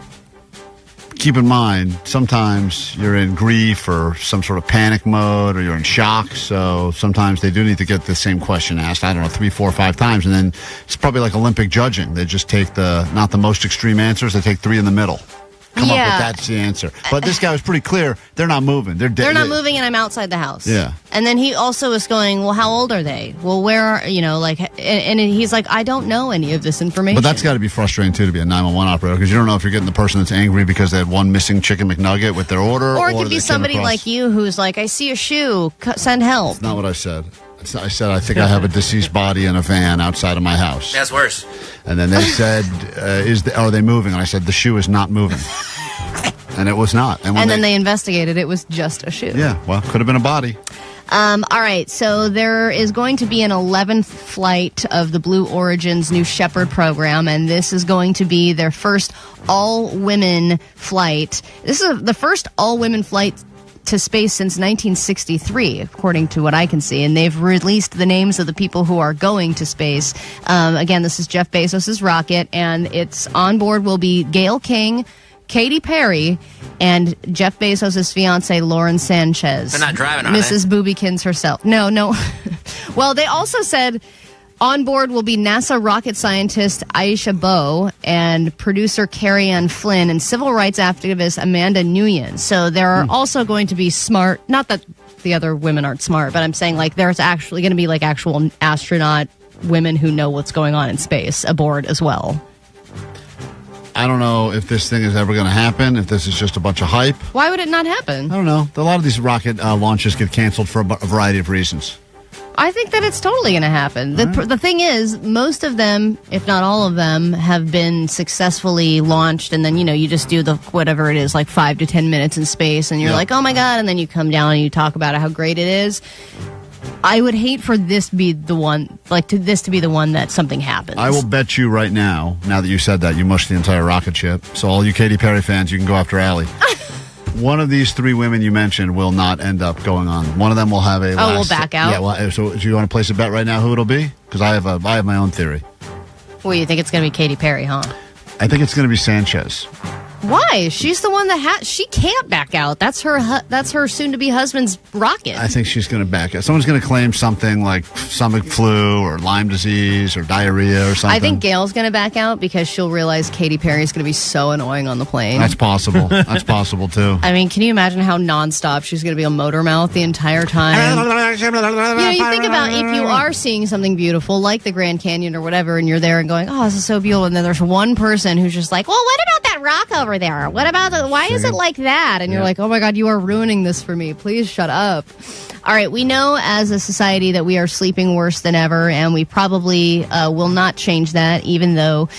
keep in mind, sometimes you're in grief or some sort of panic mode, or you're in shock. So sometimes they do need to get the same question asked, 3, 4, 5 times. And then it's probably like Olympic judging. They just take not the most extreme answers. They take 3 in the middle. Come up with that's the answer. But this guy was pretty clear. They're not moving. They're not moving, and I'm outside the house. Yeah. And then he also was going, well, how old are they? Well, where are, and he's like, I don't know any of this information. But that's got to be frustrating, too, to be a 911 operator, because you don't know if you're getting the person that's angry because they had one missing chicken McNugget with their order. Or it could be somebody like you who's like, I see a shoe, send help. That's not what I said. I said, I think I have a deceased body in a van outside of my house. That's worse. And then they said, are they moving? And I said, the shoe is not moving. And it was not. And then they investigated. It was just a shoe. Yeah, well, could have been a body. All right, so there is going to be an 11th flight of the Blue Origin's new Shepherd program, and this is going to be their first all-women flight. This is the first all-women flight to space since 1963, according to what I can see. And they've released the names of the people who are going to space. Again, this is Jeff Bezos' rocket, and it's on board will be Gayle King, Katy Perry, and Jeff Bezos' fiancée, Lauren Sanchez. They're not driving, are Mrs. Boobykins herself. No. Well, they also said on board will be NASA rocket scientist Aisha Bowe and producer Carrie Ann Flynn and civil rights activist Amanda Nguyen. So there are also going to be smart, not that the other women aren't smart, but I'm saying like there's actually going to be like actual astronaut women who know what's going on in space aboard as well. I don't know if this thing is ever going to happen, if this is just a bunch of hype. Why would it not happen? I don't know. A lot of these rocket launches get canceled for a variety of reasons. I think that it's totally going to happen. The thing is, most of them, if not all of them, have been successfully launched, and then, you just do the whatever it is, like 5 to 10 minutes in space, and you're like, oh my God, and then you come down and you talk about how great it is. I would hate for this be the one, this to be the one that something happens. I will bet you right now that you said that, you mushed the entire rocket ship. So all you Katy Perry fans, you can go after Allie. One of these three women you mentioned will not end up going on. One of them will have a we'll back out? Yeah, well, so do you want to place a bet right now who it'll be? Because I have my own theory. Well, you think it's going to be Katy Perry, huh? I think it's going to be Sanchez. Why? She's the one that she can't back out. That's her soon-to-be husband's rocket. I think she's going to back out. Someone's going to claim something like stomach flu or Lyme disease or diarrhea or something. I think Gail's going to back out because she'll realize Katy Perry is going to be so annoying on the plane. That's possible. That's possible, too. I mean, can you imagine how nonstop she's going to be a motor mouth the entire time? You think about if you are seeing something beautiful like the Grand Canyon or whatever, and you're there and going, oh, this is so beautiful, and then there's one person who's just like, well, what about that rock over there? What about why is it like that? And you're like, oh my God, you are ruining this for me. Please shut up. All right, we know as a society that we are sleeping worse than ever, and we probably will not change that, even though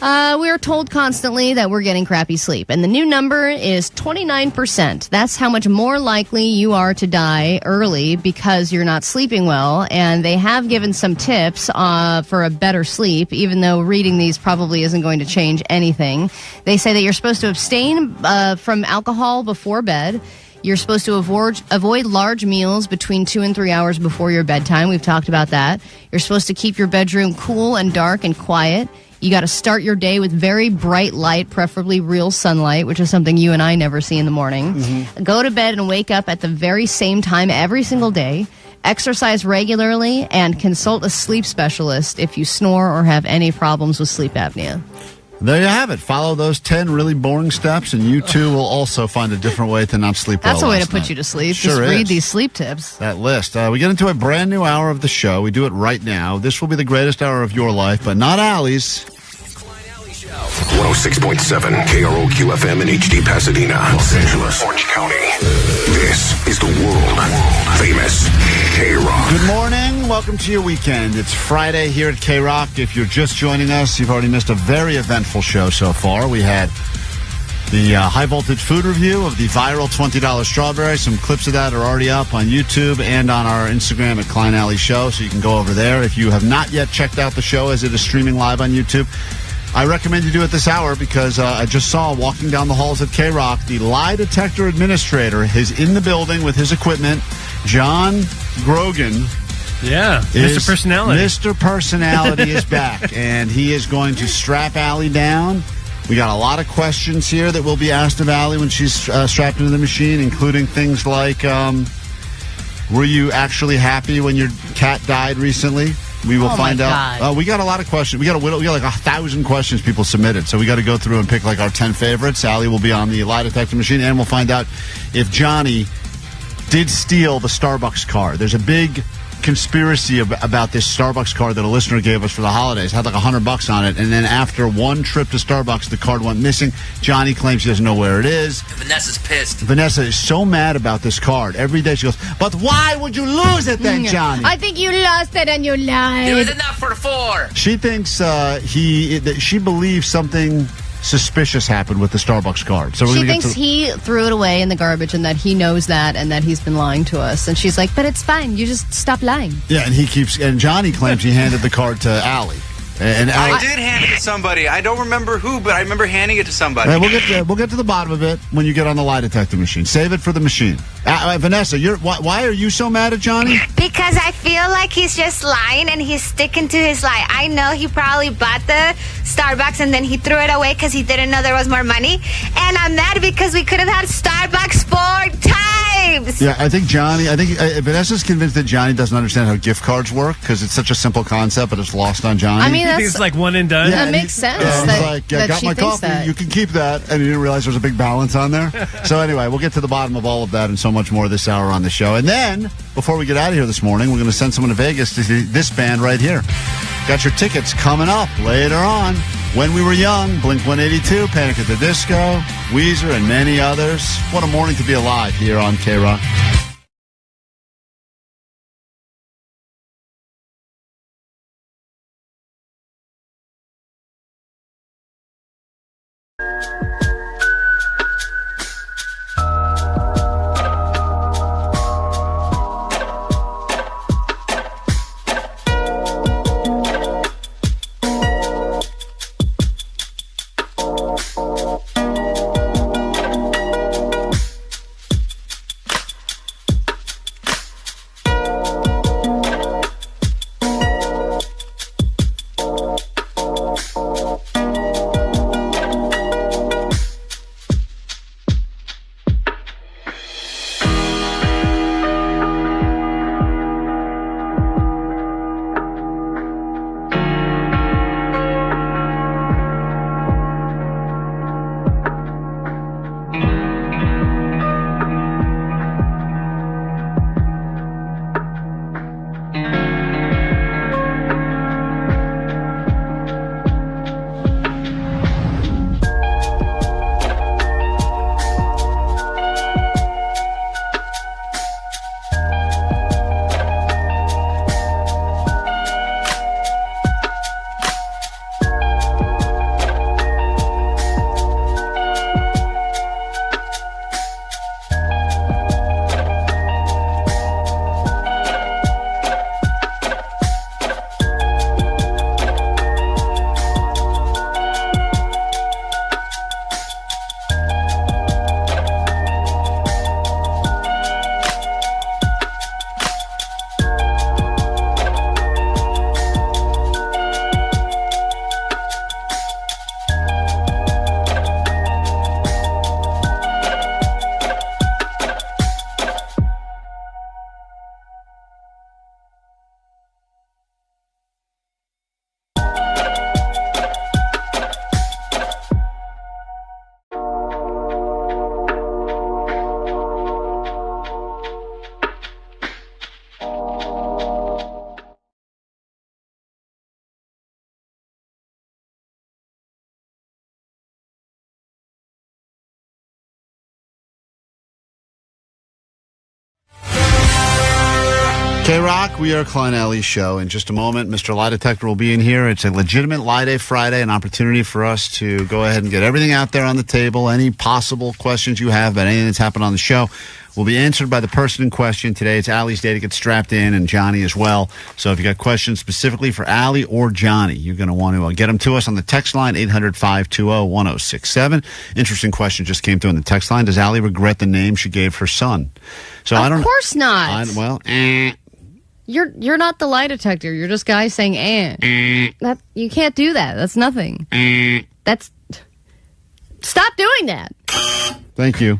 we are told constantly that we're getting crappy sleep. And the new number is 29%. That's how much more likely you are to die early because you're not sleeping well. And they have given some tips for a better sleep, even though reading these probably isn't going to change anything. They say that you're supposed to abstain from alcohol before bed. You're supposed to avoid large meals between 2 and 3 hours before your bedtime. We've talked about that. You're supposed to keep your bedroom cool and dark and quiet. You got to start your day with very bright light, preferably real sunlight, which is something you and I never see in the morning. Mm-hmm. Go to bed and wake up at the very same time every single day. Exercise regularly and consult a sleep specialist if you snore or have any problems with sleep apnea. There you have it. Follow those 10 really boring steps, and you too will also find a different way to not sleep well. That's a way to put you to sleep. Sure Just read is. these sleep tips. That list. We get into a brand new hour of the show. We do it right now. This will be the greatest hour of your life, but not Allie's. 106.7 KROQ FM in HD Pasadena, Los Angeles, Orange County. This is the world famous KROQ. Good morning. Welcome to your weekend. It's Friday here at KROQ. If you're just joining us, you've already missed a very eventful show so far. We had the high voltage food review of the viral $20 strawberry. Some clips of that are already up on YouTube and on our Instagram at Klein Alley Show, so you can go over there. If you have not yet checked out the show as it is streaming live on YouTube, I recommend you do it this hour because I just saw walking down the halls at KROQ, the lie detector administrator is in the building with his equipment. John Grogan. Yeah, Mr. Personality. Mr. Personality is back, and he is going to strap Allie down. We got a lot of questions here that will be asked of Allie when she's strapped into the machine, including things like, were you actually happy when your cat died recently? We will find out. We got a lot of questions. We got like 1,000 questions people submitted, so we got to go through and pick like our 10 favorites. Allie will be on the lie detector machine, and we'll find out if Johnny did steal the Starbucks card. There's a big conspiracy about this Starbucks card that a listener gave us for the holidays. It had like $100 on it, and then after one trip to Starbucks, the card went missing. Johnny claims he doesn't know where it is. Vanessa's pissed. Vanessa is so mad about this card. Every day she goes, but why would you lose it then, Johnny? I think you lost it and you lied. It was enough for 4. She thinks she believes something suspicious happened with the Starbucks card. So she thinks he threw it away in the garbage and that he knows that and that he's been lying to us. And she's like, but it's fine. You just stop lying. Yeah, and Johnny claims he handed the card to Allie. And I did hand it to somebody. I don't remember who, but I remember handing it to somebody. We'll get to the bottom of it when you get on the lie detector machine. Save it for the machine. Vanessa, why are you so mad at Johnny? Because I feel like he's just lying and he's sticking to his lie. I know he probably bought the Starbucks and then he threw it away because he didn't know there was more money. And I'm mad because we could have had Starbucks 4 times. Yeah, I think Vanessa's convinced that Johnny doesn't understand how gift cards work because it's such a simple concept, but it's lost on Johnny. I mean, it's like one and done. That makes sense. That got my coffee. That. You can keep that, and you didn't realize there's a big balance on there. So anyway, we'll get to the bottom of all of that and so much more this hour on the show. And then, before we get out of here this morning, we're going to send someone to Vegas to see this band right here. Got your tickets coming up later on. When We Were Young, Blink-182, Panic at the Disco, Weezer, and many others. What a morning to be alive here on KROQ. KROQ, we are Klein Alley's show. In just a moment, Mr. Lie Detector will be in here. It's a legitimate Lie Day Friday, an opportunity for us to go ahead and get everything out there on the table. Any possible questions you have about anything that's happened on the show will be answered by the person in question. Today, it's Allie's day to get strapped in, and Johnny as well. So if you got questions specifically for Allie or Johnny, you're going to want to get them to us on the text line, 800-520-1067. Interesting question just came through in the text line. Does Allie regret the name she gave her son? So I don't. Of course not. You're not the lie detector. You're just guys saying That you can't do that. That's nothing. Stop doing that. Thank you.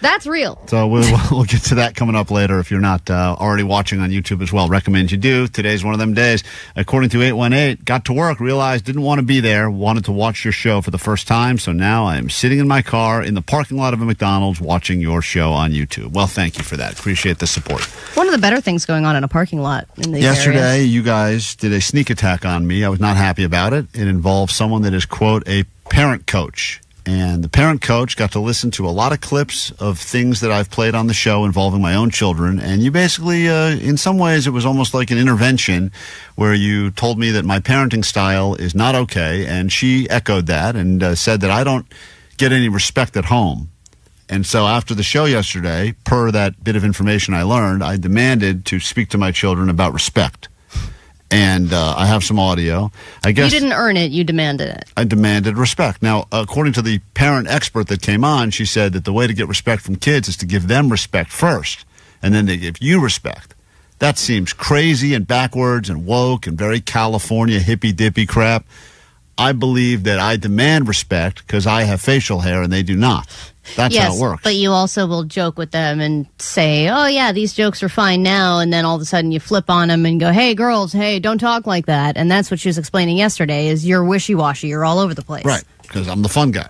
That's real. So we'll get to that coming up later. If you're not already watching on YouTube as well, recommend you do. Today's one of them days. According to 818, got to work, realized didn't want to be there, wanted to watch your show for the first time. So now I am sitting in my car in the parking lot of a McDonald's watching your show on YouTube. Well, thank you for that. Appreciate the support. One of the better things going on in a parking lot in these Yesterday, areas. you guys did a sneak attack on me. I was not happy about it. It involved someone that is, quote, a parent coach. And the parent coach got to listen to a lot of clips of things that I've played on the show involving my own children. And you basically, in some ways, it was almost like an intervention where you told me that my parenting style is not okay. And she echoed that and said that I don't get any respect at home. And so after the show yesterday, per that bit of information I learned, I demanded to speak to my children about respect. And I have some audio. I guess you didn't earn it. You demanded it. I demanded respect. Now, according to the parent expert that came on, she said that the way to get respect from kids is to give them respect first, and then they give you respect. That seems crazy and backwards and woke and very California hippy-dippy crap. I believe that I demand respect because I have facial hair and they do not. That's how it works. But you also will joke with them and say, oh, yeah, these jokes are fine now. And then all of a sudden you flip on them and go, hey, girls, hey, don't talk like that. And that's what she was explaining yesterday is you're wishy-washy. You're all over the place. Right, because I'm the fun guy.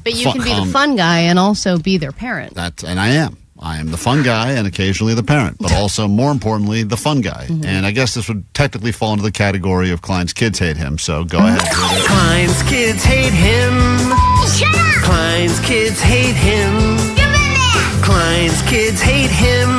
But you can be the fun guy and also be their parent. And I am. I am the fun guy and occasionally the parent, but also, more importantly, the fun guy. Mm-hmm. And I guess this would technically fall into the category of Klein's kids hate him, so go ahead. Klein's kids hate him. Shut up! Klein's kids hate him. Give me that! Klein's kids hate him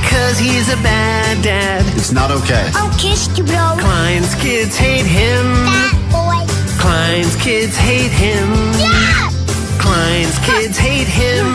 because he's a bad dad. It's not okay. I'll kiss you, bro. Klein's kids hate him. Fat boy. Klein's kids hate him. Yeah! Klein's kids hate him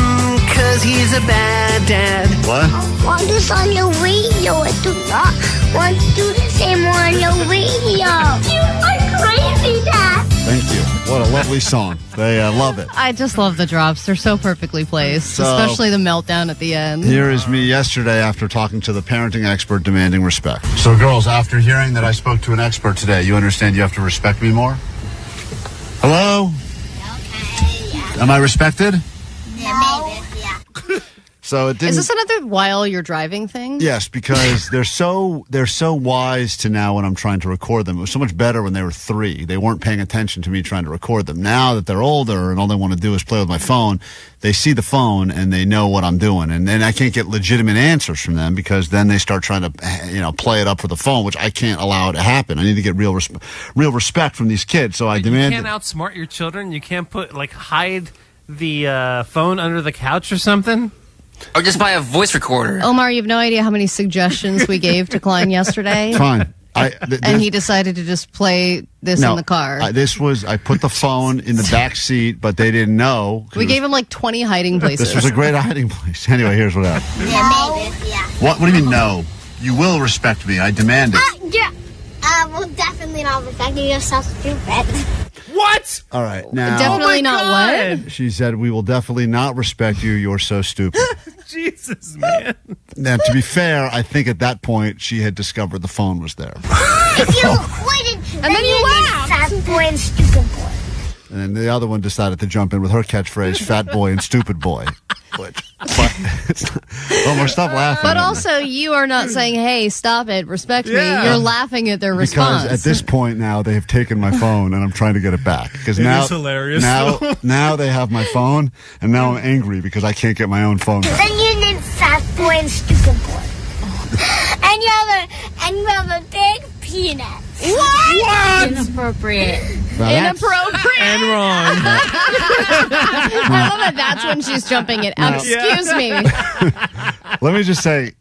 because he's a bad dad. What? I want this on the radio. I do not want to do the same on the radio. You are crazy, Dad. Thank you. What a lovely song. They love it. I just love the drops. They're so perfectly placed, especially the meltdown at the end. Here is me yesterday after talking to the parenting expert demanding respect. So, girls, after hearing that I spoke to an expert today, you understand you have to respect me more? Hello? Am I respected? No. So it didn't. Is this another while you're driving thing? Yes, because they're so wise to now when I'm trying to record them. It was so much better when they were 3. They weren't paying attention to me trying to record them. Now that they're older and all they want to do is play with my phone, they see the phone and they know what I'm doing. And then I can't get legitimate answers from them because then they start trying to play it up for the phone, which I can't allow to happen. I need to get real respect from these kids. So I demand. You can't outsmart your children. You can't hide the phone under the couch or something. Or just buy a voice recorder. Omar, you have no idea how many suggestions we gave to Klein yesterday. Fine. And he decided to just play this in the car. I put the phone in the back seat, but they didn't know. We gave him 20 hiding places. This was a great hiding place. Anyway, here's what happened. No. What do you mean no? You will respect me. I demand it. Yeah. Well, definitely not respect you. You're so stupid. What? All right. Now, definitely not what? She said, we will definitely not respect you. You're so stupid. Jesus, man. Now, to be fair, I think at that point she had discovered the phone was there. If you wouldn't, and then you laughed. Fat boy and stupid boy. And then the other one decided to jump in with her catchphrase, fat boy and stupid boy. Omar, stop laughing. But also, you are not saying, hey, stop it, respect me. You're laughing at their response. Because at this point now, they have taken my phone, and I'm trying to get it back. Because now, is hilarious. Now they have my phone, and now I'm angry because I can't get my own phone back. Then you named fat boy and stupid boy. and you have a big penis. What? Inappropriate. Inappropriate. And wrong. I love that that's when she's jumping it. Excuse me. Let me just say,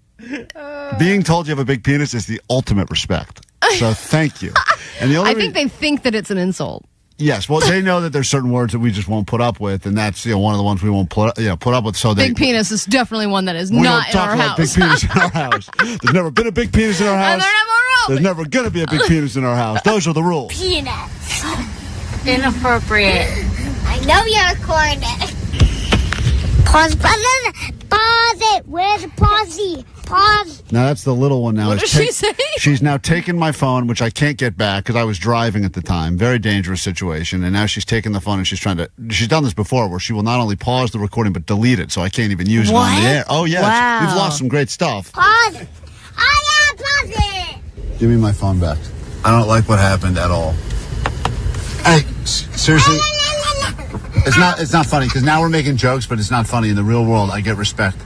Being told you have a big penis is the ultimate respect. So thank you. And the only I think they think that it's an insult. Yes, well, they know that there's certain words that we just won't put up with, and that's one of the ones we won't put up with. So big penis is definitely one that is we not don't in our talk house. about big penis in our house. There's never been a big penis in our house. And there never will There's be. never going to be a big penis in our house. Those are the rules. Peanuts. Inappropriate. I know you're cornered. Pause, brother. Pause it. Where's the pausey? Pause. Now that's the little one now. What does she say? She's now taken my phone, which I can't get back because I was driving at the time. Very dangerous situation. And now she's taken the phone and she's done this before where she will not only pause the recording but delete it so I can't even use it on the air. Oh, yeah. Wow. We've lost some great stuff. Pause. Oh, yeah, pause it. Give me my phone back. I don't like what happened at all. Hey, seriously. It's not funny because now we're making jokes, but it's not funny. In the real world, I get respect.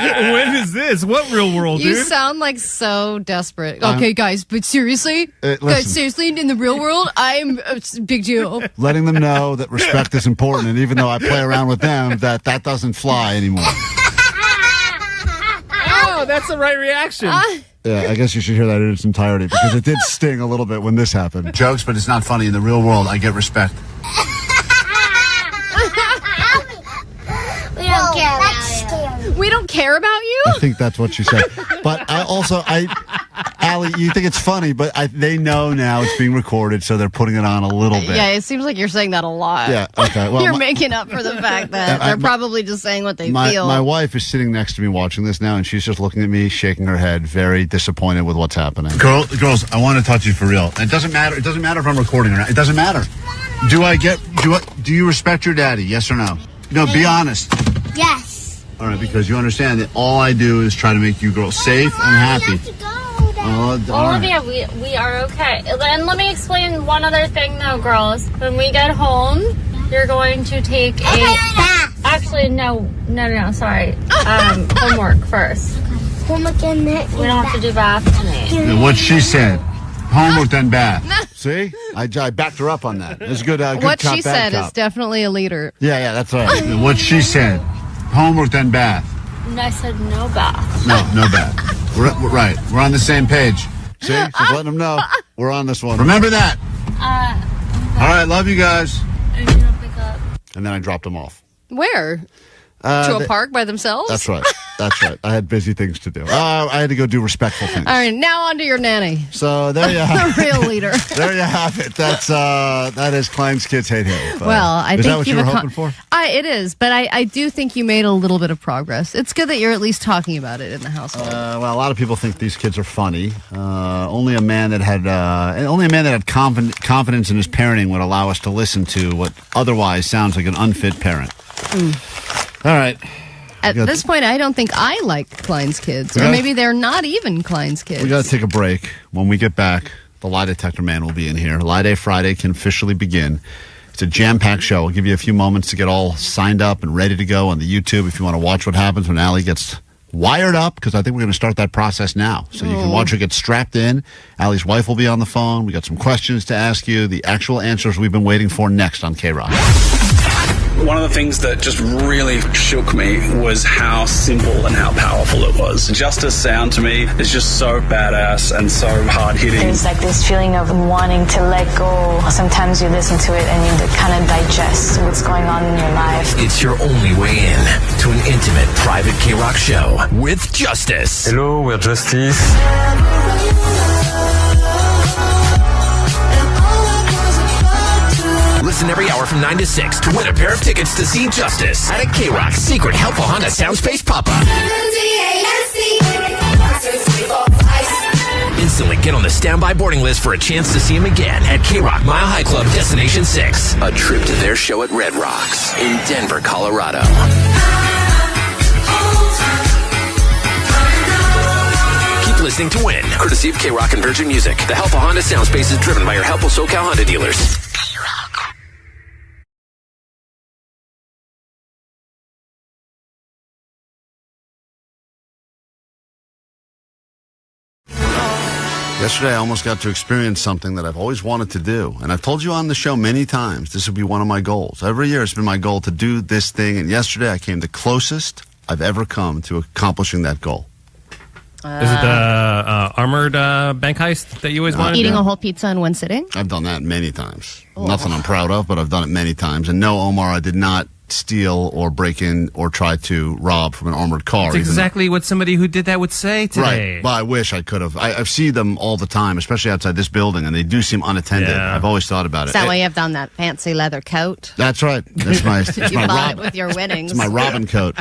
When is this? What real world, You dude? sound like so desperate. Okay, guys, but seriously? Listen. Guys, seriously, in the real world, I'm a big deal. Letting them know that respect is important, and even though I play around with them, that doesn't fly anymore. Oh, that's the right reaction. Yeah, I guess you should hear that in its entirety because it did sting a little bit when this happened. Jokes, but it's not funny. In the real world, I get respect. We don't care about you. We don't care about you? I think that's what she said. But Allie, you think it's funny, but they know now it's being recorded, so they're putting it on a little bit. Yeah, it seems like you're saying that a lot. Yeah, okay. Well, you're making up for the fact that they're probably just saying what they feel. My wife is sitting next to me watching this now, and she's just looking at me, shaking her head, very disappointed with what's happening. Girls, I want to touch you for real. It doesn't matter. It doesn't matter if I'm recording or not. It doesn't matter. Do you respect your daddy? Yes or no? No, be honest. Yes. All right, because you understand that all I do is try to make you girls safe and happy. Olivia, we are okay. And let me explain one other thing, though, girls. When we get home, you're going to take a bath. Actually, no, sorry. Homework first. Homework and that. We don't have to do bath tonight. What she said. Homework, then bath. See? I backed her up on that. It's good. What cop, she bad said cop. is definitely a leader. Yeah, that's right. What she said. Homework, then bath. And I said no bath. No bath. We're right. We're on the same page. See? Just letting them know we're on this one. Remember that. All right, love you guys. I'm gonna pick up. And then I dropped them off. Where? To a park by themselves? That's right. I had busy things to do. I had to go do respectful things. All right, now on to your nanny. So there you have The real leader. There you have it. That is Klein's Kids Hate Him. Well, I is think that what you were hoping for? It is, but I do think you made a little bit of progress. It's good that you're at least talking about it in the household. Well, a lot of people think these kids are funny. Only a man that had confidence in his parenting would allow us to listen to what otherwise sounds like an unfit parent. All right. At this point, I don't think I like Klein's kids. Or maybe they're not even Klein's kids. We got to take a break. When we get back, the lie detector man will be in here. Lie Day Friday can officially begin. It's a jam-packed show. We'll give you a few moments to get all signed up and ready to go on the YouTube if you want to watch what happens when Allie gets wired up, because I think we're going to start that process now. So you can watch her get strapped in. Allie's wife will be on the phone. We got some questions to ask you. The actual answers we've been waiting for next on KROQ. One of the things that just really shook me was how simple and how powerful it was. Justice sound to me is just so badass and so hard-hitting. There's like this feeling of wanting to let go. Sometimes you listen to it and you kind of digest what's going on in your life. It's your only way in to an intimate private KROQ show with Justice. Hello, we're Justice. Listen every hour from 9 to 6 to win a pair of tickets to see Justice at a KROQ secret helpful Honda Soundspace pop-up. Instantly get on the standby boarding list for a chance to see him again at KROQ Mile High Club Destination 6. A trip to their show at Red Rocks in Denver, Colorado. Keep listening to win. Courtesy of KROQ and Virgin Music. The helpful Honda Soundspace is driven by your helpful SoCal Honda dealers. Yesterday, I almost got to experience something that I've always wanted to do. And I've told you on the show many times, this would be one of my goals. Every year, it's been my goal to do this thing. And yesterday, I came the closest I've ever come to accomplishing that goal. Is it the armored bank heist that you always wanted? Eating a whole pizza in one sitting? I've done that many times. Nothing I'm proud of, but I've done it many times. And no, Omar, I did not steal or break in or try to rob from an armored car. That's exactly what somebody who did that would say today. Right. Well, I wish I could have. I see them all the time, especially outside this building, and they do seem unattended. Yeah. I've always thought about it. Is that why you have on that fancy leather coat? That's right. That's my, it's You my bought Robin. it with your winnings. It's my Robin coat.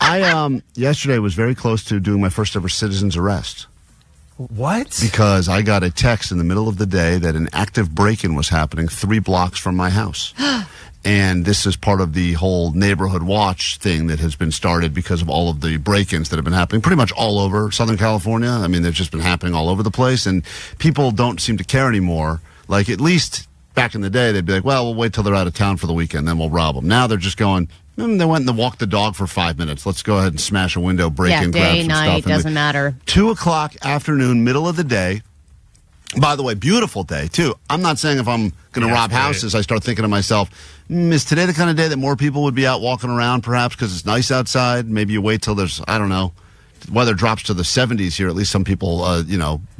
I yesterday was very close to doing my first ever citizen's arrest. What? Because I got a text in the middle of the day that an active break-in was happening 3 blocks from my house. And this is part of the whole neighborhood watch thing that has been started because of all of the break-ins that have been happening pretty much all over Southern California. I mean, they've just been happening all over the place, and people don't seem to care anymore. Like, at least back in the day, they'd be like, well, we'll wait till they're out of town for the weekend, then we'll rob them. Now they're just going, they went and walked the dog for 5 minutes. Let's go ahead and smash a window, break in, grab day, some night, stuff. doesn't matter. 2 o'clock afternoon, middle of the day. By the way, beautiful day, too. I'm not saying if I'm going to rob houses, I start thinking to myself, is today the kind of day that more people would be out walking around, perhaps, because it's nice outside? Maybe you wait till there's, I don't know, weather drops to the 70s here. At least some people,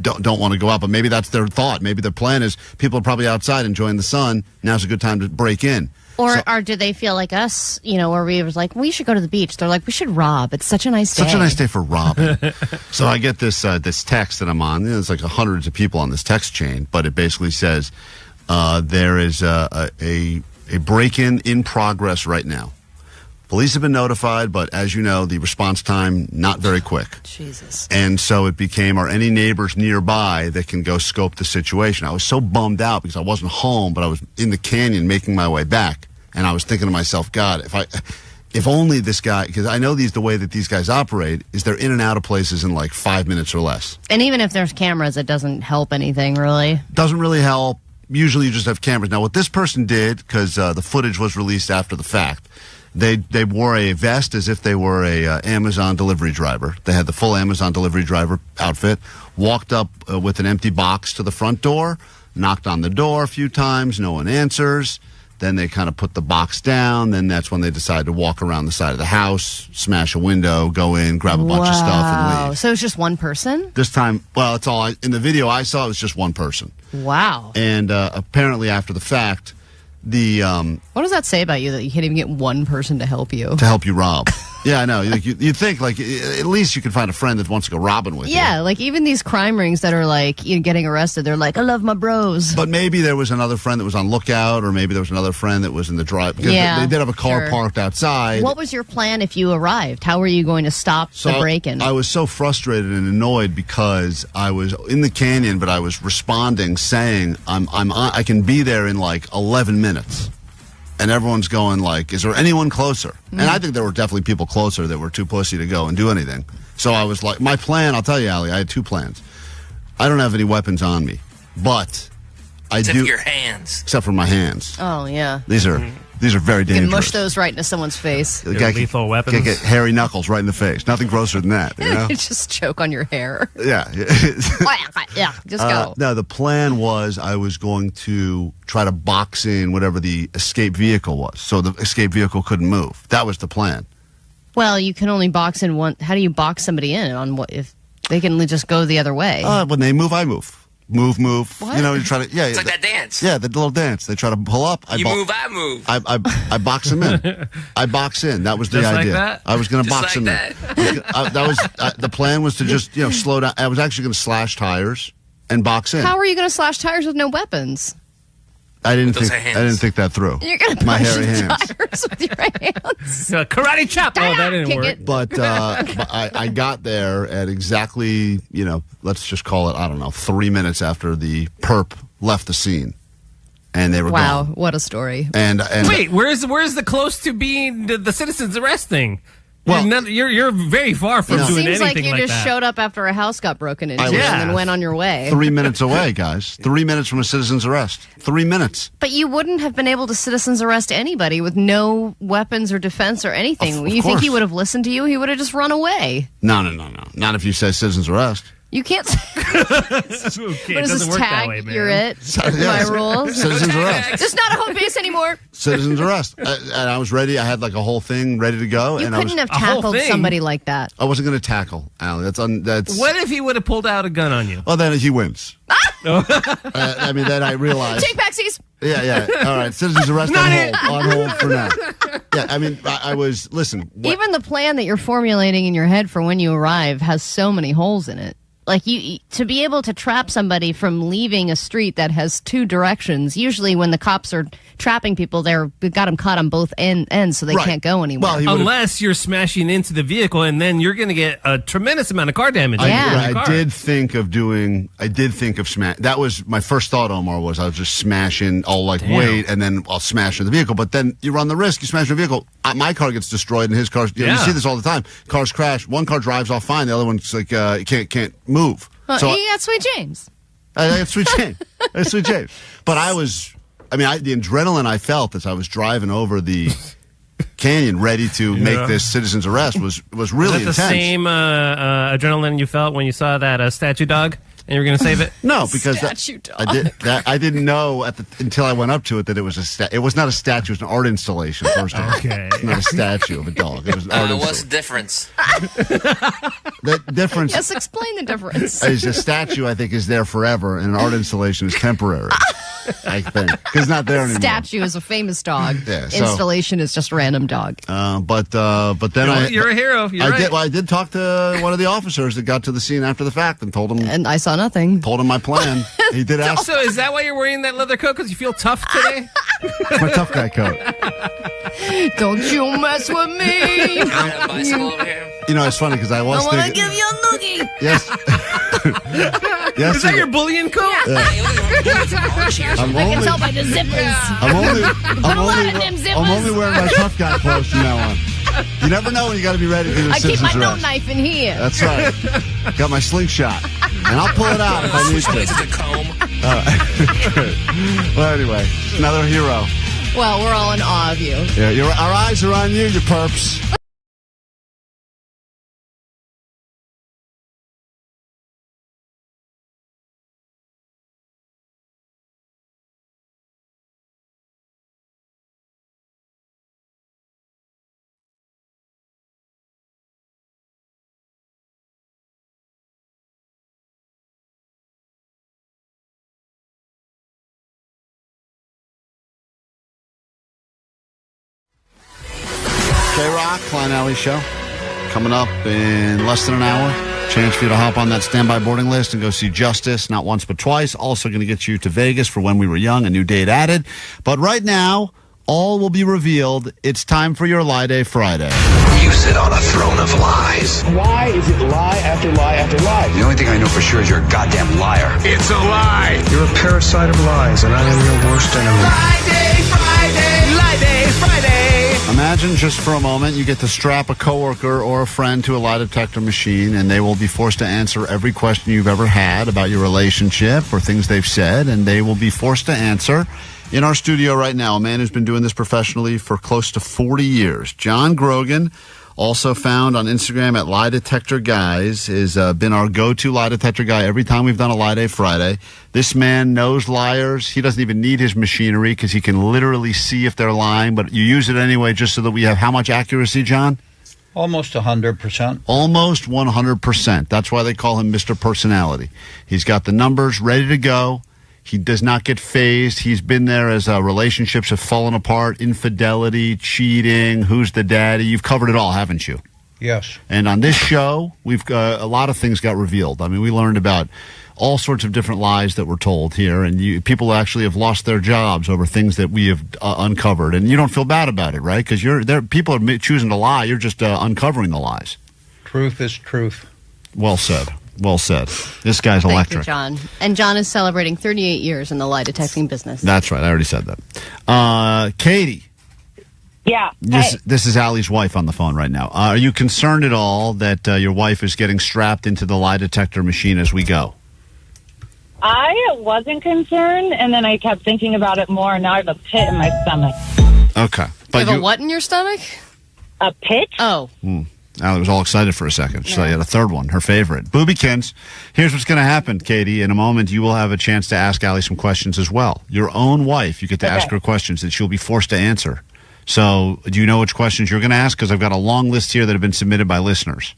don't want to go out. But maybe that's their thought. Maybe their plan is people are probably outside enjoying the sun. Now's a good time to break in. Or do they feel like us, where we was like, we should go to the beach. They're like, we should rob. It's such a nice day. Such a nice day for robbing. So I get this text that I'm on. There's like hundreds of people on this text chain, but it basically says there is a break-in in progress right now. Police have been notified, but as you know, the response time, not very quick. Jesus. And so it became, are any neighbors nearby that can go scope the situation? I was so bummed out because I wasn't home, but I was in the canyon making my way back. And I was thinking to myself, God, if only this guy, because I know the way that these guys operate is they're in and out of places in like 5 minutes or less. And even if there's cameras, it doesn't help anything, really. Doesn't really help. Usually you just have cameras. Now, what this person did, because the footage was released after the fact, they wore a vest as if they were a Amazon delivery driver. They had the full Amazon delivery driver outfit, walked up with an empty box to the front door, knocked on the door a few times, no one answers. Then they kind of put the box down. Then that's when they decide to walk around the side of the house, smash a window, go in, grab a bunch of stuff, and leave. So it's just one person? This time, well, it's all in the video I saw, it was just one person. Wow. And apparently after the fact, what does that say about you that you can't even get one person to help you? To help you rob. Yeah, I know. You'd think, like, at least you could find a friend that wants to go robbing with you. Yeah, like even these crime rings that are like getting arrested, they're like, I love my bros. But maybe there was another friend that was on lookout, or maybe there was another friend that was in the drive. Because they did have a car parked outside. What was your plan if you arrived? How were you going to stop the break-in? I was so frustrated and annoyed because I was in the canyon, but I was responding saying, I can be there in like 11 minutes. And everyone's going like, is there anyone closer? And I think there were definitely people closer that were too pussy to go and do anything. So I was like, my plan, I'll tell you, Allie, I had 2 plans. I don't have any weapons on me, but I do. Except for your hands. Except for my hands. Oh, yeah. These are very You dangerous. can mush those right into someone's face. Lethal weapons. Get hairy knuckles right in the face. Nothing grosser than that, you know? Just choke on your hair. Yeah. Yeah, just go. No, the plan was I was going to try to box in whatever the escape vehicle was, so the escape vehicle couldn't move. That was the plan. Well, you can only box in one. How do you box somebody in on what if they can just go the other way? When they move, I move. Move. What? You know, you try to. Yeah, It's like that dance. Yeah, the little dance. They try to pull up. You move, I move. I box them in. I box in. That was the Just like idea. that? I was going to Just box like them in. That was the plan was to just slow down. I was actually going to slash tires and box in. How are you going to slash tires with no weapons? I didn't With those think. hands. I didn't think that through. You're going to My punch hairy the hands. tires with your hands. Karate chop. Oh, that didn't Kick work. it. But I got there at exactly, let's just call it, I don't know, 3 minutes after the perp left the scene. And they were Wow, gone. what a story. And Wait, where's the close to being the citizens arrest thing? Well, you're very far from doing Seems anything like you like just that. showed up after a house got broken into I and was- then went on your way. 3 minutes away, guys. 3 minutes from a citizen's arrest. 3 minutes. But you wouldn't have been able to citizens arrest anybody with no weapons or defense or anything. Of You think he course. would have listened to you? He would have just run away. No. Not if you say citizen's arrest. You can't. Okay, What it is doesn't this work tag? that way, man. You're it. My rules. Citizens arrest. It's not a home base anymore. Citizens arrest. And I was ready. I had like a whole thing ready to go. You and couldn't have tackled somebody like that. I wasn't going to tackle Allie. That's. What if he would have pulled out a gun on you? Well, then he wins. I mean, then I realized. Take backsies. Yeah. All right. Citizens arrest on hold for now. Yeah, I mean, I was, listen. Even the plan that you're formulating in your head for when you arrive has so many holes in it. Like, to be able to trap somebody from leaving a street that has two directions, usually when the cops are trapping people, they've got them caught on both ends, so they can't go anywhere. Well, unless you're smashing into the vehicle, and then you're going to get a tremendous amount of car damage. I did think of smash. That was my first thought, Omar, was I was just smashing, I'll wait, and then I'll smash in the vehicle. But then you run the risk, you smash in the vehicle, my car gets destroyed, and his car, you see this all the time. Cars crash, one car drives off fine, the other one's like, can't move. Well, So you got Sweet James. I got Sweet James. Sweet James. But the adrenaline I felt as I was driving over the canyon ready to make this citizen's arrest was really Is that intense. the same adrenaline you felt when you saw that statue dog and you were going to save it? No, because Statue dog. I didn't know until I went up to it that it was it was not a statue, it was an art installation. First of all, Okay. It's not a statue of a dog. It was an art What's installation. the difference? The difference Yes, explain the difference. is a statue, I think, is there forever, and an art installation is temporary. I think because it's not there anymore. Statue is a famous dog. Yeah, so- Installation is just a random dog. But then You're a hero. You're right. I did talk to one of the officers that got to the scene after the fact and told him. And I saw nothing. Told him my plan. He did ask. So is that why you're wearing that leather coat? Because you feel tough today? It's my tough guy coat. Don't you mess with me. You know, it's funny because I was I want to thinking. give you a noogie. Yes. Yes. Is that your bullion coat? I'm I can tell by the zippers. I'm only wearing my tough guy clothes from now on. You never know when you got to be ready to do the I keep my citizen's note arrest. knife in here. That's right. Got my slingshot, and I'll pull it out if I need to. All right. Well, anyway, another hero. Well, we're all in awe of you. Yeah, our eyes are on you, you perps. KROQ, Klein Alley Show. Coming up in less than an hour. Chance for you to hop on that standby boarding list and go see Justice, not once but twice. Also going to get you to Vegas for When We Were Young, a new date added. But right now, all will be revealed. It's time for your Lie Day Friday. You sit on a throne of lies. Why is it lie after lie after lie? The only thing I know for sure is you're a goddamn liar. It's a lie. You're a parasite of lies, and I am your worst enemy. Lie Day Friday. Imagine just for a moment you get to strap a coworker or a friend to a lie detector machine, and they will be forced to answer every question you've ever had about your relationship or things they've said, and they will be forced to answer. In our studio right now, a man who's been doing this professionally for close to 40 years. John Grogan, also found on Instagram at Lie Detector Guys, has been our go-to lie detector guy every time we've done a Lie Day Friday. This man knows liars. He doesn't even need his machinery because he can literally see if they're lying, but you use it anyway just so that we have how much accuracy, John? Almost 100%. Almost 100%. That's why they call him Mr. Personality. He's got the numbers ready to go. He does not get phased. He's been there as relationships have fallen apart, infidelity, cheating, who's the daddy. You've covered it all, haven't you? Yes. And on this show, we've a lot of things got revealed. I mean, we learned about all sorts of different lies that were told here, and people actually have lost their jobs over things that we have uncovered. And you don't feel bad about it, right? Because people are choosing to lie. You're just uncovering the lies. Truth is truth. Well said. Well said. This guy's Thank electric. you, John. And John is celebrating 38 years in the lie detecting business. That's right. I already said that. Katie. Yeah. This is Allie's wife on the phone right now. Are you concerned at all that your wife is getting strapped into the lie detector machine as we go? I wasn't concerned, and then I kept thinking about it more, and now I have a pit in my stomach. Okay. You have a what in your stomach? A pit? Oh. Allie was all excited for a second. She thought you had a third one, her favorite. Boobykins, here's what's going to happen, Katie. In a moment, you will have a chance to ask Allie some questions as well. Your own wife, you get to ask her questions that she'll be forced to answer. So, do you know which questions you're going to ask? Because I've got a long list here that have been submitted by listeners.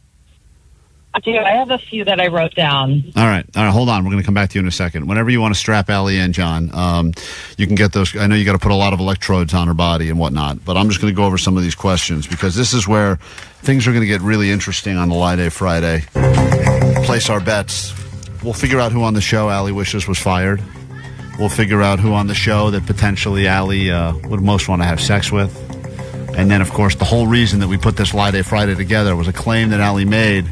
I have a few that I wrote down. All right, hold on. We're going to come back to you in a second. Whenever you want to strap Allie in, John, you can get those. I know you got to put a lot of electrodes on her body and whatnot, but I'm just going to go over some of these questions because this is where things are going to get really interesting on the Lie Day Friday. Place our bets. We'll figure out who on the show Allie wishes was fired. We'll figure out who on the show that potentially Allie would most want to have sex with. And then, of course, the whole reason that we put this Lie Day Friday together was a claim that Allie made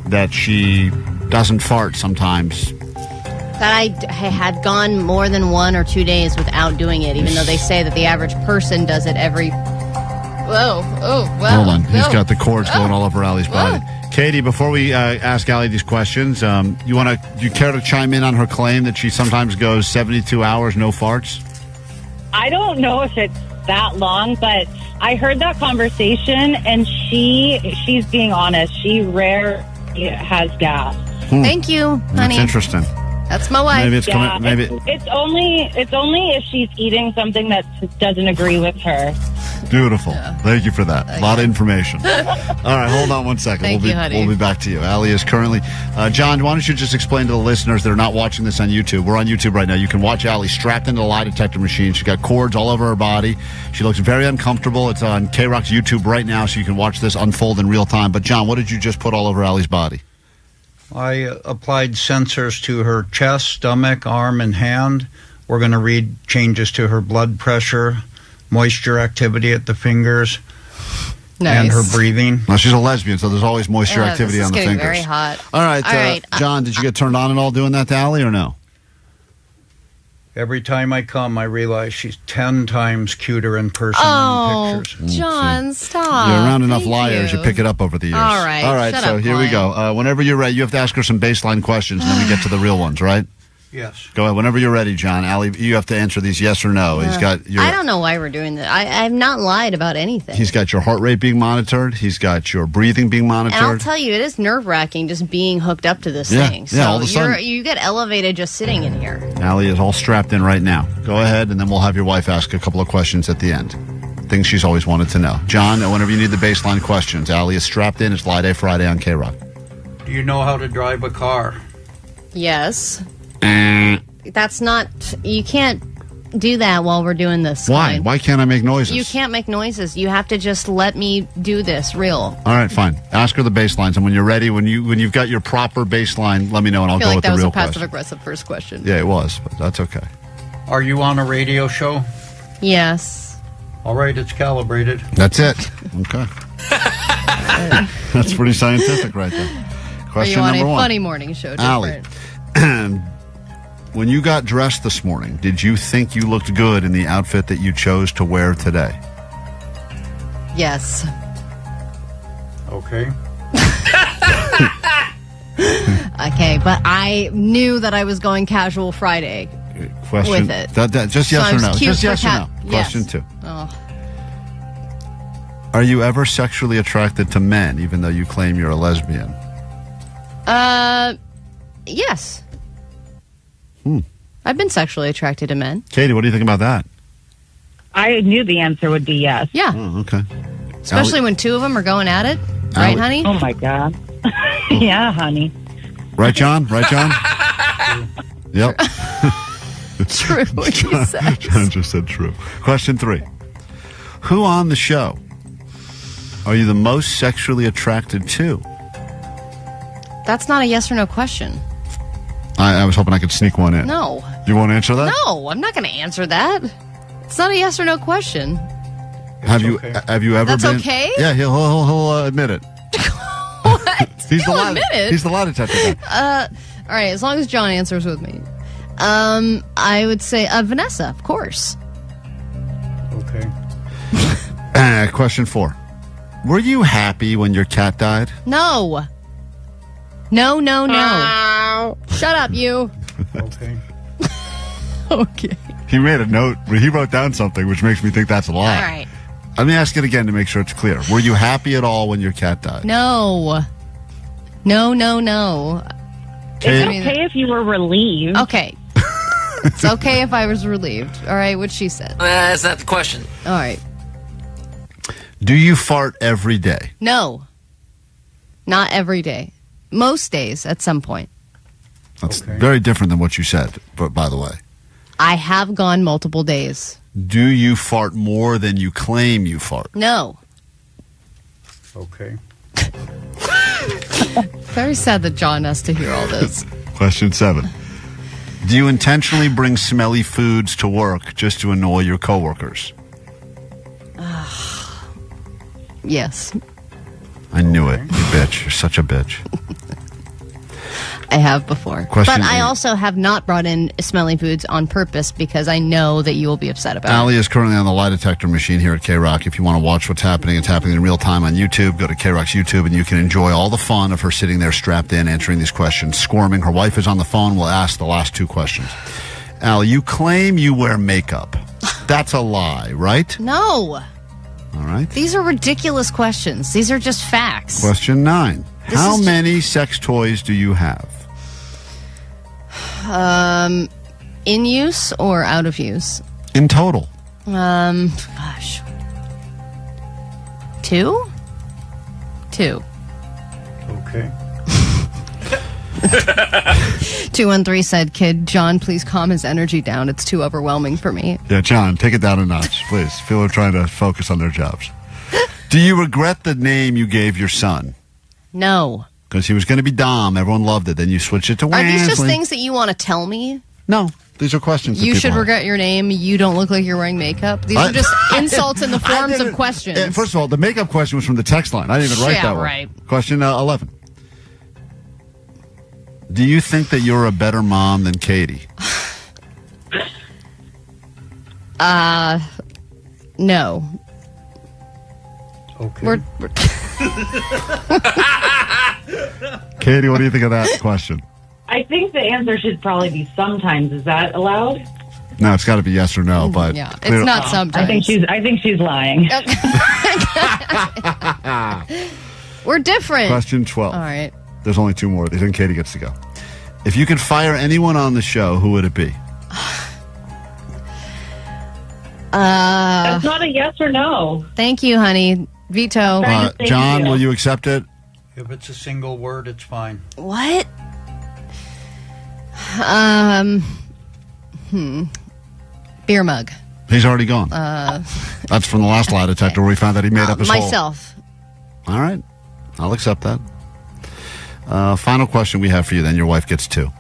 that she doesn't fart sometimes. That I had gone more than 1 or 2 days without doing it, even though they say that the average person does it every... Whoa, oh, wow. Hold on. He's got the cords going all over Allie's body. Katie, before we ask Allie these questions, do you care to chime in on her claim that she sometimes goes 72 hours, no farts? I don't know if it's that long, but I heard that conversation, and she's being honest. She rarely has gas. Thank you, honey. That's interesting. That's my wife. Maybe it's Yeah, coming. it's only if she's eating something that doesn't agree with her. Beautiful. Thank you for that. A lot of information. All right, hold on one second. Thank you, honey. We'll be back to you. Allie is currently... John, why don't you just explain to the listeners that are not watching this on YouTube? We're on YouTube right now. You can watch Allie strapped into the lie detector machine. She's got cords all over her body. She looks very uncomfortable. It's on KROQ's YouTube right now, so you can watch this unfold in real time. But, John, what did you just put all over Allie's body? I applied sensors to her chest, stomach, arm, and hand. We're going to read changes to her blood pressure, moisture activity at the fingers, and her breathing. Well, she's a lesbian, so there's always moisture activity this is on the getting fingers. very hot. All right, John, did you get turned on at all doing that to Allie or no? Every time I come, I realize she's 10 times cuter in person than in pictures. John, stop. You're around enough Thank liars. You pick it up over the years. All right. All right, Shut so up, here we Klein. go. Whenever you're ready, you have to ask her some baseline questions, and then we get to the real ones, right? Yes. Go ahead. Whenever you're ready, John. Allie, you have to answer these yes or no. He's got your... I don't know why we're doing this. I've not lied about anything. He's got your heart rate being monitored. He's got your breathing being monitored. And I'll tell you, it is nerve-wracking just being hooked up to this thing. So all of a sudden. you get elevated just sitting in here. Allie is all strapped in right now. Go ahead, and then we'll have your wife ask a couple of questions at the end. Things she's always wanted to know. John, whenever you need the baseline questions, Allie is strapped in. It's Lie Day Friday on KROQ. Do you know how to drive a car? Yes. That's not... You can't do that while we're doing this. Why? Klein. Why can't I make noises? You can't make noises. You have to just let me do this real. All right, fine. Ask her the baselines, and when you're ready, when you've got your proper baseline, let me know, and I'll I feel go like with that the was real a question. passive-aggressive first question. Yeah, it was, but that's okay. Are you on a radio show? Yes. All right, it's calibrated. That's it. Okay. That's pretty scientific right there. Question Are you on number a one. funny morning show? Allie, Different. when you got dressed this morning, did you think you looked good in the outfit that you chose to wear today? Yes. Okay. Okay, but I knew that I was going casual Friday Question. with it. Just So yes I or was no. cute Just for yes or no. yes. Question 2. Oh. Are you ever sexually attracted to men, even though you claim you're a lesbian? Yes. I've been sexually attracted to men. Katie, what do you think about that? I knew the answer would be yes. Yeah. Oh, okay. Especially when two of them are going at it. Right, honey? Oh, my God. Yeah, honey. Right, John? Right, John? Yep. True, what he says. John just said true. Question 3. Who on the show are you the most sexually attracted to? That's not a yes or no question. I was hoping I could sneak one in. No. You won't answer that? No, I'm not going to answer that. It's not a yes or no question. Have you ever That's been? okay? Yeah, he'll admit it. What? He's He'll admit it? He's the lie detector guy. All right, as long as John answers with me. I would say Vanessa, of course. Okay. Question 4. Were you happy when your cat died? No. No. Shut up, you. Okay. Okay. He made a note. He wrote down something, which makes me think that's a lie. All right. Let me ask it again to make sure it's clear. Were you happy at all when your cat died? No. No. It's okay if you were relieved. Okay. It's okay if I was relieved. All right, what she said. That's not the question. All right. Do you fart every day? No. Not every day. Most days at some point. That's very different than what you said, but by the way. I have gone multiple days. Do you fart more than you claim you fart? No. Okay. Very sad that John has to hear all this. Question 7. Do you intentionally bring smelly foods to work just to annoy your coworkers? Yes. I knew it. You bitch. You're such a bitch. I have before. Question but I 8. also have not brought in smelly foods on purpose because I know that you will be upset about Allie it. is currently on the lie detector machine here at KROQ. If you want to watch what's happening, it's happening in real time on YouTube. Go to KROQ's YouTube and you can enjoy all the fun of her sitting there strapped in, answering these questions, squirming. Her wife is on the phone. We'll ask the last 2 questions. Allie, you claim you wear makeup. That's a lie, right? No. All right. These are ridiculous questions. These are just facts. Question 9. How many sex toys do you have? In use or out of use? In total. Gosh. 2? 2. Okay. 213 said, "Kid, John, please calm his energy down. It's too overwhelming for me." Yeah, John, take it down a notch, please. People are trying to focus on their jobs. Do you regret the name you gave your son? No. Because he was going to be Dom. Everyone loved it. Then you switched it to Are these just Wesley. things that you want to tell me? No. These are questions that You people should have. regret your name. You don't look like you're wearing makeup. These are just insults in the forms of questions. First of all, the makeup question was from the text line. I didn't even write Yeah, that one. right. Question 11. Do you think that you're a better mom than Katie? No. Okay. Katie, what do you think of that question? I think the answer should probably be sometimes. Is that allowed? No, it's got to be yes or no. But Yeah, it's not sometimes. I think she's lying. We're different. Question 12. All right. There's only 2 more. Then Katie gets to go. If you could fire anyone on the show, who would it be? That's not a yes or no. Thank you, honey. Veto. John, will you accept it? If it's a single word, it's fine. What? Beer mug. He's already gone. That's from the last lie detector where we found that he made up his myself. Whole. All right. I'll accept that. Final question we have for you then. Your wife gets 2.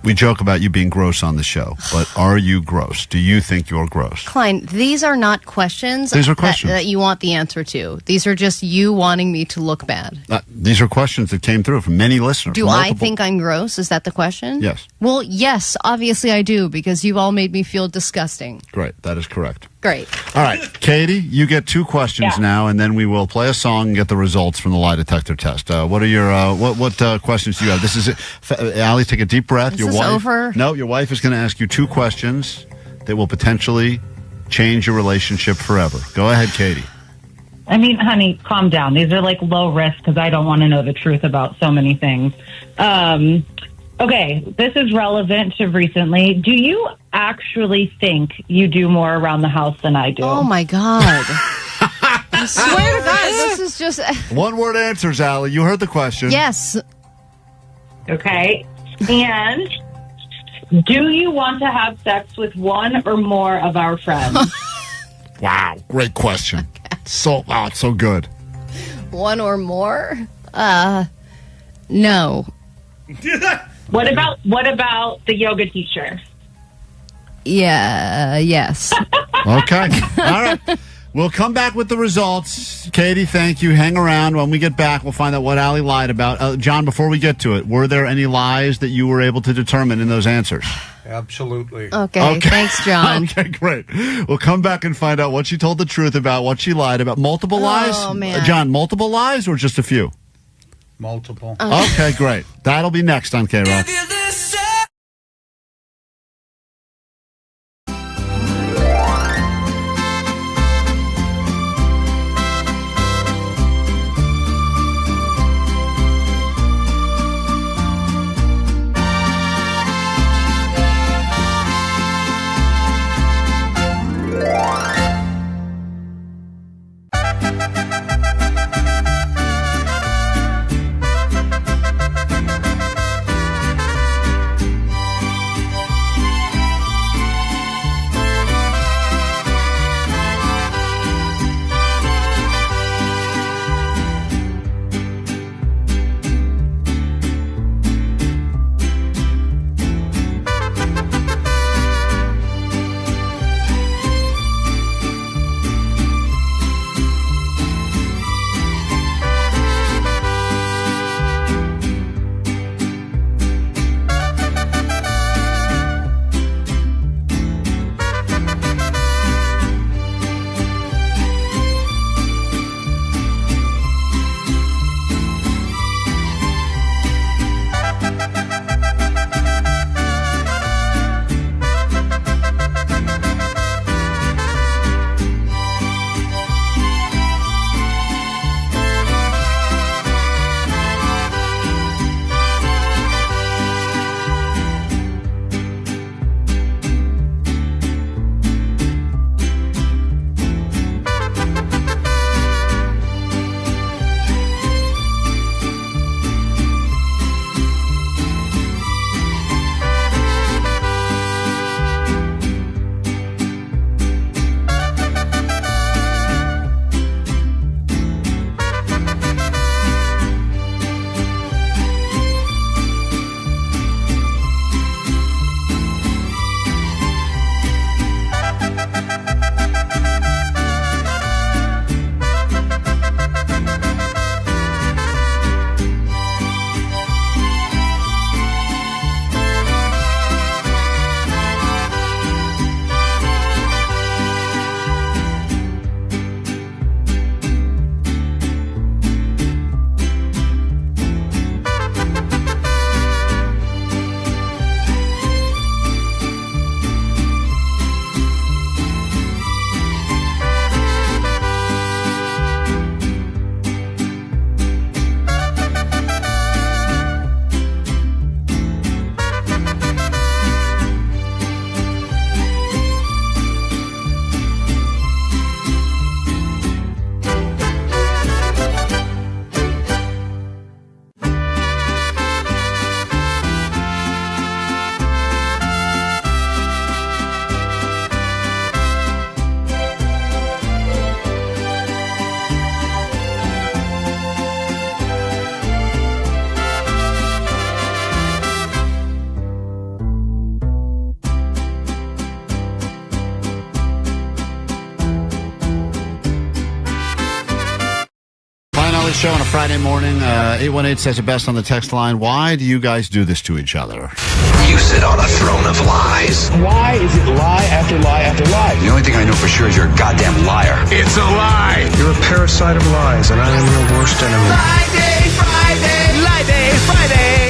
We joke about you being gross on the show, but are you gross? Do you think you're gross? Klein, these are not questions. These are questions. That you want the answer to. These are just you wanting me to look bad. These are questions that came through from many listeners. Do I think I'm gross? Is that the question? Yes. Well, yes, obviously I do, because you've all made me feel disgusting. Great. That is correct. Great. All right, Katie, you get 2 questions now, and then we will play a song and get the results from the lie detector test. What are your what questions do you have? This is it. Allie, take a deep breath. Is this over? No, your wife is going to ask you 2 questions that will potentially change your relationship forever. Go ahead, Katie. I mean, honey, calm down. These are like low risk because I don't want to know the truth about so many things. Okay, this is relevant to recently. Do you actually think you do more around the house than I do? Oh, my God. I swear to God, this is just... 1-word answers, Allie. You heard the question. Yes. Okay. And do you want to have sex with one or more of our friends? Wow, great question. So good. One or more? No. What about the yoga teacher? Yeah, yes. Okay. All right. We'll come back with the results. Katie, thank you. Hang around. When we get back, we'll find out what Allie lied about. John, before we get to it, were there any lies that you were able to determine in those answers? Absolutely. Okay. Thanks, John. Okay, great. We'll come back and find out what she told the truth about, what she lied about. Multiple lies? Oh, man. John, multiple lies or just a few? Multiple. Okay, great. That'll be next on KROQ. Show on a Friday morning. 818 says it best on the text line. Why do you guys do this to each other? You sit on a throne of lies. Why is it lie after lie after lie? The only thing I know for sure is you're a goddamn liar. It's a lie. You're a parasite of lies, and I am your worst enemy.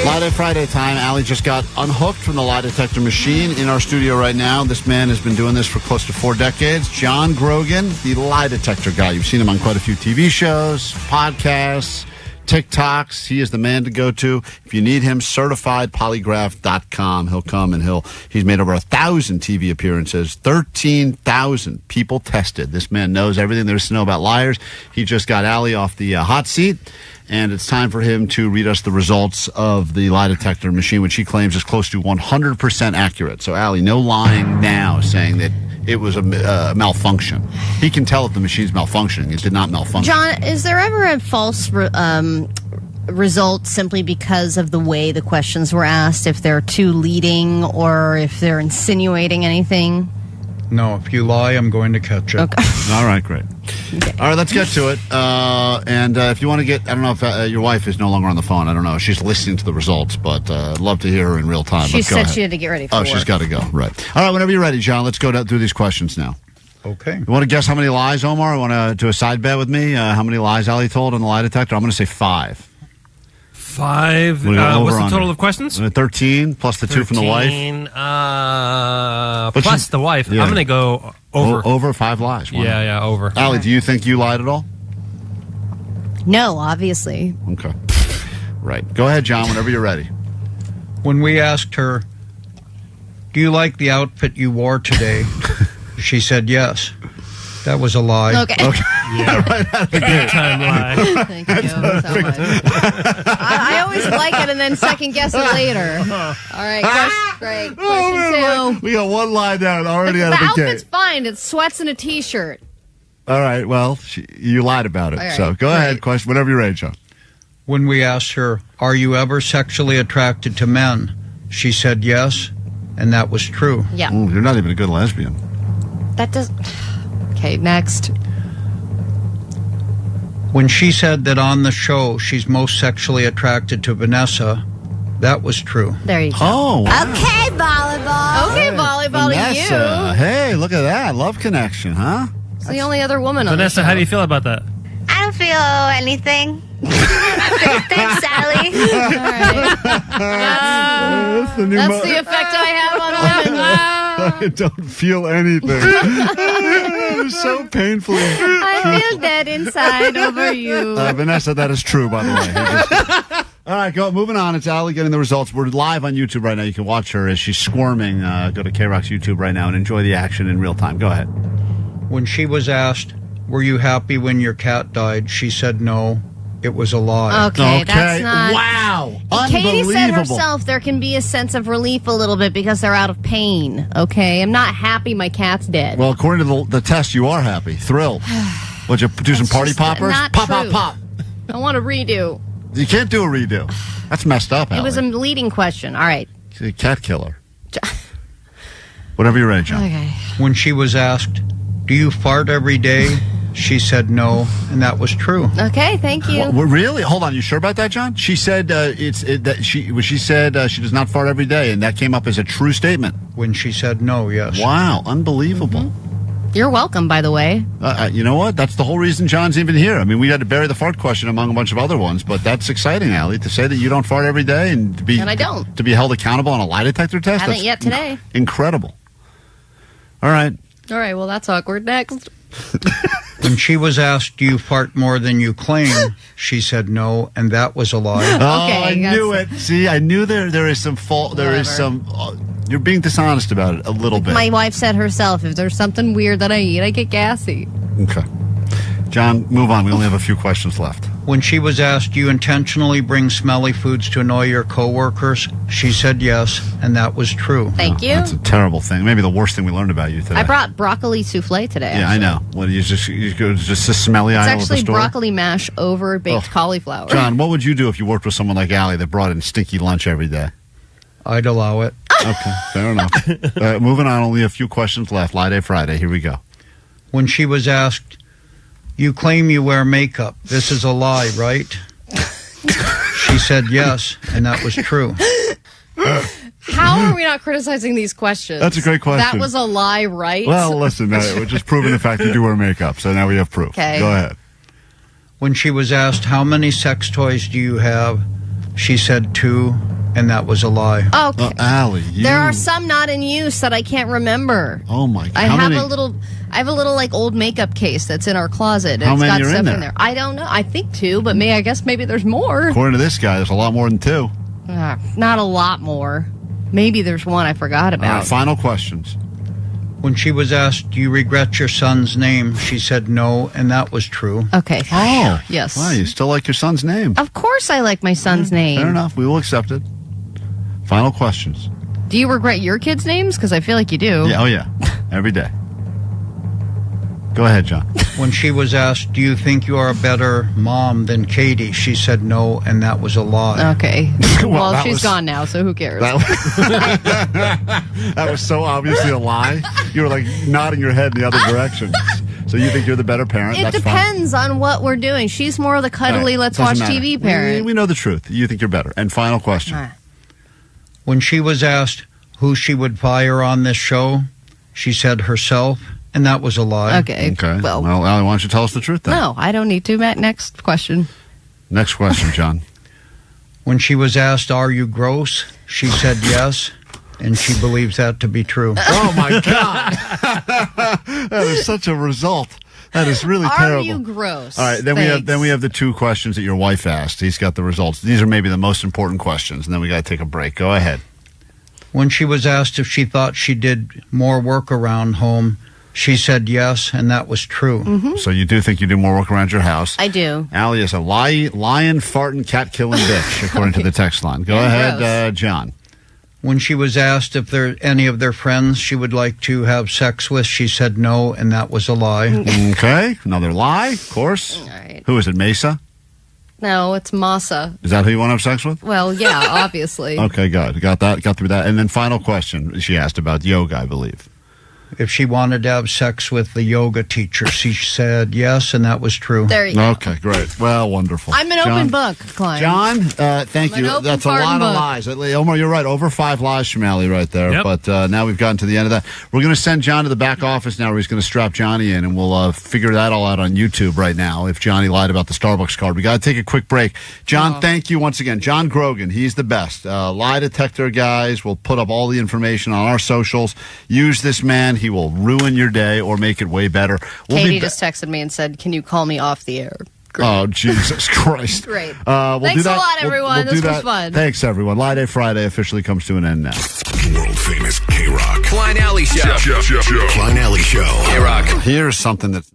Lie Day Friday time. Allie just got unhooked from the lie detector machine in our studio right now. This man has been doing this for close to 4 decades. John Grogan, the lie detector guy. You've seen him on quite a few TV shows, podcasts, TikToks. He is the man to go to. If you need him, certifiedpolygraph.com. He'll come and he's made over 1,000 TV appearances, 13,000 people tested. This man knows everything there is to know about liars. He just got Allie off the hot seat, and it's time for him to read us the results of the lie detector machine, which he claims is close to 100% accurate. So, Allie, no lying now saying that it was a malfunction. He can tell if the machine's malfunctioning. It did not malfunction. John, is there ever a false result simply because of the way the questions were asked, if they're too leading or if they're insinuating anything? No, if you lie, I'm going to catch it. Okay. All right, great. Okay. All right, let's get to it. And if you want to get, I don't know if your wife is no longer on the phone. I don't know. She's listening to the results, but I'd love to hear her in real time. She said she had to get ready for work. She's got to go. Right. All right, whenever you're ready, John, let's go through these questions now. Okay. You want to guess how many lies, Omar? You want to do a side bet with me? How many lies Allie told on the lie detector? I'm going to say 5. 5. What's the total of questions? 13 plus the 2 from the wife. Plus the wife. Yeah. I'm going to go over. Over 5 lies. Wow. Yeah, over. Allie, do you think you lied at all? No, obviously. Okay. Right. Go ahead, John, whenever you're ready. When we asked her, do you like the outfit you wore today? She said yes. That was a lie. Okay. Yeah, right out of the gate. Time lie. Thank you so much. I always like it and then second guess it later. All right, great. Question 2. We got 1 lie down already out of the gate. The outfit's fine. It's sweats and a T-shirt. All right, well, you lied about it. Right, so go ahead, question, whenever you're ready, John. When we asked her, are you ever sexually attracted to men? She said yes, and that was true. Yeah. You're not even a good lesbian. That does... Okay, next. When she said that on the show she's most sexually attracted to Vanessa, that was true. There you go. Oh, wow. Okay, volleyball. Okay, volleyball Vanessa. to you. Hey, look at that. Love connection, huh? It's the only other woman on Vanessa, the show. how do you feel about that? I don't feel anything. Thanks, Sally. All right. That's the effect I have on women. I don't feel anything. So painfully. I feel dead inside over you. Vanessa, that is true, by the way. All right, moving on. It's Allie getting the results. We're live on YouTube right now. You can watch her as she's squirming. Go to KROQ's YouTube right now and enjoy the action in real time. Go ahead. When she was asked, were you happy when your cat died? She said no. It was a lie. Okay, that's not... Wow. Katie said Unbelievable. herself there can be a sense of relief a little bit because they're out of pain. Okay, I'm not happy my cat's dead. Well, according to the test, you are happy, thrilled. Would you do some party poppers? not Pop, true. pop, pop. I want a redo. You can't do a redo. That's messed up, Allie. It was a leading question. All right. She's a cat killer. Whatever you're ready, John. Okay. When she was asked, do you fart every day? She said no, and that was true. Okay, thank you. Really? Hold on. You sure about that, John? She said she said she does not fart every day, and that came up as a true statement. When she said no, yes. Wow, unbelievable. Mm-hmm. You're welcome, by the way. You know what? That's the whole reason John's even here. I mean, we had to bury the fart question among a bunch of other ones, but that's exciting, Allie, to say that you don't fart every day and to be And I don't. to be held accountable on a lie detector test. Haven't That's yet today. Incredible. All right. All right, well, that's awkward. Next. When she was asked, do you fart more than you claim? She said no, and that was a lie. Oh, Okay, I knew it. See, I knew there is some fault. There is some. You're being dishonest about it a little bit. My wife said herself, if there's something weird that I eat, I get gassy. Okay. John, move on. We only have a few questions left. When she was asked, do you intentionally bring smelly foods to annoy your coworkers? She said yes, and that was true. Thank you. That's a terrible thing. Maybe the worst thing we learned about you today. I brought broccoli souffle today. Yeah, I know. What you go just a smelly It's aisle at the actually store? broccoli mash over baked cauliflower. John, what would you do if you worked with someone like Allie that brought in stinky lunch every day? I'd allow it. Okay, fair enough. Moving on, only a few questions left. Lie Day Friday. Here we go. When she was asked, You claim you wear makeup. This is a lie, right? She said yes, and that was true. How are we not criticizing these questions? That's a great question. That was a lie, right? Well, listen, we're just proving the fact you do wear makeup, so now we have proof. Okay. Go ahead. When she was asked, how many sex toys do you have? She said 2, and that was a lie. Okay. Allie, There are some not in use that I can't remember. Oh, my God. I have a little like old makeup case that's in our closet. How It's many got are stuff in there? I don't know. I think 2, but I guess maybe there's more. According to this guy, there's a lot more than 2. Not a lot more. Maybe there's one I forgot All right, about. final questions. When she was asked, do you regret your son's name? She said no, and that was true. Okay. Oh. Yes. Wow, you still like your son's name. Of course I like my son's name. Fair enough. We will accept it. Final questions. Do you regret your kids' names? Because I feel like you do. Yeah. Oh, yeah. Every day. Go ahead, John. When she was asked, do you think you are a better mom than Katie? She said no, and that was a lie. Okay. Well, that she's was- gone now, so who cares? That was so obviously a lie. You were like nodding your head in the other direction. So you think you're the better parent? It That's depends on what we're doing. She's more of the fine. cuddly, All right, let's watch doesn't matter. TV parent. We know the truth. You think you're better. And final question. When she was asked who she would fire on this show, she said herself, and that was a lie. Okay. Well, Allie, why don't you tell us the truth then? No, I don't need to. Matt, next question. Next question, John. When she was asked, are you gross? She said yes, and she believes that to be true. Oh, my God. That is such a result. That is really terrible. Are you gross? All right, then we have the 2 questions that your wife asked. He's got the results. These are maybe the most important questions, and then we got to take a break. Go ahead. When she was asked if she thought she did more work around home, she said yes, and that was true. Mm-hmm. So you do think you do more work around your house? I do. Allie is a lion, farting, cat-killing bitch, according to the text line. Go ahead, John. When she was asked if there any of their friends she would like to have sex with, she said no, and that was a lie. Okay, another lie, of course. All right. Who is it, Mesa? No, it's Masa. Is that who you want to have sex with? Well, yeah, obviously. Okay, good. Got that. Got through that. And then final question she asked about yoga, I believe. If she wanted to have sex with the yoga teacher, she said yes, and that was true. There you go. Okay, great. Well, wonderful. I'm an open book, Klein. John, thank I'm an you. open That's a farting lot book. of lies. Omar, you're right. Over 5 lies from Allie right there. Yep. But now we've gotten to the end of that. We're going to send John to the back office now where he's going to strap Johnny in, and we'll figure that all out on YouTube right now if Johnny lied about the Starbucks card. We got to take a quick break. John, thank you once again. John Grogan, he's the best. Lie detector guys. We'll put up all the information on our socials. Use this man. He will ruin your day or make it way better. Katie just texted me and said, can you call me off the air? Great. Oh, Jesus Christ. Great. We'll Thanks do that. a lot, everyone. We'll This do was that. fun. Thanks, everyone. Lie Day Friday officially comes to an end now. World Famous KROQ. Klein Alley Show. Klein Alley Show. KROQ. Here's something that's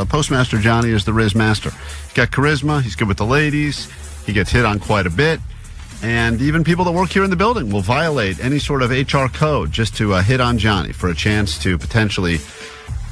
Postmaster Johnny is the Riz Master. He's got charisma. He's good with the ladies. He gets hit on quite a bit. And even people that work here in the building will violate any sort of HR code just to hit on Johnny for a chance to potentially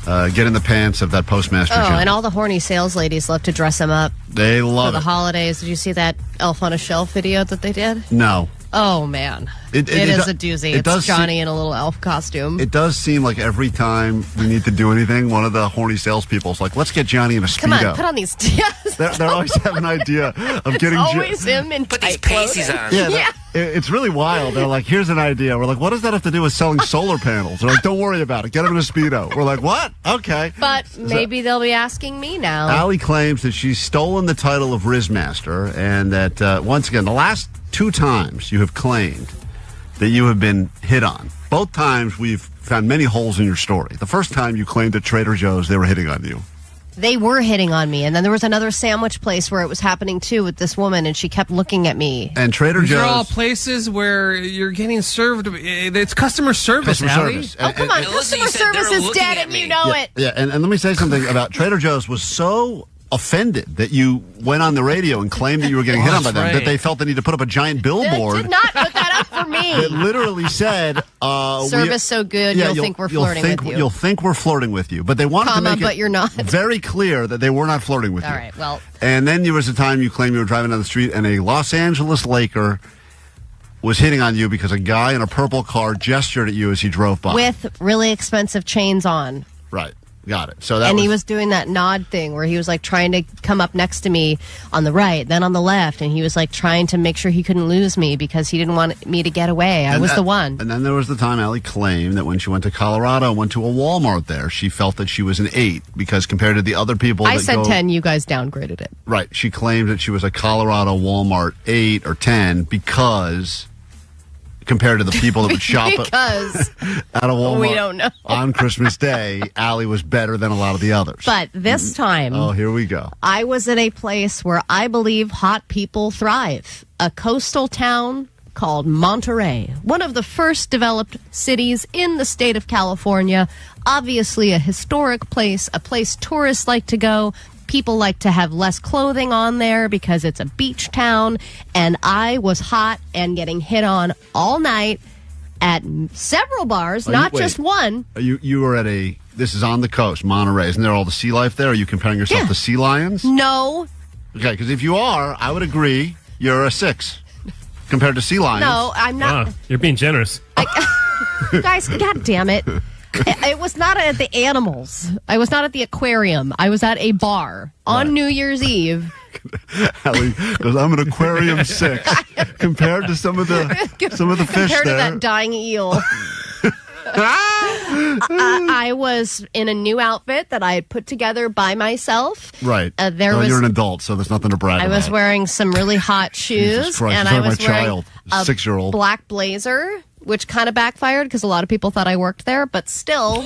get in the pants of that Postmaster Johnny. And all the horny sales ladies love to dress him up They for love the it. holidays. Did you see that Elf on a Shelf video that they did? No. Oh, man. It is a doozy. it does It's Johnny in a little elf costume. It does seem like every time we need to do anything, one of the horny salespeople is like, let's get Johnny in a Speedo. Come on, put on these... They always have an idea of getting... always him in Put these tight clothes. pasties on. Yeah, it's really wild. They're like, here's an idea. We're like, what does that have to do with selling solar panels? They're like, don't worry about it. Get him in a Speedo. We're like, what? Okay. But maybe they'll be asking me now. Allie claims that she's stolen the title of Rizmaster and that, once again, the last 2 times you have claimed that you have been hit on. Both times we've found many holes in your story. The first time you claimed at Trader Joe's they were hitting on you. They were hitting on me. And then there was another sandwich place where it was happening too with this woman, and she kept looking at me. And Trader Joe's. These are all places where you're getting served. It's customer service, Allie. Oh, come on. Customer service is dead, and you know it. Yeah, and let me say something about Trader Joe's was so offended that you went on the radio and claimed that you were getting hit on by them, that they felt the need to put up a giant billboard. They did not put that up for me. It literally said, service so good, you'll think we're flirting with you. You'll think we're flirting with you. But they wanted to make but you're not. very clear that they were not flirting with you. All right, well. And then there was a time you claimed you were driving down the street and a Los Angeles Laker was hitting on you because a guy in a purple car gestured at you as he drove by. With really expensive chains on. Right. Got it. So he was doing that nod thing where he was like trying to come up next to me on the right, then on the left, and he was like trying to make sure he couldn't lose me because he didn't want me to get away. I was the one. And then there was the time Allie claimed that when she went to Colorado and went to a Walmart there, she felt that she was an 8 because compared to the other people I said 10, you guys downgraded it. Right. She claimed that she was a Colorado Walmart 8 or 10 because compared to the people that would shop because at a Walmart we don't know. on Christmas Day, Allie was better than a lot of the others. But this time, here we go. I was in a place where I believe hot people thrive. A coastal town called Monterey, one of the first developed cities in the state of California. Obviously a historic place, a place tourists like to go. People like to have less clothing on there because it's a beach town. And I was hot and getting hit on all night at several bars, not just one. You were at this is on the coast, Monterey. Isn't there all the sea life there? Are you comparing yourself to sea lions? No. Okay, because if you are, I would agree you're a 6 compared to sea lions. No, I'm not. You're being generous. Guys, God damn it. It was not at the animals. I was not at the aquarium. I was at a bar on New Year's Eve. Allie goes, I'm an aquarium 6 compared to some of the fish compared to there. that dying eel. I was in a new outfit that I had put together by myself. Right. You're an adult, so there's nothing to brag about. I was wearing some really hot shoes, and I was wearing a 6-year-old black blazer, which kind of backfired because a lot of people thought I worked there, but still,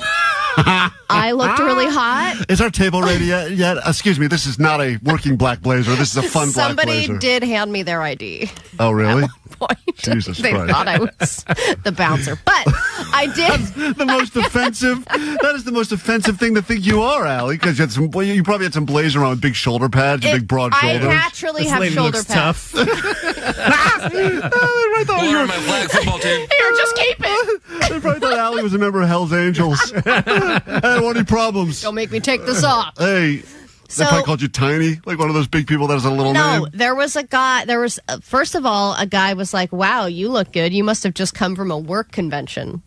I looked really hot. Is our table ready yet? Excuse me, this is not a working black blazer. This is a fun black blazer. Somebody did hand me their ID. Oh, really? Jesus Christ. They thought I was the bouncer. But I did. That's the most offensive. That is the most offensive thing to think you are, Allie, because you probably had some blazer on with big shoulder pads, big broad shoulders. I naturally have shoulder pads. Where are my flag football team? Here, just keep it. They probably thought Allie was a member of Hell's Angels. Hey, what any problems? Don't make me take this off. Hey. They probably called you tiny, like one of those big people that has a little name. No, there was a guy. First of all, a guy was like, "Wow, you look good. You must have just come from a work convention."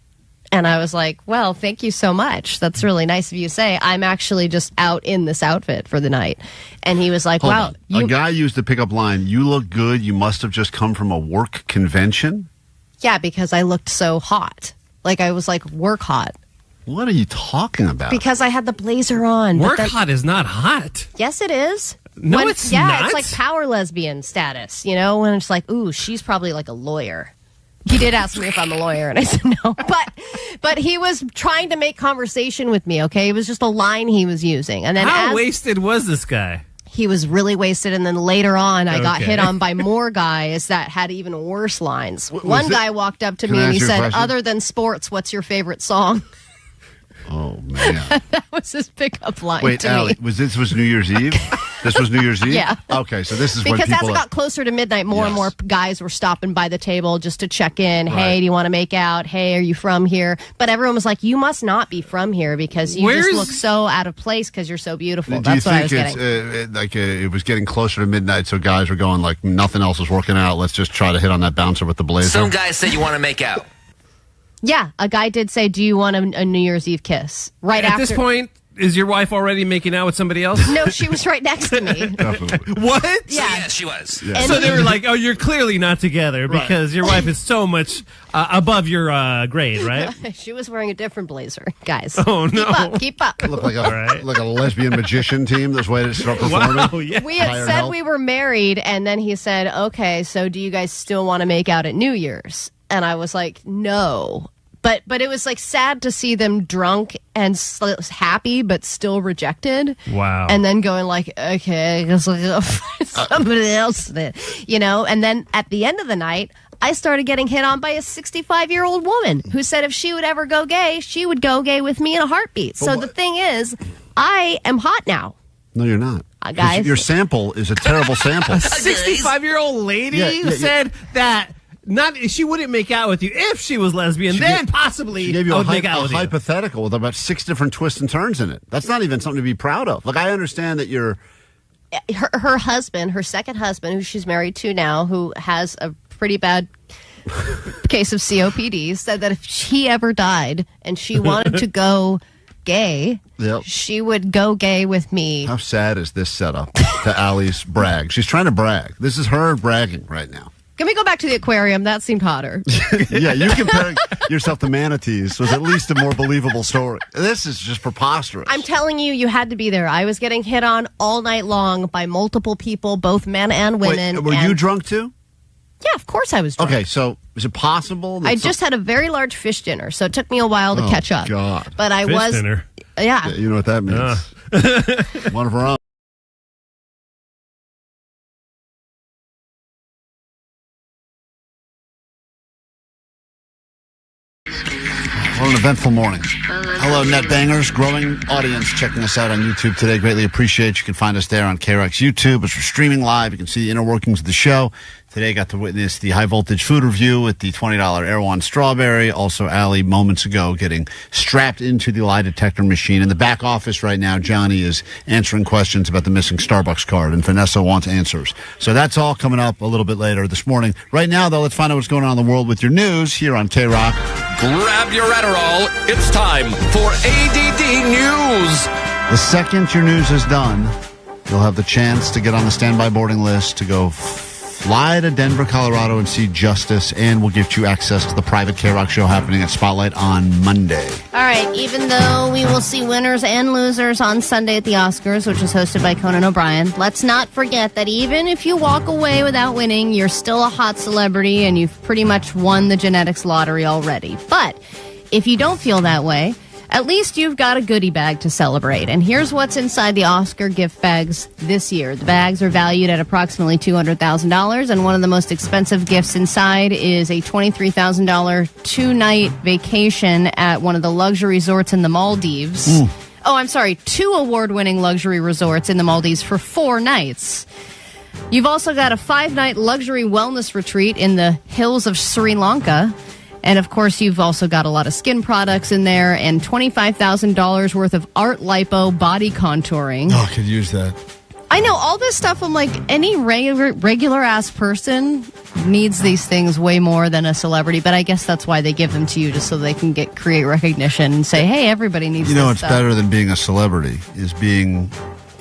And I was like, "Well, thank you so much. That's really nice of you to say. I'm actually just out in this outfit for the night." And he was like, Hold "Wow." on. A guy used the pickup line, "You look good. You must have just come from a work convention." Yeah, because I looked so hot. Like I was like work hot. What are you talking about? Because I had the blazer on. Work hot is not hot. Yes, it is. No, it's not. Yeah, it's like power lesbian status, when it's like, ooh, she's probably like a lawyer. He did ask me if I'm a lawyer, and I said no. But he was trying to make conversation with me, okay? It was just a line he was using. And then how wasted was this guy? He was really wasted, and then later on, I got hit on by more guys that had even worse lines. One guy walked up to me and he said, "Other than sports, what's your favorite song?" Oh, man. That was his pickup line to Allie, me. This was New Year's Eve? This was New Year's Eve? Yeah. Okay, so this is because when people... as it got closer to midnight, more and more guys were stopping by the table just to check in. Right. Hey, do you want to make out? Hey, are you from here? But everyone was like, you must not be from here because you just look so out of place because you're so beautiful. That's what I was getting. It was getting closer to midnight, so guys were going like, nothing else is working out. Let's just try to hit on that bouncer with the blazer. Some guys said you want to make out. Yeah, a guy did say, do you want a New Year's Eve kiss? Right after. At this point, is your wife already making out with somebody else? No, she was right next to me. What? Yeah. Yes, she was. Yeah. So they were like, oh, you're clearly not together because your wife is so much above your grade, right? She was wearing a different blazer, guys. Oh, no. Keep up. Look like a lesbian magician team that's waiting to start performing. Wow, yeah. We had said we were married, and then he said, okay, so do you guys still want to make out at New Year's? And I was like, no. But it was like sad to see them drunk and happy, but still rejected. Wow. And then going like, okay, I guess I'll go find somebody else then. You know, and then at the end of the night, I started getting hit on by a 65-year-old woman who said if she would ever go gay, she would go gay with me in a heartbeat. So the thing is, I am hot now. No, you're not. Guys. Your sample is a terrible sample. A 65-year-old lady said that she wouldn't make out with you if she was lesbian. Possibly she gave you I a would make out with you. hypothetical with about 6 different twists and turns in it. That's not even something to be proud of. Like, I understand that you're... Her husband, her second husband, who she's married to now, who has a pretty bad case of COPD, said that if she ever died and she wanted to go gay, she would go gay with me. How sad is this setup to Allie's brag? She's trying to brag. This is her bragging right now. Can we go back to the aquarium? That seemed hotter. Yeah, you comparing yourself to manatees was at least a more believable story. This is just preposterous. I'm telling you, you had to be there. I was getting hit on all night long by multiple people, both men and women. Wait, were you drunk too? Yeah, of course I was drunk. Okay, so is it possible that I just had a very large fish dinner, so it took me a while to catch up. God. But I Fish was dinner. Yeah. You know what that means. One of her own. What an eventful morning. Hello, net bangers. Growing audience checking us out on YouTube today. Greatly appreciate. You can find us there on KROQ's YouTube. As we're streaming live, you can see the inner workings of the show. Today, got to witness the high voltage food review with the $20 Erewhon strawberry. Also, Allie, moments ago, getting strapped into the lie detector machine. In the back office right now, Johnny is answering questions about the missing Starbucks card, and Vanessa wants answers. So that's all coming up a little bit later this morning. Right now, though, let's find out what's going on in the world with your news here on KROQ. Grab your Adderall. It's time for ADD News. The second your news is done, you'll have the chance to get on the standby boarding list to go fly to Denver, Colorado, and see Justice, and we'll give you access to the private KROQ show happening at Spotlight on Monday. All right, even though we will see winners and losers on Sunday at the Oscars, which is hosted by Conan O'Brien, let's not forget that even if you walk away without winning, you're still a hot celebrity and you've pretty much won the genetics lottery already. But if you don't feel that way, at least you've got a goodie bag to celebrate. And here's what's inside the Oscar gift bags this year. The bags are valued at approximately $200,000, and one of the most expensive gifts inside is a $23,000 two-night vacation at one of the luxury resorts in the Maldives. Oh, I'm sorry, 2 award-winning luxury resorts in the Maldives for 4 nights. You've also got a 5-night luxury wellness retreat in the hills of Sri Lanka. And, of course, you've also got a lot of skin products in there and $25,000 worth of art lipo body contouring. Oh, I could use that. I know, all this stuff, I'm like, any regular-ass person needs these things way more than a celebrity, but I guess that's why they give them to you, just so they can create recognition and say, hey, everybody needs this what's stuff. better than being a celebrity is being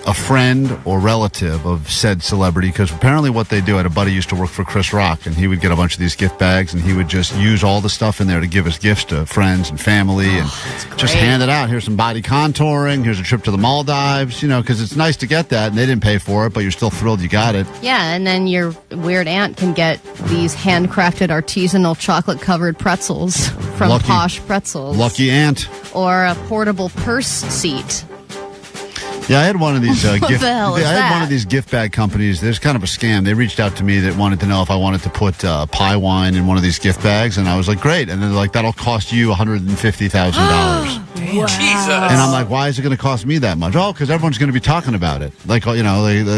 a friend or relative of said celebrity, because apparently what they do, I had a buddy used to work for Chris Rock, and he would get a bunch of these gift bags, and he would just use all the stuff in there to give us gifts to friends and family, and just hand it out. Here's some body contouring, here's a trip to the Maldives, because it's nice to get that, and they didn't pay for it, but you're still thrilled you got it. Yeah, and then your weird aunt can get these handcrafted artisanal chocolate-covered pretzels from Posh Pretzels. Lucky aunt. Or a portable purse seat. Yeah, I had one of these What the hell is I had that? one of these gift bag companies. There's kind of a scam. They reached out to me that wanted to know if I wanted to put pie wine in one of these gift bags, and I was like, great. And they're like, that'll cost you $150,000. Wow. Jesus. And I'm like, why is it going to cost me that much? Oh, because everyone's going to be talking about it. Like like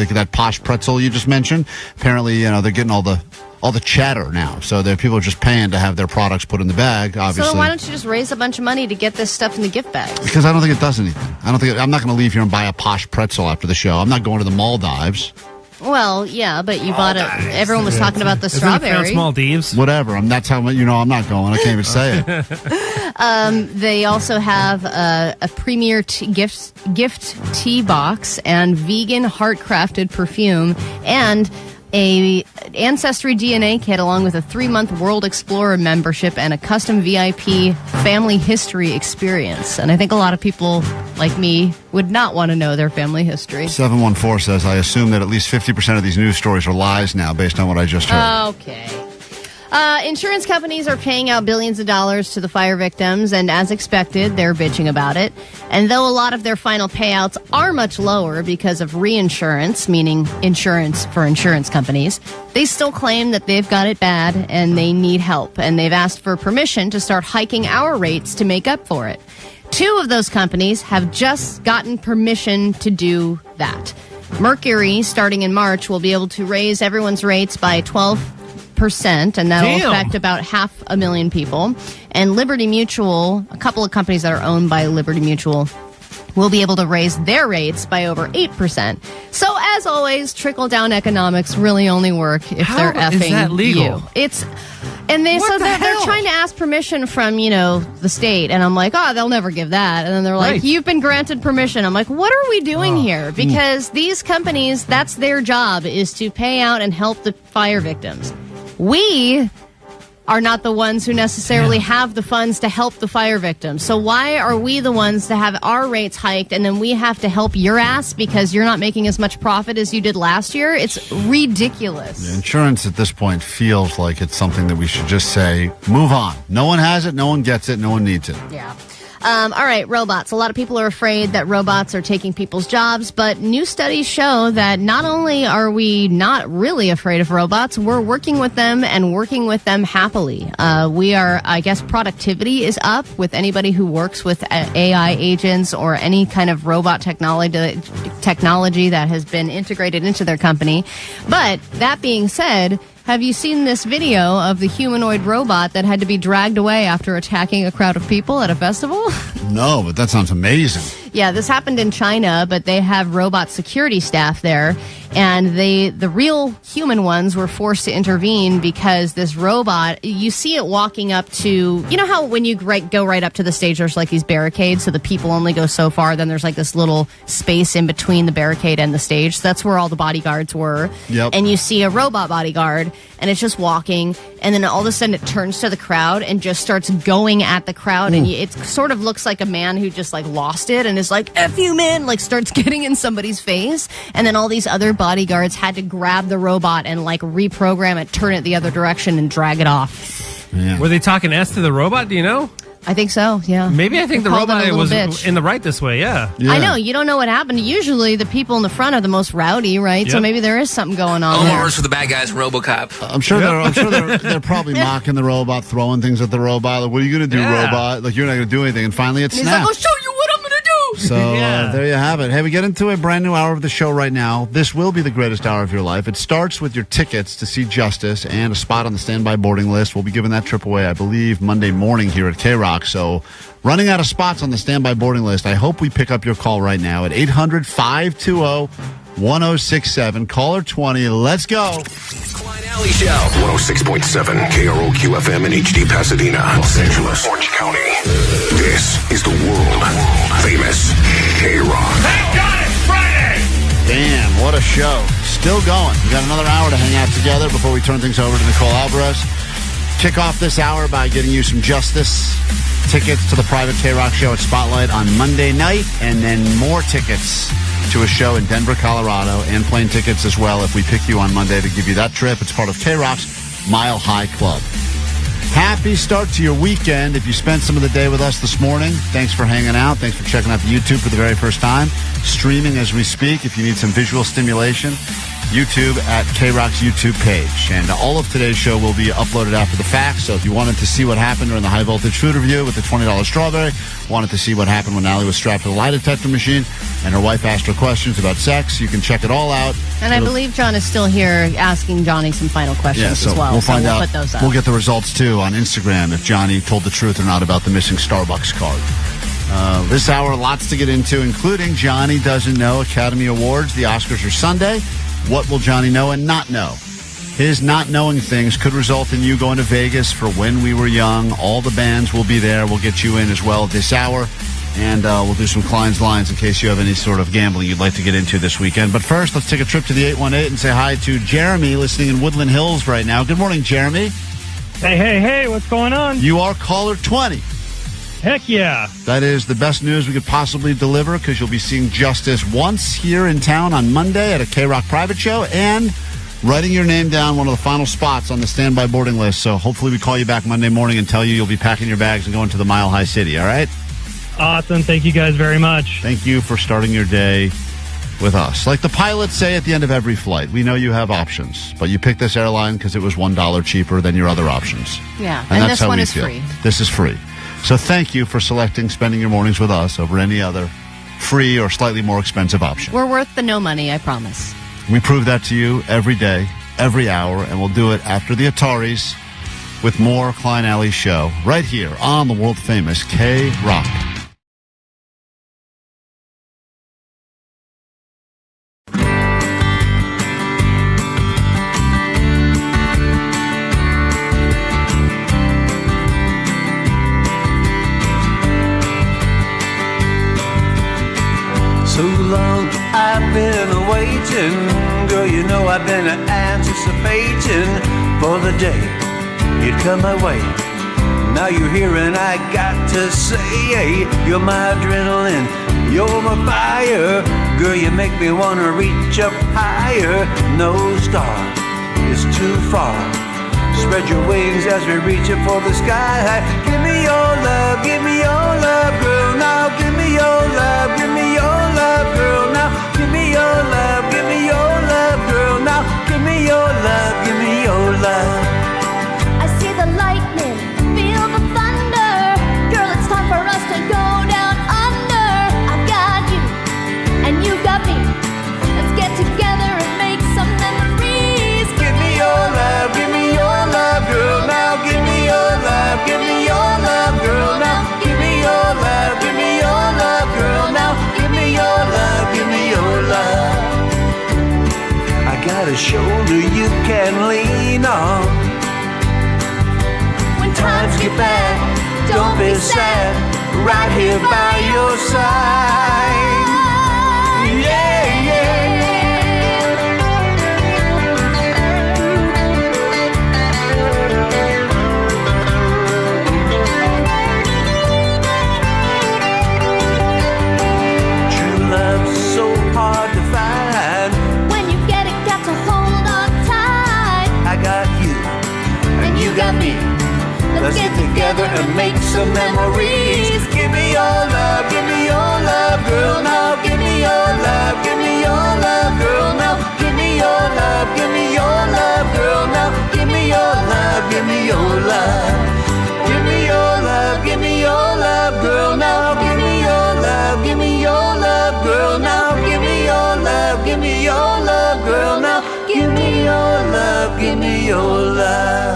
that Posh Pretzel you just mentioned. Apparently, they're getting all the chatter now. So people are just paying to have their products put in the bag, obviously. So why don't you just raise a bunch of money to get this stuff in the gift bags? Because I don't think it does anything. I'm not going to leave here and buy a Posh Pretzel after the show. I'm not going to the Maldives. Well, yeah, but you bought it. Everyone was talking about the Isn't strawberry. it Maldives? Whatever. That's how I'm not going. I can't even say it. They also have a premier gift tea box and vegan heart-crafted perfume and a Ancestry DNA kit along with a 3-month World Explorer membership and a custom VIP family history experience. And I think a lot of people like me would not want to know their family history. 714 says, I assume that at least 50% of these news stories are lies now based on what I just heard. Okay. Insurance companies are paying out billions of dollars to the fire victims, and as expected, they're bitching about it. And though a lot of their final payouts are much lower because of reinsurance, meaning insurance for insurance companies, they still claim that they've got it bad and they need help. And they've asked for permission to start hiking our rates to make up for it. 2 of those companies have just gotten permission to do that. Mercury, starting in March, will be able to raise everyone's rates by 12%, and that will affect about 500,000 people. And Liberty Mutual, a couple of companies that are owned by Liberty Mutual, will be able to raise their rates by over 8%. So, as always, trickle-down economics really only work if they're effing is that legal? you. They're trying to ask permission from, the state, and I'm like, they'll never give that. And then they're like, you've been granted permission. I'm like, what are we doing here? Because these companies, that's their job, is to pay out and help the fire victims. We are not the ones who necessarily have the funds to help the fire victims. So why are we the ones to have our rates hiked and then we have to help your ass because you're not making as much profit as you did last year? It's ridiculous. The insurance at this point feels like it's something that we should just say, move on. No one has it, no one gets it, no one needs it. Yeah. All right, robots. A lot of people are afraid that robots are taking people's jobs, but new studies show that not only are we not really afraid of robots, we're working with them and working with them happily. Productivity is up with anybody who works with AI agents or any kind of robot technology that has been integrated into their company. But that being said, have you seen this video of the humanoid robot that had to be dragged away after attacking a crowd of people at a festival? No, but that sounds amazing. Yeah, this happened in China, but they have robot security staff there, and the real human ones were forced to intervene because this robot, you see it walking up to, you know how when you go right up to the stage, there's like these barricades, so the people only go so far, then there's like this little space in between the barricade and the stage. So that's where all the bodyguards were. Yep. And you see a robot bodyguard, and it's just walking, and then all of a sudden it turns to the crowd and just starts going at the crowd, and it sort of looks like a man who just like lost it and is like, F you, man, like starts getting in somebody's face, and then all these other bodyguards had to grab the robot and like reprogram it, turn it the other direction, and drag it off. Yeah. Were they talking S to the robot? Do you know? I think so, yeah. Maybe I think the Called robot it a was little bitch. in the right this way, yeah. I know, you don't know what happened. Usually the people in the front are the most rowdy, right? So Yep. maybe there is something going on there. Or for the bad guys in RoboCop. I'm sure they're probably mocking the robot, throwing things at the robot. Like, what are you going to do, robot? Like, you're not going to do anything. And finally it He's snapped. like, I'll show you what I'm going to do. So there you have it. Hey, we get into a brand new hour of the show right now. This will be the greatest hour of your life. It starts with your tickets to see Justice and a spot on the standby boarding list. We'll be giving that trip away, I believe, Monday morning here at KROQ. So running out of spots on the standby boarding list. I hope we pick up your call right now at 800-520-1067. Caller 20. Let's go. Klein Alley Show. 106.7 KROQ FM in HD Pasadena, Los Angeles, Orange County. This is the world famous KROQ. Thank God it's Friday! Damn, what a show. Still going. We got another hour to hang out together before we turn things over to Nicole Alvarez. Kick off this hour by getting you some Justice tickets to the private KROQ show at Spotlight on Monday night, and then more tickets to a show in Denver, Colorado, and plane tickets as well if we pick you on Monday to give you that trip. It's part of KROQ's Mile High Club. Happy start to your weekend. If you spent some of the day with us this morning, thanks for hanging out. Thanks for checking out the YouTube for the very first time. Streaming as we speak. If you need some visual stimulation, YouTube at KROQ's YouTube page. And all of today's show will be uploaded after the fact. So if you wanted to see what happened during the high voltage food review with the $20 strawberry, wanted to see what happened when Allie was strapped to the lie detector machine and her wife asked her questions about sex, you can check it all out. And I believe John is still here asking Johnny some final questions so as well. We'll find out. Put those up. We'll get the results, too, on Instagram if Johnny told the truth or not about the missing Starbucks card. This hour, lots to get into, including Johnny Doesn't Know Academy Awards. The Oscars are Sunday. What will Johnny know and not know? His not knowing things could result in you going to Vegas for When We Were Young. All the bands will be there. We'll get you in as well this hour. And we'll do some Klein's Lines in case you have any sort of gambling you'd like to get into this weekend. But first, let's take a trip to the 818 and say hi to Jeremy listening in Woodland Hills right now. Good morning, Jeremy. Hey, what's going on? You are caller 20. Heck yeah. That is the best news we could possibly deliver because you'll be seeing Justice once here in town on Monday at a KROQ private show and writing your name down, one of the final spots on the standby boarding list. So hopefully we call you back Monday morning and tell you you'll be packing your bags and going to the Mile High City, all right? Awesome. Thank you guys very much. Thank you for starting your day with us. Like the pilots say at the end of every flight, we know you have options, but you picked this airline because it was $1 cheaper than your other options. Yeah, and that's this how one we is feel. free. This is free. So thank you for spending your mornings with us over any other free or slightly more expensive option. We're worth the no money, I promise. We prove that to you every day, every hour, and we'll do it after the Ataris with more Klein Alley Show right here on the world famous KROQ. So long I've been waiting, girl, you know I've been anticipating for the day you'd come my way. Now you're here and I got to say, hey, you're my adrenaline, you're my fire. Girl, you make me want to reach up higher. No star is too far. Spread your wings as we reach up for the sky. Give me your love, girl. Now give me your love, give me your love, girl. Now give me your love, give me your love, girl. Now give me your love, give me your love. I see the lightning, feel the thunder. Girl, it's time for us to go down under. I've got you, and you got me. Let's get together and make some memories. Give me your love, give me your love, girl. Now give me your love, give me your love, girl. Now give me your love, give me your love, girl. Now give me your love, give me your love. I got a shoulder you can lean on. When Times get bad, don't be sad. Right here by your side. Yeah, yeah. True love's so hard to find. when you get it, got to hold on tight. I got you, and you got me. Let's get together and make some memories. Give me your love, give me your love, girl. Now give me your love, give me your love, girl. Now give me your love, give me your love, girl. Now give me your love, give me your love. Give me your love, give me your love, girl. Now give me your love, give me your love, girl. Now give me your love, give me your love, girl. Now give me your love, give me your love.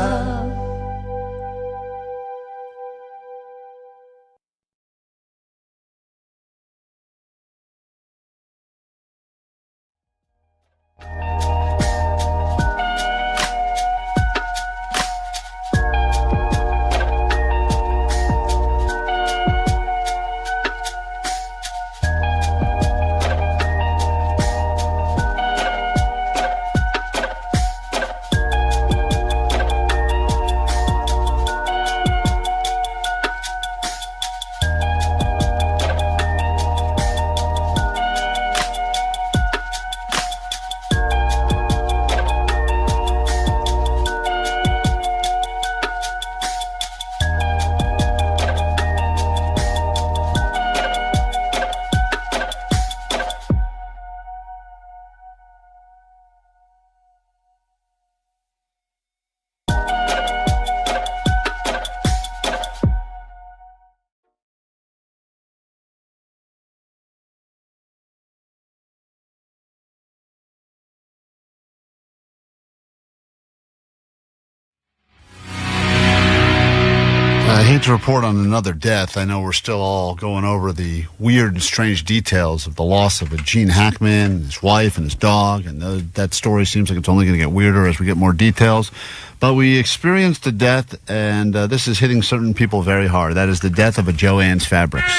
I hate to report on another death. I know we're still all going over the weird and strange details of the loss of Gene Hackman, his wife, and his dog. And that story seems like it's only going to get weirder as we get more details. But we experienced a death, and this is hitting certain people very hard. That is the death of a Joann's Fabrics.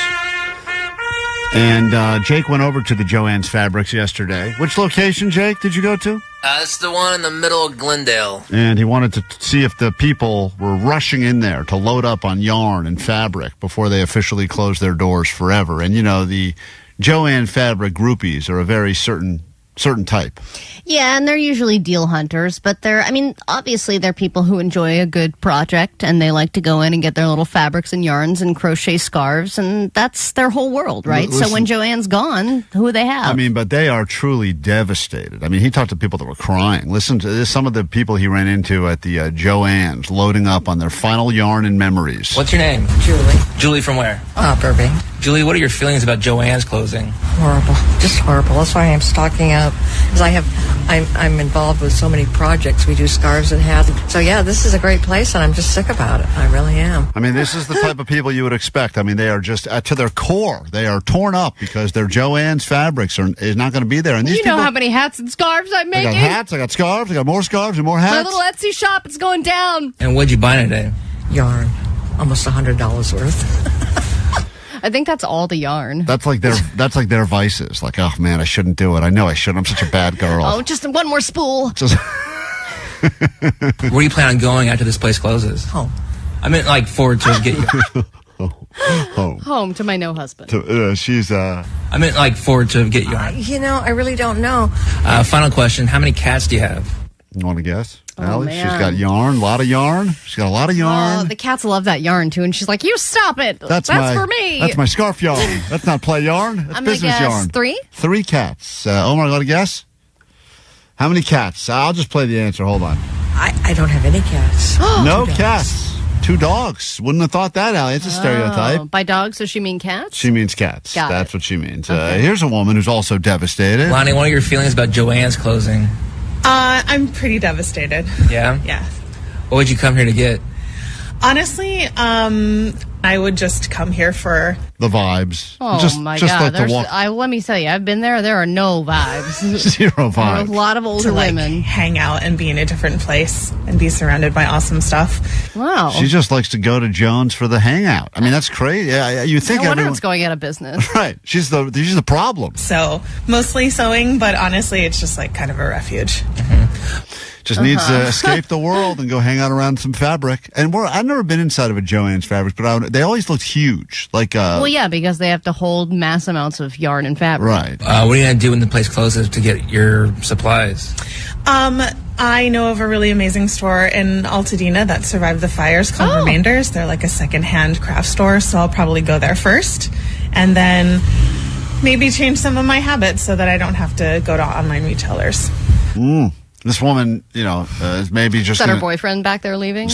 And Jake went over to the Joann's Fabrics yesterday. Which location, Jake, did you go to? It's the one in the middle of Glendale. And he wanted to see if the people were rushing in there to load up on yarn and fabric before they officially closed their doors forever. And, you know, the Joann Fabric groupies are a very certain certain type. Yeah, and they're usually deal hunters, but obviously they're people who enjoy a good project and they like to go in and get their little fabrics and yarns and crochet scarves, and that's their whole world, right? Listen, so when Joann's gone, who do they have? But they are truly devastated. He talked to people that were crying. Listen to this, some of the people he ran into at the Joann's loading up on their final yarn and memories. What's your name? Julie. Julie from where? Burbank. Julie, what are your feelings about Joann's closing? Horrible. Just horrible. That's why I'm stocking up. Because I'm involved with so many projects. We do scarves and hats. So yeah, this is a great place, and I'm just sick about it. I really am. This is the type of people you would expect. They are just to their core. They are torn up because their Joann's fabrics is not going to be there. And these you know how many hats and scarves I'm making? I got hats. I got scarves. I got more scarves and more hats. My little Etsy shop is going down. And what'd you buy today? Yarn, almost $100 worth. I think that's all the yarn. That's like their vices. Like, oh man, I shouldn't do it. I know I shouldn't. I'm such a bad girl. Oh, just one more spool. Where do you plan on going after this place closes? Home. Forward to get you. Home to my husband. She's. Forward to get you. I really don't know. Final question: how many cats do you have? You want to guess? Oh, Allie? man. She's got yarn, a lot of yarn. She's got a lot of yarn. Oh, the cats love that yarn too, and she's like, "You stop it! That's for me. That's my scarf yarn. That's not play yarn. That's I'm business gonna guess yarn." 3. 3 cats. Omar, got a guess? How many cats? I'll just play the answer. Hold on. I don't have any cats. No cats. 2 dogs. Wouldn't have thought that, Allie. It's a stereotype. By dogs, does she mean cats? She means cats. Got That's it. what she means. Okay. Here's a woman who's also devastated. Lonnie, what are your feelings about Joann's closing? I'm pretty devastated. Yeah? Yeah. What would you come here to get? Honestly, I would just come here for the vibes. Oh my God! Let me tell you, I've been there. There are no vibes. 0 vibes. There are a lot of older women. hang out and be in a different place and be surrounded by awesome stuff. Wow. She just likes to go to Jones for the hangout. That's crazy. You think no wonder it's going out of business. Right. She's the problem. So mostly sewing, but honestly, it's just kind of a refuge. Just needs to escape the world and go hang out around some fabric. And I've never been inside of a Joann's fabric, but they always looked huge. Well, yeah, because they have to hold mass amounts of yarn and fabric. Right. What are you going to do when the place closes to get your supplies? I know of a really amazing store in Altadena that survived the fires called Remainders. They're like a secondhand craft store, so I'll probably go there first. And then maybe change some of my habits so that I don't have to go to online retailers. This woman, is maybe just... Is that her boyfriend back there leaving?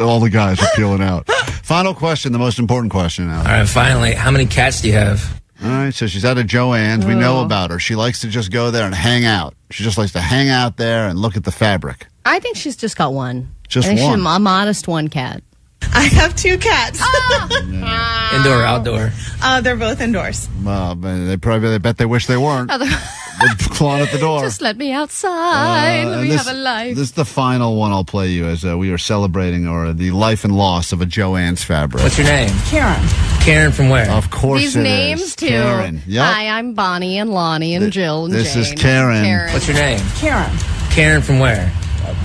All the guys are peeling out. Final question, the most important question now. All right, finally, how many cats do you have? All right, so she's at a Joann's. We know about her. She likes to just go there and hang out. She just likes to hang out there and look at the fabric. I think she's just got one. Just I think one? She's a modest one cat. I have 2 cats. Indoor or outdoor? They're both indoors. Well, they bet they wish they weren't. They're clawing at the door. Just let me outside. Let me have a life. This is the final one I'll play you as we are celebrating the life and loss of a Joann's fabric. What's your name? Karen. Karen from where? Of course These it is. names, too. Karen. Yep. Hi, I'm Bonnie and Lonnie and Jill and This Jane. is Karen. What's your name? Karen. Karen from where?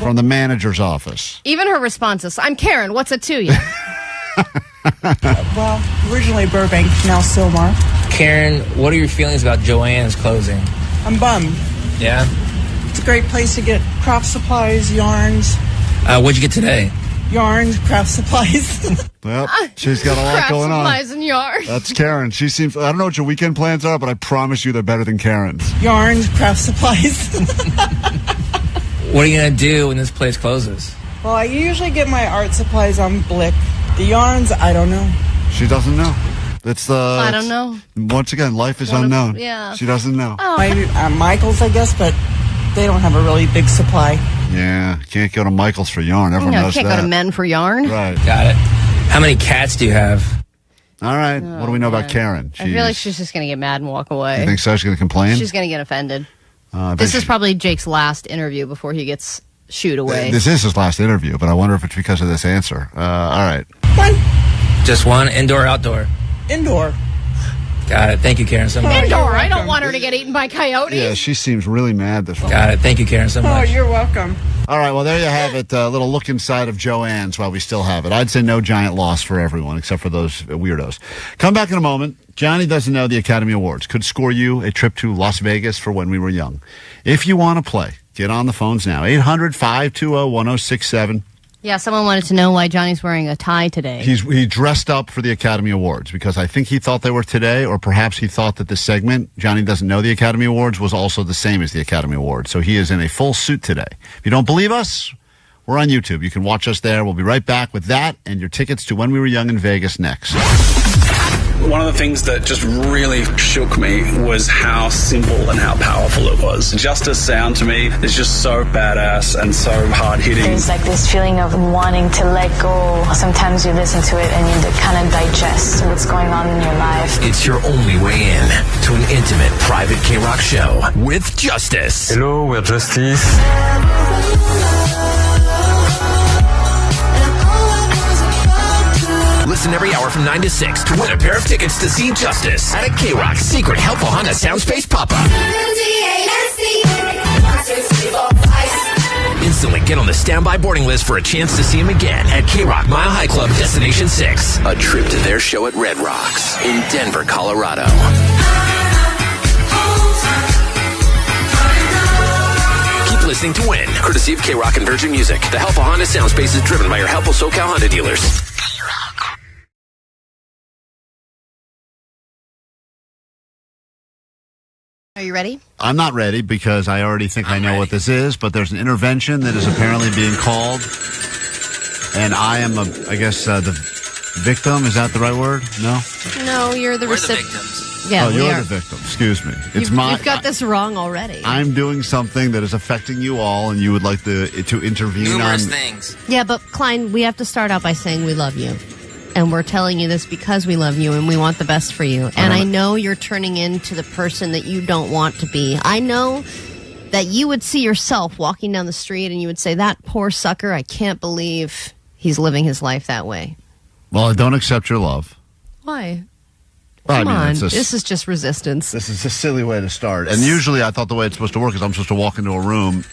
From the manager's office. Even her responses. I'm Karen. What's it to you? Well, originally Burbank, now Sylmar. Karen, what are your feelings about Joann's closing? I'm bummed. Yeah? It's a great place to get craft supplies, yarns. What'd you get today? Yarns, craft supplies. Well, she's got a lot Craft going on. supplies and yarn. That's Karen. She seems... I don't know what your weekend plans are, but I promise you they're better than Karen's. Yarns, craft supplies. What are you going to do when this place closes? Well, I usually get my art supplies on Blick. The yarns, I don't know. She doesn't know. I don't know. Once again, life is unknown. Yeah. She doesn't know. Maybe Michael's, I guess, but they don't have a really big supply. Yeah, can't go to Michael's for yarn. Everyone knows can't that. go to Men for yarn. Right. Got it. How many cats do you have? All right. What do we know about Karen? I feel like she's just going to get mad and walk away. You think so? She's going to complain? She's going to get offended. I This bet is probably Jake's last interview before he gets shooed away. This is his last interview, but I wonder if it's because of this answer. All right. Just one? Indoor or outdoor? Indoor. Got it. Thank you, Karen, so much. Indoor. I don't want her to get eaten by coyotes. Yeah, she seems really mad this morning. Got it. Thank you, Karen, so Oh, much. you're welcome. All right, well, there you have it. A little look inside of Joann's while we still have it. I'd say no giant loss for everyone except for those weirdos. Come back in a moment. Johnny doesn't know the Academy Awards. Could score you a trip to Las Vegas for when we were young. If you want to play, get on the phones now. 800-520-1067. Yeah, someone wanted to know why Johnny's wearing a tie today. He dressed up for the Academy Awards because I think he thought they were today, or perhaps he thought that the segment, Johnny Doesn't Know the Academy Awards, was also the same as the Academy Awards. So he is in a full suit today. If you don't believe us, we're on YouTube. You can watch us there. We'll be right back with that and your tickets to When We Were Young in Vegas next. One of the things that just really shook me was how simple and how powerful it was. Justice sound to me is just so badass and so hard hitting. There's like this feeling of wanting to let go. Sometimes you listen to it and you kind of digest what's going on in your life. It's your only way in to an intimate private KROQ show with Justice. Hello, we're Justice. Listen every hour from 9 to 6 to win a pair of tickets to see Justice at a KROQ secret helpful Honda Soundspace pop-up. Instantly get on the standby boarding list for a chance to see him again at KROQ Mile High Club Destination 6. A trip to their show at Red Rocks in Denver, Colorado. Keep listening to win, courtesy of KROQ and Virgin Music. The helpful Honda Soundspace is driven by your helpful SoCal Honda dealers. Are you ready? I'm not ready because I already think I know what this is, but there's an intervention that is apparently being called, and I am, I guess, the victim. Is that the right word? No? No, you're the recipient. Yeah, oh, you're the victim. Excuse me. It's you've got this wrong already. I'm doing something that is affecting you all, and you would like to intervene Numerous on things. Yeah, but Klein, we have to start out by saying we love you. And we're telling you this because we love you and we want the best for you. And I know you're turning into the person that you don't want to be. I know that you would see yourself walking down the street and you would say, that poor sucker, I can't believe he's living his life that way. Well, I don't accept your love. Why? Well, Come on, it's this is just resistance. This is a silly way to start. And usually I thought the way it's supposed to work is I'm supposed to walk into a room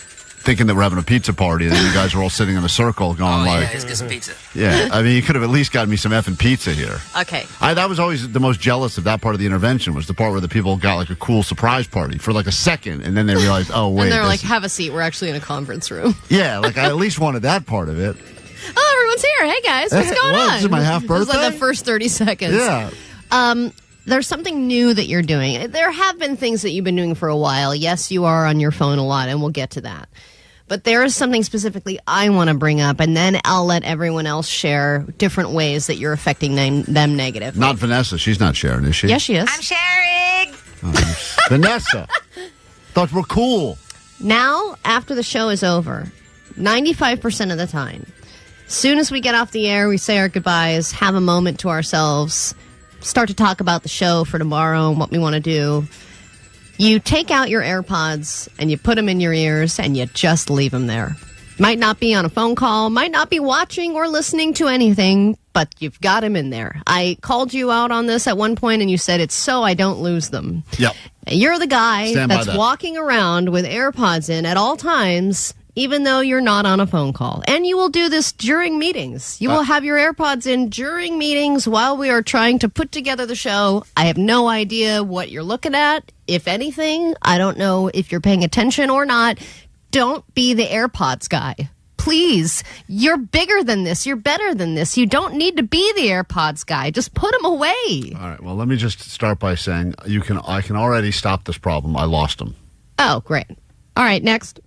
thinking that we're having a pizza party, and then you guys are all sitting in a circle going yeah, let's get some pizza. Yeah, I mean, you could have at least gotten me some effing pizza here. Okay. That was always the most jealous of that part of the intervention, was the part where the people got like a cool surprise party for like a second, and then they realized, oh, wait. And they're like, have a seat, we're actually in a conference room. Yeah, like I at least wanted that part of it. Oh, everyone's here. Hey, guys, what's going on? This is my half birthday? This is like the first 30 seconds. Yeah. There's something new that you're doing. There have been things that you've been doing for a while. Yes, you are on your phone a lot, and we'll get to that. But there is something specifically I want to bring up, and then I'll let everyone else share different ways that you're affecting them negatively. Not Vanessa. She's not sharing, is she? Yes, she is. I'm sharing. Vanessa. Thought we're cool. Now, after the show is over, 95% of the time, as soon as we get off the air, we say our goodbyes, have a moment to ourselves, start to talk about the show for tomorrow and what we want to do. You take out your AirPods and you put them in your ears and you just leave them there. Might not be on a phone call, might not be watching or listening to anything, but you've got them in there. I called you out on this at one point and you said it's so I don't lose them. Yep. You're the guy Stand by that's that. walking around with AirPods in at all times, even though you're not on a phone call. And you will do this during meetings. You will have your AirPods in during meetings while we are trying to put together the show. I have no idea what you're looking at, if anything. I don't know if you're paying attention or not. Don't be the AirPods guy. Please, you're bigger than this. You're better than this. You don't need to be the AirPods guy. Just put them away. All right, well, let me just start by saying I can already stop this problem. I lost them. Oh, great. All right, next.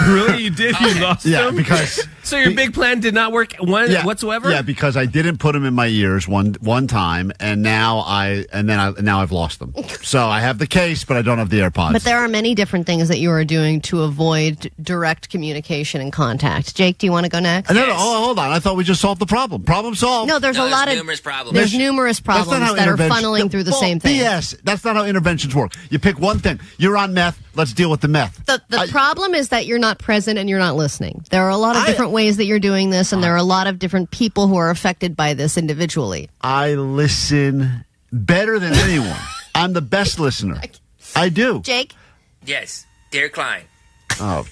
Really? You did? You lost them? Yeah, because... So your big plan did not work whatsoever? Yeah, because I didn't put them in my ears one time, and now I've lost them. So I have the case, but I don't have the AirPods. But there are many different things that you are doing to avoid direct communication and contact. Jake, do you want to go next? No, hold on. I thought we just solved the problem. Problem solved. No, there's numerous problems. There's numerous problems that are funneling through the same thing. BS. That's not how interventions work. You pick one thing. You're on meth. Let's deal with the meth. The problem is that you're not present and you're not listening. There are a lot of different ways that you're doing this, and there are a lot of different people who are affected by this individually. I listen better than anyone. I'm the best listener. I do. Jake? Yes, dear Klein. Oh,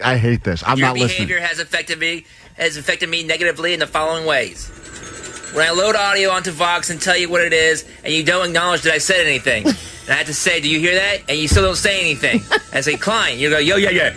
I hate this. I'm not listening. Your behavior has affected me negatively in the following ways. When I load audio onto Vox and tell you what it is, and you don't acknowledge that I said anything, and I have to say, "Do you hear that?" And you still don't say anything. And I say, "Klein," you go, "Yo, yeah.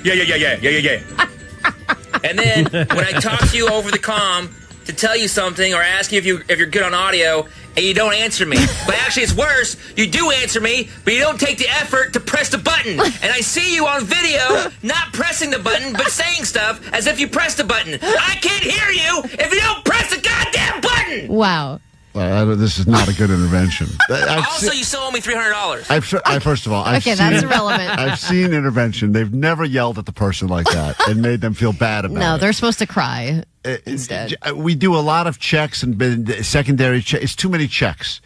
And then when I talk to you over the comm to tell you something or ask you if you're good on audio, and you don't answer me. But actually, it's worse. You do answer me, but you don't take the effort to press the button. And I see you on video not pressing the button, but saying stuff as if you pressed the button. I can't hear you if you don't press the goddamn button. Wow. This is not a good intervention. You still owe me $300. First of all, that's irrelevant. I've seen intervention. They've never yelled at the person like that and made them feel bad about it. No, they're supposed to cry instead. We do a lot of checks and secondary checks. It's too many checks.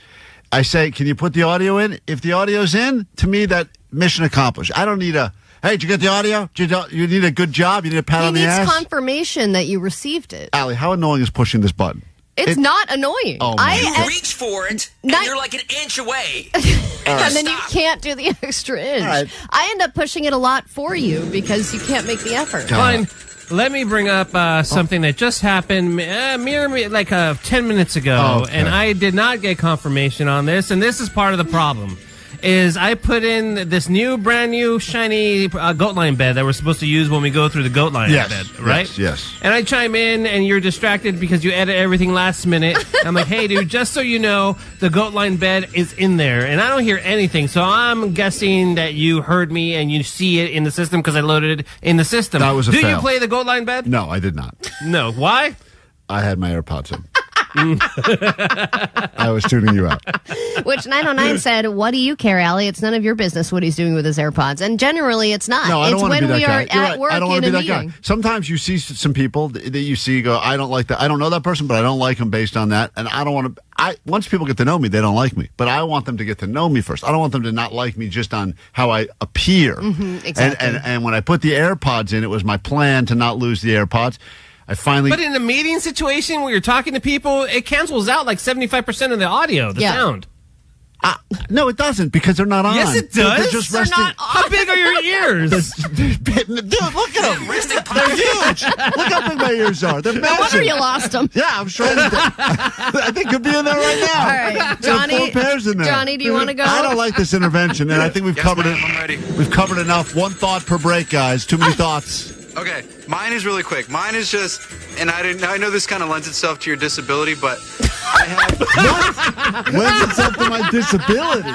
I say, can you put the audio in? If the audio's in, to me, that mission accomplished. I don't need a, hey, did you get the audio? You need a good job? You need a pat on the ass? He needs confirmation that you received it. Allie, how annoying is pushing this button? It's not annoying. Oh, you reach for it, and you're like an inch away. And then you can't do the extra inch. Right. I end up pushing it a lot for you because you can't make the effort. Fine. Let me bring up something that just happened like 10 minutes ago, and I did not get confirmation on this, and this is part of the problem. Is I put in this brand new, shiny goat line bed that we're supposed to use when we go through the goat line bed, right? Yes. And I chime in, and you're distracted because you edit everything last minute. I'm like, hey, dude, just so you know, the goat line bed is in there, and I don't hear anything. So I'm guessing that you heard me and you see it in the system because I loaded it in the system. That was a fail. fail. You play the goat line bed? No, I did not. No. Why? I had my AirPods in. I was tuning you out. Which 909 said, what do you care, Allie? It's none of your business what he's doing with his AirPods. And generally, it's not. No, I don't it's want to when be that we guy. are at work I don't want in to a be that meeting. guy. Sometimes you see some people that you see go, I don't like that. I don't know that person, but I don't like them based on that. And I don't want to. Once people get to know me, they don't like me. But I want them to get to know me first. I don't want them to not like me just on how I appear. Mm-hmm, exactly. And when I put the AirPods in, it was my plan to not lose the AirPods. But in a meeting situation where you're talking to people, it cancels out like 75% of the audio, the sound. No, it doesn't because they're not on. Yes, it does. They're just resting. Not on. How big are your ears? Dude, look at them. They're huge. Look how big my ears are. They're massive. No wonder you lost them. Yeah, I'm sure. I think could be in there right now. All right, Johnny. 4 pairs in there. Johnny, do you want to go? I don't like this intervention, and I think we've covered it. I'm ready. We've covered enough. One thought per break, guys. Too many thoughts. Okay, mine is really quick. Mine is just, and I know this kind of lends itself to your disability, but I have... What? Lends itself to my disability?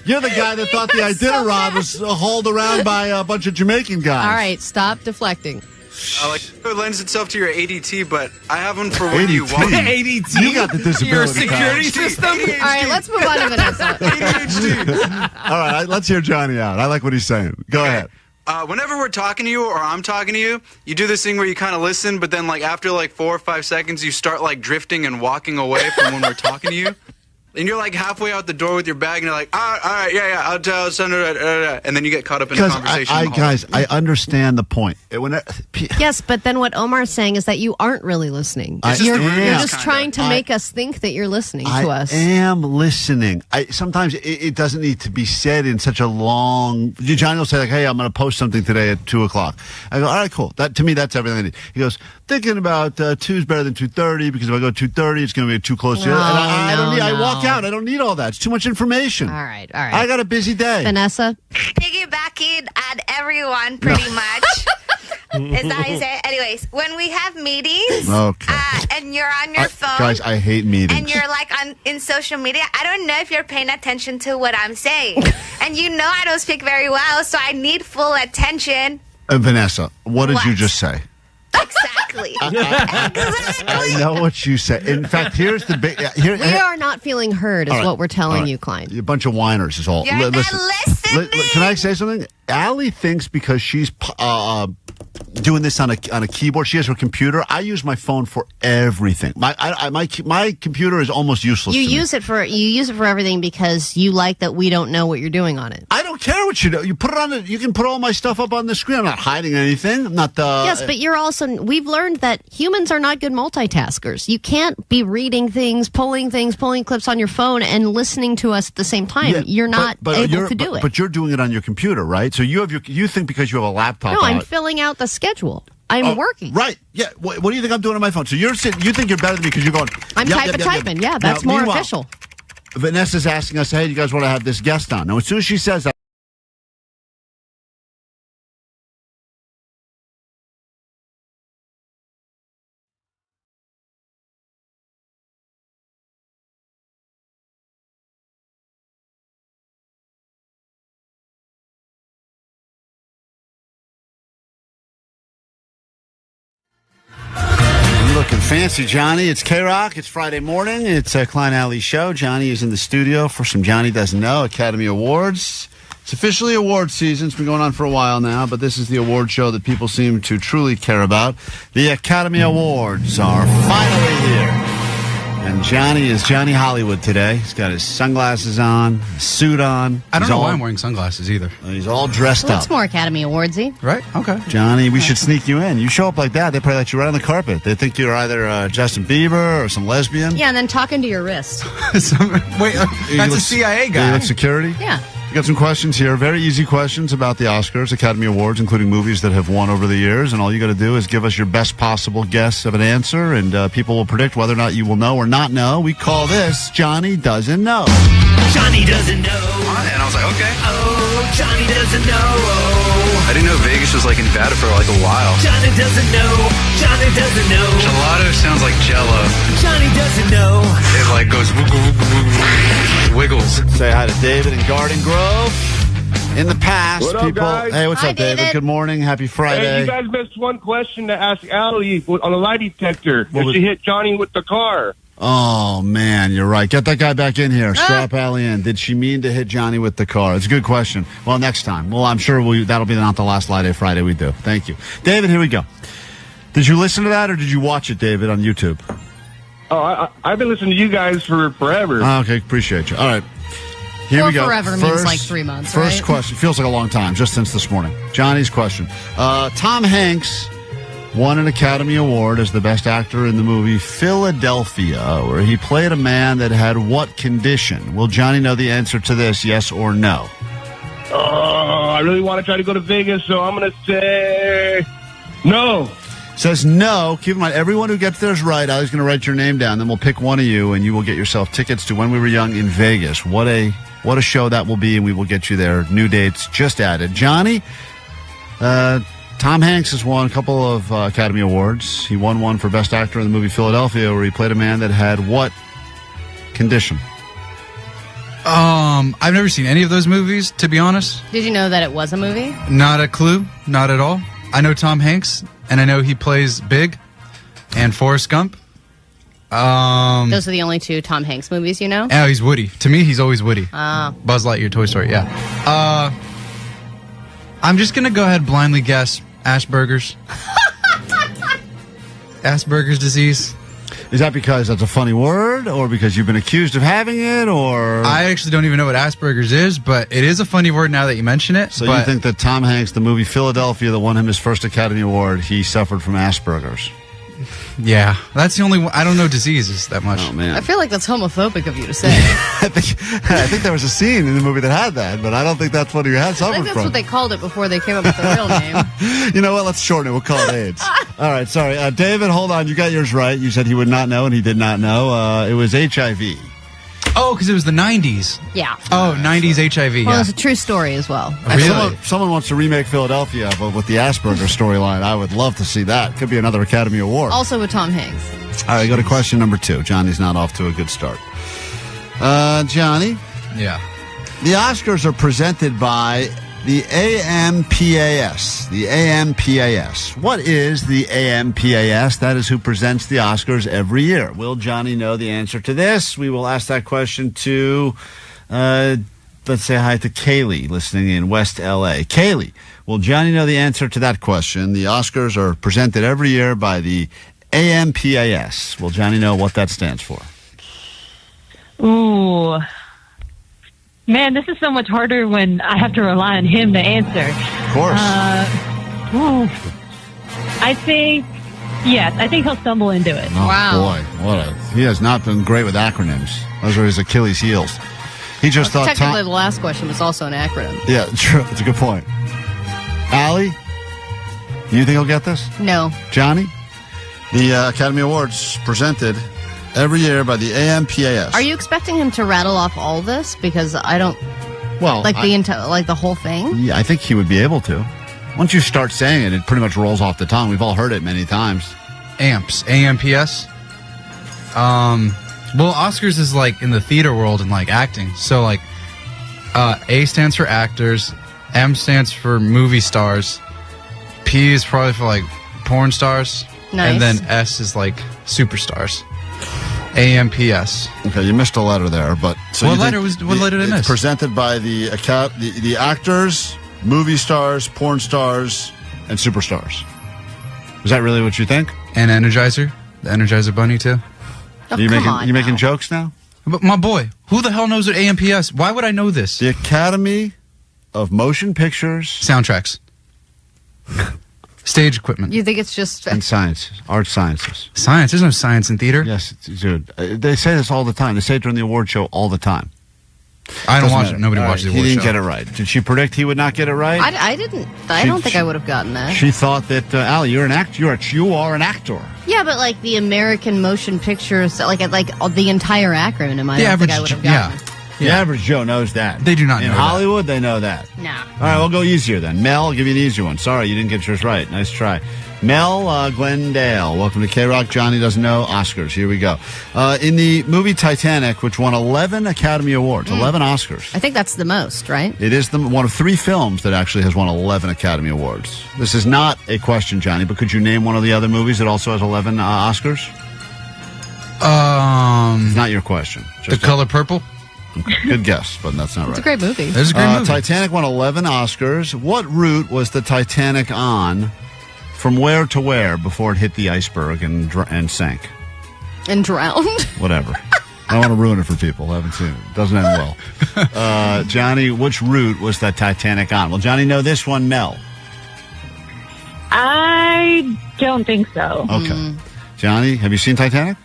You're the guy that thought the Iditarod was hauled around by a bunch of Jamaican guys. All right, stop deflecting. It lends itself to your ADT, but I have one for when you walk. ADT? You got the disability. Your security ADHD. system? ADHD. All right, let's move on to Vanessa. ADHD. All right, let's hear Johnny out. I like what he's saying. Go ahead. Whenever we're talking to you or I'm talking to you, you do this thing where you kind of listen, but then like after like 4 or 5 seconds, you start like drifting and walking away from when we're talking to you. And you're like halfway out the door with your bag, and you're like, all right, yeah, I'll tell Senator, and then you get caught up in a conversation. Guys, I understand the point. Yes, but then what Omar's saying is that you aren't really listening. You're just trying to make us think that you're listening to us. I am listening. Sometimes it doesn't need to be said in such a long... Johnny will say, like, hey, I'm going to post something today at 2 o'clock. I go, all right, cool. To me, that's everything I need. He goes, thinking about 2 is better than 2:30, because if I go 2:30, it's going to be too close to it. And I walk out. I don't need all that. It's too much information. All right. I got a busy day. Vanessa? Piggybacking on everyone, pretty much. Is that how you say it? Anyways, when we have meetings and you're on your phone. Guys, I hate meetings. And you're like in social media, I don't know if you're paying attention to what I'm saying. And you know I don't speak very well, so I need full attention. Vanessa, what did you just say? Exactly. I know what you said. In fact, here's the big... we are not feeling heard is what we're telling you, Klein. A bunch of whiners is all. You're not listening. Can I say something? Allie thinks because she's doing this on a keyboard, she has her computer. I use my phone for everything. My computer is almost useless. You use it for everything because you like that we don't know what you're doing on it. I don't care what you do. You put it on. You can put all my stuff up on the screen. I'm not hiding anything. I'm not. Yes, but you're also. We've learned that humans are not good multitaskers. You can't be reading things, pulling clips on your phone, and listening to us at the same time. Yeah, you're not able to do it. But you're doing it on your computer, right? So you think because you have a laptop. No, I'm filling out the schedule. I'm working. Right. Yeah. What do you think I'm doing on my phone? So you think you're better than me because you're going. I'm typing. Yeah, that's more official. Vanessa's asking us, hey, do you guys want to have this guest on? Now, as soon as she says that. Looking fancy, Johnny. It's KROQ. It's Friday morning. It's a Klein Alley show. Johnny is in the studio for some Johnny Doesn't Know Academy Awards. It's officially award season. It's been going on for a while now, but this is the award show that people seem to truly care about. The Academy Awards are finally here. And Johnny is Johnny Hollywood today. He's got his sunglasses on, his suit on. I don't know why I'm wearing sunglasses either. He's all dressed Well, up. that's more Academy Awardsy. Right? Okay. Johnny, we should sneak you in. You show up like that, they probably let you right on the carpet. They think you're either Justin Bieber or some lesbian. Yeah, and then talking to your wrist. Wait, that's a CIA guy. You look security? Yeah. We got some questions here. Very easy questions about the Oscars, Academy Awards, including movies that have won over the years. And all you got to do is give us your best possible guess of an answer, and people will predict whether or not you will know or not know. We call this Johnny Doesn't Know. Johnny doesn't know. And I was like, okay. Oh, Johnny doesn't know. I didn't know Vegas was like in Nevada for like a while. Johnny doesn't know. Johnny doesn't know. Gelato sounds like Jello. Johnny doesn't know. It like goes wiggles. Say hi to David in Garden Grove. In the past, What up, people. guys? Hey, what's Hi, up, David? David. Good morning. Happy Friday. Hey, you guys missed one question to ask Allie on the lie detector. What If was- she hit Johnny with the car. Oh, man, you're right. Get that guy back in here. Strap Allie in. Did she mean to hit Johnny with the car? It's a good question. Well, next time. Well, I'm sure that'll be not the last Lie Day Friday we do. Thank you. David, here we go. Did you listen to that or did you watch it, David, on YouTube? Oh, I've been listening to you guys for forever. Okay, appreciate you. All right. Here Or we go. forever means like 3 months, First right? question. Feels like a long time, just since this morning. Johnny's question. Tom Hanks won an Academy Award as the best actor in the movie Philadelphia, where he played a man that had what condition? Will Johnny know the answer to this, yes or no? Oh, I really want to try to go to Vegas, so I'm going to say no. Says no. Keep in mind, everyone who gets theirs right, I was going to write your name down, then we'll pick one of you, and you will get yourself tickets to When We Were Young in Vegas. What a show that will be, and we will get you there. New dates just added. Johnny, Tom Hanks has won a couple of Academy Awards. He won one for Best Actor in the movie Philadelphia, where he played a man that had what condition? I've never seen any of those movies, to be honest. Did you know that it was a movie? Not a clue. Not at all. I know Tom Hanks, and I know he plays Big and Forrest Gump. Those are the only two Tom Hanks movies you know? Oh, he's Woody. To me, he's always Woody. Oh. Buzz Lightyear, Toy Story, yeah. I'm just going to go ahead and blindly guess Asperger's. Asperger's disease. Is that because that's a funny word, or because you've been accused of having it, or... I actually don't even know what Asperger's is, but it is a funny word now that you mention it. So but you think that Tom Hanks, the movie Philadelphia, that won him his first Academy Award, he suffered from Asperger's? Yeah, that's the only one. I don't know diseases that much. Oh, man. I feel like that's homophobic of you to say. I think there was a scene in the movie that had that, but I don't think that's what he had I suffered think that's from. what they called it before they came up with the real name. You know what? Let's shorten it. We'll call it AIDS. All right, sorry. David, hold on. You got yours right. You said he would not know, and he did not know. It was HIV. Oh, because it was the 90s. Yeah. Oh, 90s HIV, Well, yeah. it's a true story as well. Someone wants to remake Philadelphia, but with the Asperger storyline, I would love to see that. Could be another Academy Award. Also with Tom Hanks. All right, go to question number 2. Johnny's not off to a good start. Johnny? Yeah. The Oscars are presented by the AMPAS. The AMPAS. What is the AMPAS? That is who presents the Oscars every year. Will Johnny know the answer to this? We will ask that question to, let's say hi to Kaylee, listening in West LA. Kaylee, will Johnny know the answer to that question? The Oscars are presented every year by the AMPAS. Will Johnny know what that stands for? Ooh. Man, this is so much harder when I have to rely on him to answer. Of course. I think, yes, I think he'll stumble into it. Oh, boy. He has not been great with acronyms. Those are his Achilles heels. He just thought Technically, the last question was also an acronym. Yeah, true. That's a good point. Allie, do you think he'll get this? No. Johnny? The Academy Awards presented every year by the AMPAS. Are you expecting him to rattle off all this? Because I don't. Well, like the whole thing. Yeah, I think he would be able to. Once you start saying it, it pretty much rolls off the tongue. We've all heard it many times. AMPS. Well, Oscars is like in the theater world and like acting. So like, A stands for actors, M stands for movie stars, P is probably for like porn stars, Nice. and then S is like superstars. AMPS. Okay, you missed a letter there, but What letter did I miss? It's presented by the actors, movie stars, porn stars, and superstars. Is that really what you think? And Energizer, the Energizer Bunny too. Oh, you making jokes now? But my boy, who the hell knows what AMPS? Why would I know this? The Academy of Motion Pictures Soundtracks. Stage equipment. You think it's just and science, art sciences. Science? There's no science in theater. Yes, dude. They say this all the time. They say it during the award show all the time. I don't watch it. Nobody watches the award show. He didn't get it right. Did she predict he would not get it right? I didn't. I don't think I would have gotten that. She thought that Allie, you're an actor. You are an actor. Yeah, but like the American Motion Pictures, like the entire acronym, I The don't think average I would have gotten it. The average Joe knows that. They do not in know Hollywood. They know that. No. All right, we'll go easier then. Mel, I'll give you an easy one. Sorry, you didn't get yours right. Nice try. Mel Glendale, welcome to KROQ. Johnny doesn't know Oscars. Here we go. In the movie Titanic, which won 11 Academy Awards, 11 Oscars. I think that's the most, right? It is one of 3 films that actually has won 11 Academy Awards. This is not a question, Johnny, but could you name one of the other movies that also has 11 Oscars? It's not your question. The Color Purple? Good guess, but that's not right. It's a great movie. It's a great movie. Titanic won 11 Oscars. What route was the Titanic on from where to where before it hit the iceberg and sank? And drowned. Whatever. I don't want to ruin it for people who haven't seen it. It doesn't end well. Johnny, which route was the Titanic on? Well, Johnny, know this one, Mel. I don't think so. Okay. Johnny, have you seen Titanic?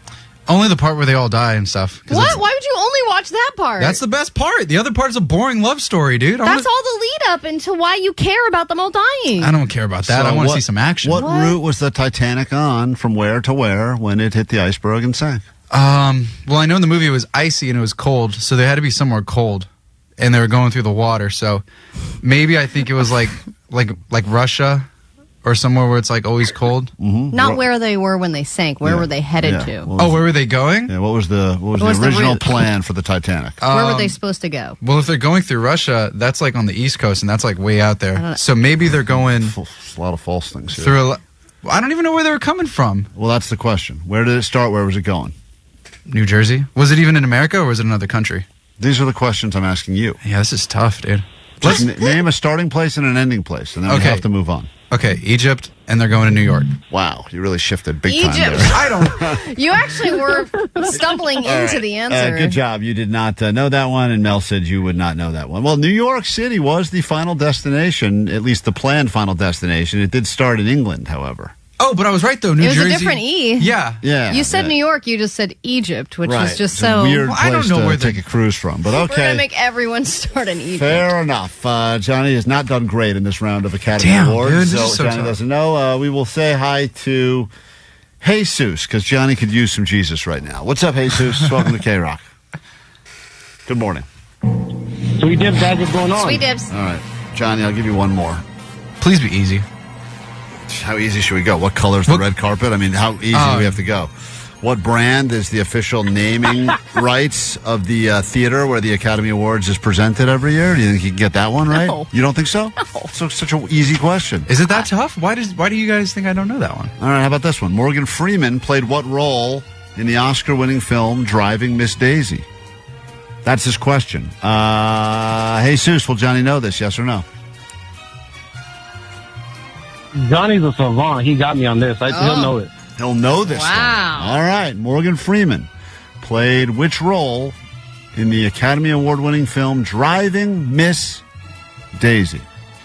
Only the part where they all die and stuff. What? Why would you only watch that part? That's the best part. The other part is a boring love story, dude. That's all the lead up into why you care about them all dying. I don't care about that. So I want to see some action. What route was the Titanic on from where to where when it hit the iceberg and sank? Well, I know in the movie it was icy and it was cold, so they had to be somewhere cold, and they were going through the water. So maybe I think it was like Russia or somewhere where it's like always cold. Mm-hmm. Not where they were when they sank. Where were they headed to? Where were they going? Yeah, what was the original plan for the Titanic? Where were they supposed to go? Well, if they're going through Russia, that's like on the East Coast, and that's like way out there. So maybe they're going a lot of false things here. through. I don't even know where they were coming from. Well, that's the question. Where did it start? Where was it going? New Jersey. Was it even in America or was it another country? These are the questions I'm asking you. Yeah, this is tough, dude. Just name a starting place and an ending place, and then we have to move on. Okay, Egypt, and they're going to New York. Wow, you really shifted big time Egypt. there. I don't. You actually were stumbling into the answer. Good job. You did not know that one, and Mel said you would not know that one. Well, New York City was the final destination, at least the planned final destination. It did start in England, however. Oh, but I was right, though. New Jersey. It was a different E. Yeah. You said New York, you just said Egypt, which was just it's so... a weird Well, place I don't know where to take a cruise from, but okay. We're going to make everyone start in Egypt. Fair enough. Johnny has not done great in this round of Academy Awards. Dude, this so is so Johnny tough. doesn't know. We will say hi to Jesus, because Johnny could use some Jesus right now. What's up, Jesus? Welcome to KROQ. Good morning. Sweet dibs, guys, what's going on? Sweet dibs. All right. Johnny, I'll give you one more. Please be easy. How easy should we go? What color's the red carpet? I mean, how easy do we have to go? What brand is the official naming rights of the theater where the Academy Awards is presented every year? Do you think you can get that one right? No. You don't think so? No. So such an easy question. Is it that tough? Why do you guys think I don't know that one? All right, how about this one? Morgan Freeman played what role in the Oscar-winning film Driving Miss Daisy? That's his question. Jesus, will Johnny know this, yes or no? Johnny's a savant. He got me on this. He'll know it. He'll know this one. All right. Morgan Freeman played which role in the Academy Award-winning film Driving Miss Daisy?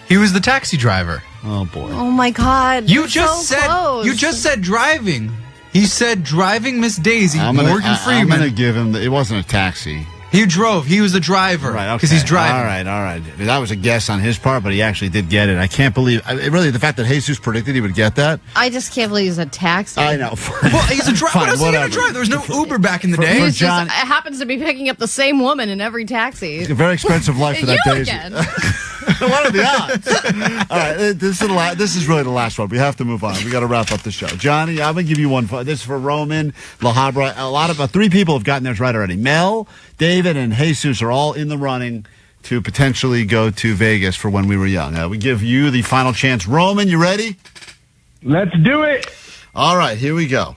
He was the taxi driver. Oh boy! Oh my God! You you're just so said close. you just said driving. He said driving Miss Daisy. Morgan Freeman. I'm going to give him. It wasn't a taxi. He drove. He was the driver. Right, because he's driving. All right. That was a guess on his part, but he actually did get it. I can't believe, really, the fact that Jesus predicted he would get that. I just can't believe he's a taxi. I know. Well, he's a driver. What else is he going to drive? There was no Uber back in the day. He just happens to be picking up the same woman in every taxi. It's a very expensive life for that Daisy. Again. What are the odds? All right, this is really the last one. We have to move on. We got to wrap up the show. Johnny, I'm going to give you one. This is for Roman, La Habra. Three people have gotten theirs right already. Mel, David, and Jesus are all in the running to potentially go to Vegas for When We Were Young. We give you the final chance. Roman, you ready? Let's do it. All right, here we go.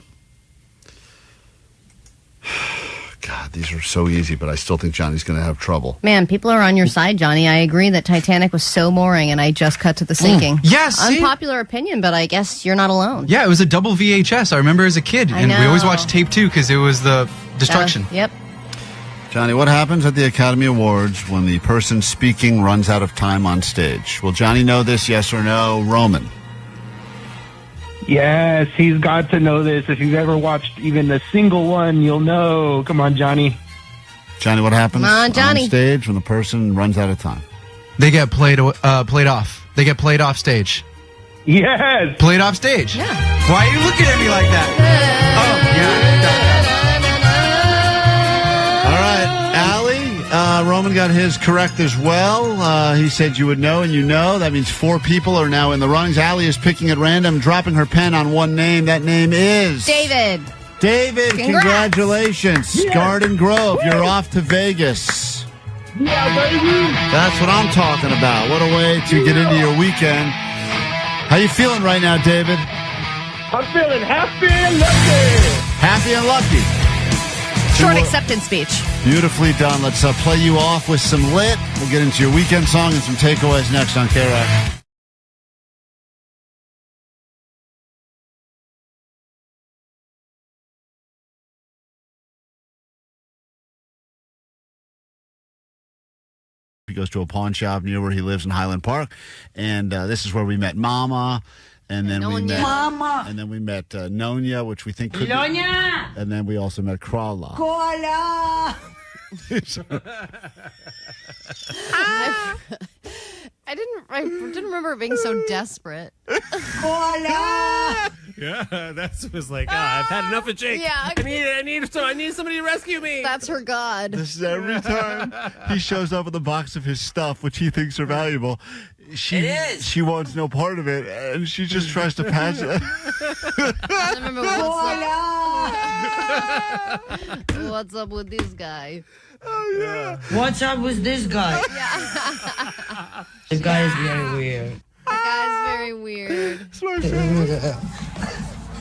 God, these are so easy, but I still think Johnny's going to have trouble. Man, people are on your side, Johnny. I agree that Titanic was so boring, and I just cut to the sinking. Yes. Unpopular opinion, but I guess you're not alone. Yeah, it was a double VHS. I remember as a kid, and we always watched tape 2 because it was the destruction. Yep. Johnny, what happens at the Academy Awards when the person speaking runs out of time on stage? Will Johnny know this, yes or no? Roman? Yes, he's got to know this. If you've ever watched even a single one, you'll know. Come on, Johnny. Johnny, what happens Come on, Johnny. on stage when the person runs out of time? They get played off. They get played off stage. Yes. Played off stage. Yeah. Why are you looking at me like that? Oh, yeah. All right, Allie, Roman got his correct as well. He said you would know, and you know. That means 4 people are now in the runnings. Allie is picking at random, dropping her pen on one name. That name is... David. David, Congrats. Congratulations. Yeah. Garden Grove, you're off to Vegas. Yeah, baby. That's what I'm talking about. What a way to get into your weekend. How you feeling right now, David? I'm feeling happy and lucky. Happy and lucky. Short acceptance speech. Beautifully done. Let's play you off with some lit. We'll get into your weekend song and some takeaways next on KROQ. He goes to a pawn shop near where he lives in Highland Park, and this is where we met Mama, and then we met Mama. and then we met Nonya, which we think could be, Nonya. and then we also met Krala. Koala. I didn't remember it being so desperate. Koala. Yeah, that was like, I've had enough of Jake. Yeah. I need somebody to rescue me. That's her god. This is every time he shows up with a box of his stuff, which he thinks are valuable. She wants no part of it, and she just tries to pass it. I remember what's up with this guy. Oh, yeah. What's up with this guy? Yeah. The guy is very weird. The guy's very weird. It's my favorite.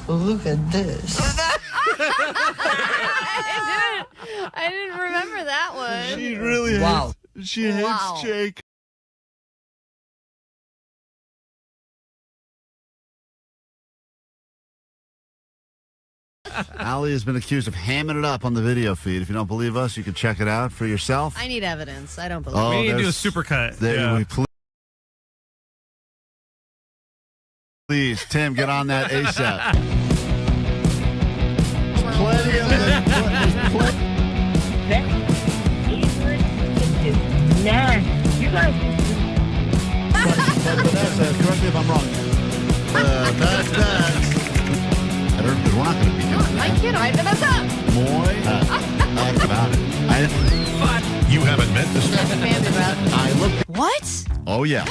Look at this. I didn't remember that one. She really Wow. hates, she hates Jake. Allie has been accused of hamming it up on the video feed. If you don't believe us, you can check it out for yourself. I need evidence. I don't believe Oh, We need to do a there's- supercut. There Yeah. we please, Tim, get on that ASAP. Plenty of You guys. Vanessa, correct me if I'm wrong. That's. We're not going to be doing My kid, right? Vanessa. Moy. That's about it. You haven't met this I looked. What? Oh, yeah.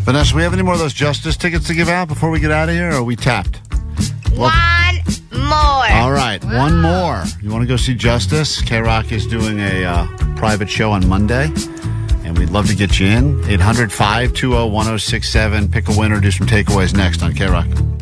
Vanessa, we have any more of those Justice tickets to give out before we get out of here, or are we tapped? One More. All right, one more. You want to go see Justice? KROQ is doing a private show on Monday, and we'd love to get you in. 800-520-1067. Pick a winner, do some takeaways next on KROQ.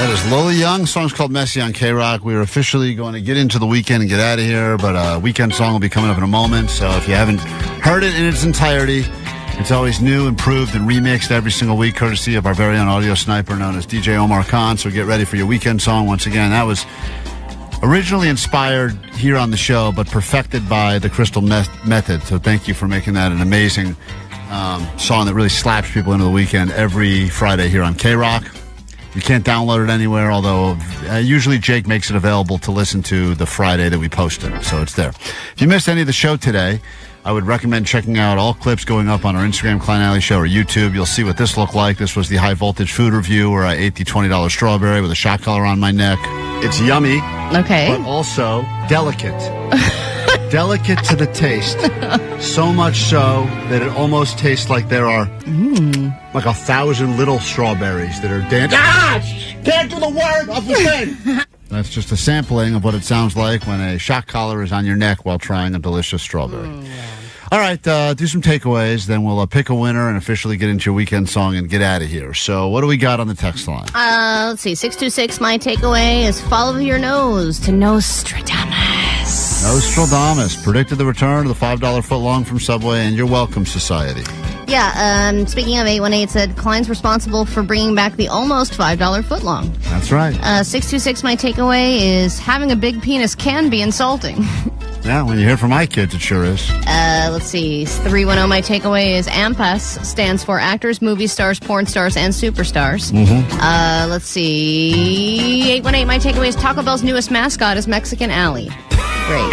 That is Lola Young. Song's called Messy on KROQ. We're officially going to get into the weekend and get out of here, but a weekend song will be coming up in a moment. So if you haven't heard it in its entirety, it's always new, improved, and remixed every single week, courtesy of our very own audio sniper known as DJ Omar Khan. So get ready for your weekend song once again. That was originally inspired here on the show, but perfected by the Crystal Method. So thank you for making that an amazing song that really slaps people into the weekend every Friday here on KROQ. You can't download it anywhere, although usually Jake makes it available to listen to the Friday that we post it, so it's there. If you missed any of the show today, I would recommend checking out all clips going up on our Instagram, Klein Alley Show, or YouTube. You'll see what this looked like. This was the high voltage food review where I ate the $20 strawberry with a shot collar on my neck. It's yummy, okay, but also delicate. Delicate to the taste. So much so that it almost tastes like there are like 1,000 little strawberries that are dancing. Can't do the word of the thing. That's just a sampling of what it sounds like when a shock collar is on your neck while trying a delicious strawberry. All right, do some takeaways, then we'll pick a winner and officially get into your weekend song and get out of here. So what do we got on the text line? Let's see, 626, my takeaway is follow your nose to Nostradamus. Nostradamus predicted the return of the $5 footlong from Subway and your welcome, society. Yeah, speaking of 818, said Klein's responsible for bringing back the almost $5 footlong. That's right. 626, my takeaway is having a big penis can be insulting. Yeah, when you hear from my kids, it sure is. Let's see. 310, my takeaway is AMPAS, stands for actors, movie stars, porn stars, and superstars. Let's see. 818, my takeaway is Taco Bell's newest mascot is Mexican Alley. Great.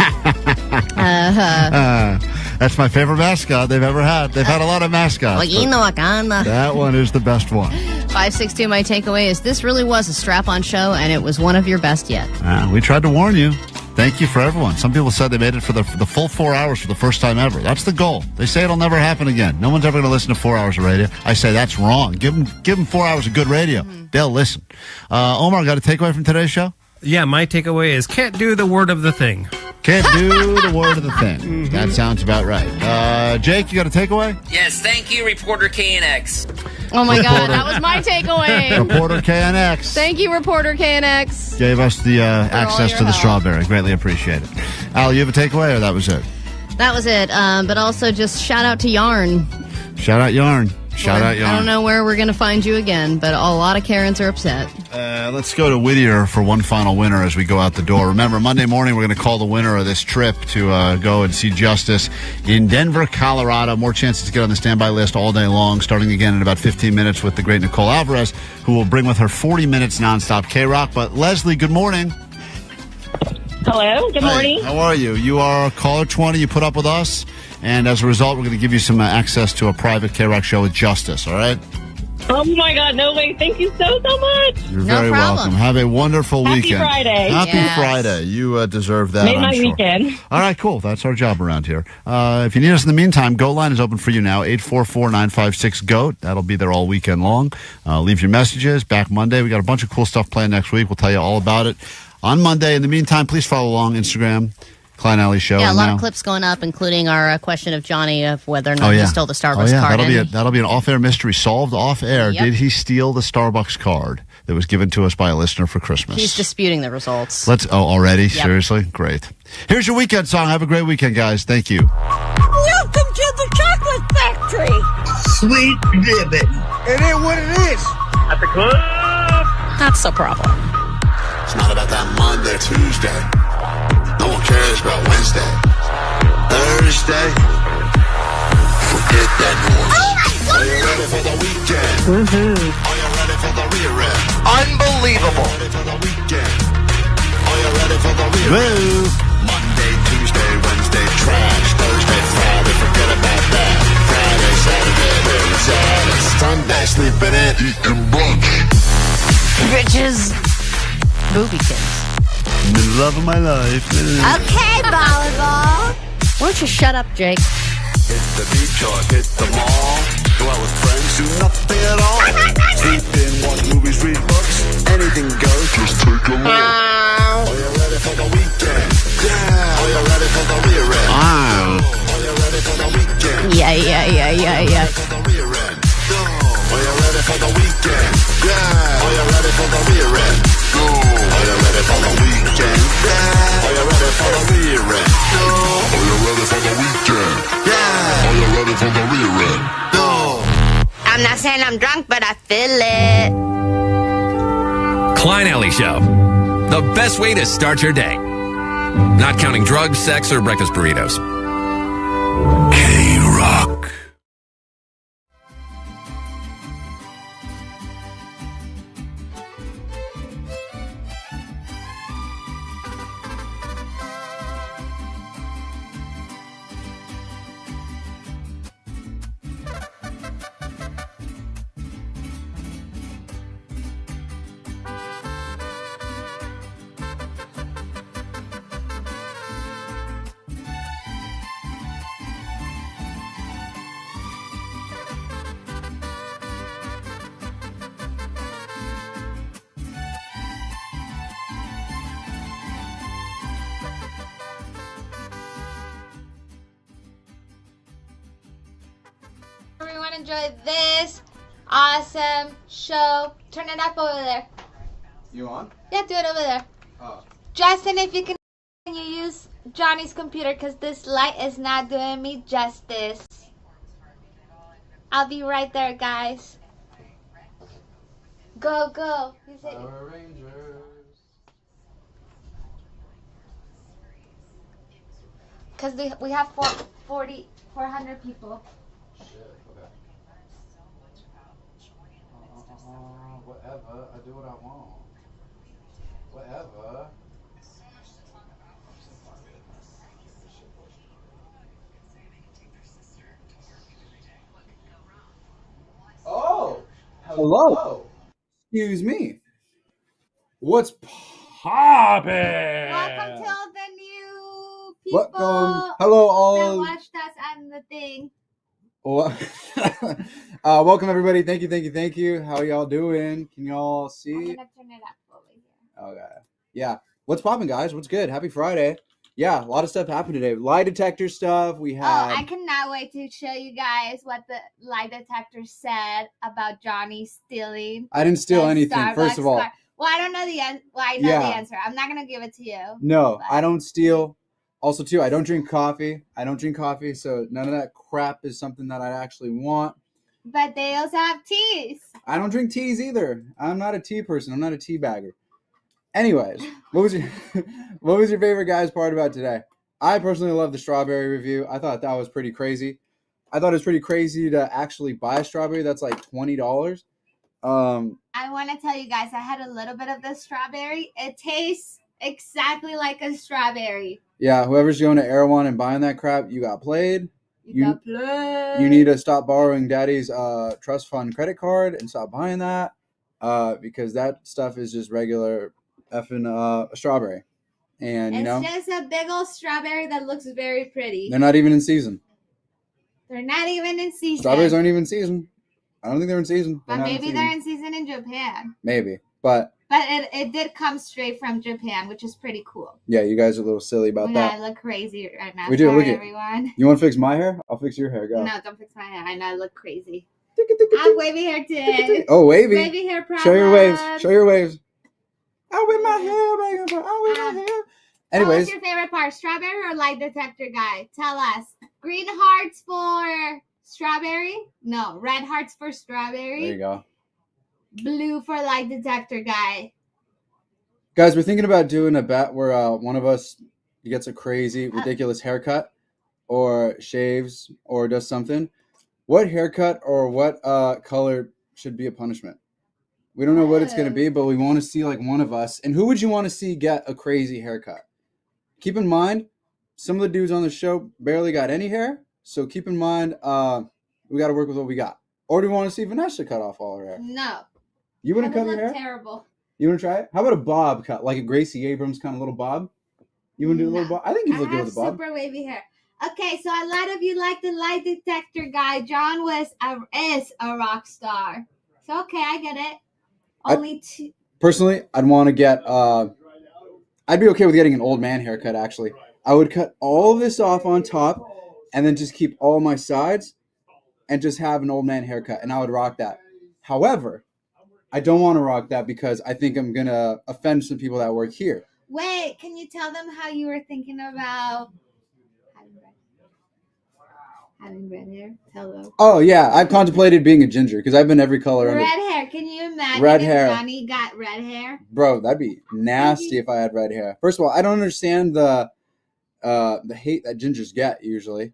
That's my favorite mascot they've ever had. They've had a lot of mascots. That one is the best one. 562, my takeaway is this really was a strap-on show, and it was one of your best yet. We tried to warn you. Thank you for everyone. Some people said they made it for the full 4 hours for the first time ever. That's the goal. They say it'll never happen again. No one's ever going to listen to 4 hours of radio. I say that's wrong. Give them 4 hours of good radio. They'll listen. Omar, got a takeaway from today's show? Yeah, my takeaway is can't do the word of the thing. Can't do the word of the thing. That sounds about right. Jake, you got a takeaway? Yes, thank you, Reporter KNX. Oh, my God. That was my takeaway. Reporter KNX. Thank you, Reporter KNX. Gave us the access to the strawberry. Greatly appreciate it. Al, you have a takeaway, or that was it? That was it. But also just shout out to Yarn. Shout out Yarn. Shout out Yarn. I don't know where we're going to find you again, but a lot of Karens are upset. Let's go to Whittier for one final winner as we go out the door. Remember, Monday morning we're going to call the winner of this trip to go and see Justice in Denver, Colorado. More chances to get on the standby list all day long, starting again in about 15 minutes with the great Nicole Alvarez, who will bring with her 40 minutes nonstop KROQ. But Leslie, good morning. Hello, good morning. Hi, how are you? You are caller 20. You put up with us. And as a result, we're going to give you some access to a private KROQ show with Justice, all right? Oh, my God, no way. Thank you so much. You're very welcome. Have a wonderful weekend. Happy Friday. Happy Friday. You deserve that, Made my I'm sure. weekend. All right, cool. That's our job around here. If you need us in the meantime, Goat Line is open for you now, 844-956-GOAT. That'll be there all weekend long. Leave your messages. Back Monday. We got a bunch of cool stuff planned next week. We'll tell you all about it on Monday. In the meantime, please follow along Instagram. Klein Alley Show. Yeah, a lot of clips going up, including our question of Johnny of whether or not he stole the Starbucks card. That'll be an off-air mystery solved off-air. Yep. Did he steal the Starbucks card that was given to us by a listener for Christmas? He's disputing the results. Already? Yep. Seriously? Great. Here's your weekend song. Have a great weekend, guys. Thank you. Welcome to the Chocolate Factory. Sweet ribbon. It ain't what it is. At the club. That's the problem. It's not about that Monday, Tuesday. No one cares about Wednesday. Thursday. Forget that noise. Are you ready for the weekend? Are you ready for the rear-end? Unbelievable. Are you ready for the weekend? Are you ready for the rear-end? Monday, Tuesday, Wednesday, trash. Thursday, Friday, forget about that. Friday, Saturday, where it's at. It's Sunday, sleeping in, eating brunch. Bitches. Booby kids. The love of my life. Okay, volleyball. Why don't you shut up, Jake? Hit the beach or hit the mall. Go out with friends, do nothing at all. Sleep in, watch movies, read books. Anything goes, just take a look. Are you ready for the weekend? Yeah. Are you ready for the rear-end? Are you ready for the weekend? Yeah. Are you ready for the weekend? Yeah. Are you ready for the rear-end? Go. Are you ready for the weekend? Yeah. Are you ready for the rear-end? Go. Are you ready for the weekend? Yeah. Are you ready for the rear-end? Go. I'm not saying I'm drunk, but I feel it. Klein Alley Show. The best way to start your day. Not counting drugs, sex, or breakfast burritos. KROQ. Everyone enjoy this awesome show. Turn it up over there. You on? Yeah, do it over there. Oh. Justin, if you can you use Johnny's computer because this light is not doing me justice. I'll be right there, guys. Go, go. Power Rangers. Because we have 400 people. Shit, okay. Whatever. I do what I want. Whatever. Hello. Excuse me. What's poppin'? Welcome to all the new people Welcome. Hello, that all. watched us on the thing. Welcome, everybody. Thank you. How y'all doing? Can y'all I'm see? gonna turn it up over here. Okay. Yeah. What's poppin', guys? What's good? Happy Friday. Yeah, a lot of stuff happened today. Lie detector stuff. We had. Oh, I cannot wait to show you guys what the lie detector said about Johnny stealing. I didn't steal the anything. Starbucks First of all. card. Well, I don't know the answer. Well, I know Yeah. the answer. I'm not gonna give it to you. No, but- I don't steal. Also, too, I don't drink coffee. So none of that crap is something that I actually want. But they also have teas. I don't drink teas either. I'm not a tea person. I'm not a tea bagger. Anyways, what was your favorite guys part about today? I personally love the strawberry review. I thought that was pretty crazy. I thought it was pretty crazy to actually buy a strawberry that's like $20. I want to tell you guys, I had a little bit of the strawberry. It tastes exactly like a strawberry. Yeah, whoever's going to Erewhon and buying that crap, you got played. You got played. You need to stop borrowing daddy's trust fund credit card and stop buying that because that stuff is just regular effing strawberry. And, you know, It's just a big old strawberry that looks very pretty. they're not even in season. They're not even in season. Strawberries aren't even in season. I don't think they're in season. But maybe they're in season in Japan. Maybe. But it did come straight from Japan, which is pretty cool. yeah, you guys are a little silly about that. I look crazy right now. We do. Sorry, Look at everyone. You want to fix my hair? I'll fix your hair. Go. No, don't fix my hair. I know I look crazy. I have wavy hair today. Oh, wavy. Wavy hair problem. Show your waves. I'll whip my hair, baby. I'll whip my hair. Anyways. What's your favorite part? Strawberry or lie detector guy? Tell us. Green hearts for strawberry? No, red hearts for strawberry. There you go. Blue for lie detector guy. Guys, we're thinking about doing a bet where one of us gets a crazy, ridiculous haircut or shaves or does something. What haircut or what color should be a punishment? We don't know what it's going to be, but we want to see like one of us. And who would you want to see get a crazy haircut? Keep in mind, some of the dudes on the show barely got any hair. So keep in mind, we got to work with what we got. Or do you want to see Vanessa cut off all her hair? No. You wouldn't cut your hair? Terrible. You want to try it? How about a bob cut, like a Gracie Abrams kind of little bob? You want to do a little bob? I think you look good with a bob. Super wavy hair. Okay, so a lot of you like the lie detector guy. John is a rock star. So okay, I get it. Only two. Personally, I'd want to get. I'd be okay with getting an old man haircut. Actually, I would cut all of this off on top, and then just keep all my sides, and just have an old man haircut, and I would rock that. However, I don't want to rock that because I think I'm gonna offend some people that work here. Wait, can you tell them how you were thinking about having red hair? Tell them. Oh yeah, I've contemplated being a ginger because I've been every color. Red hair. Can you imagine red if hair. Johnny got red hair? Bro, that'd be nasty if I had red hair. First of all, I don't understand the hate that gingers get usually.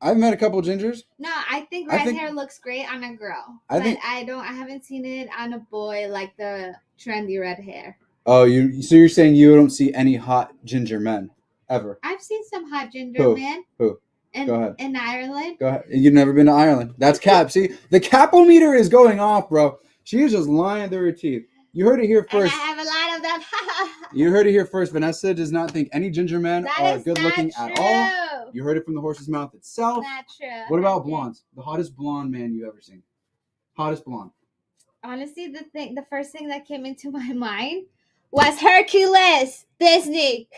I've met a couple gingers. No, I think red hair looks great on a girl. I haven't seen it on a boy like the trendy red hair. Oh, so you're saying you don't see any hot ginger men ever? I've seen some hot ginger men. Who? Go ahead. In Ireland. Go ahead. You've never been to Ireland. That's cap. See, the capometer is going off, bro. She is just lying through her teeth. You heard it here first. And I have a lot of them. You heard it here first. Vanessa does not think any ginger men are good looking at all. You heard it from the horse's mouth itself. Not true. What about blondes? The hottest blonde man you ever seen? Hottest blonde. Honestly, the first thing that came into my mind was Hercules, Disney.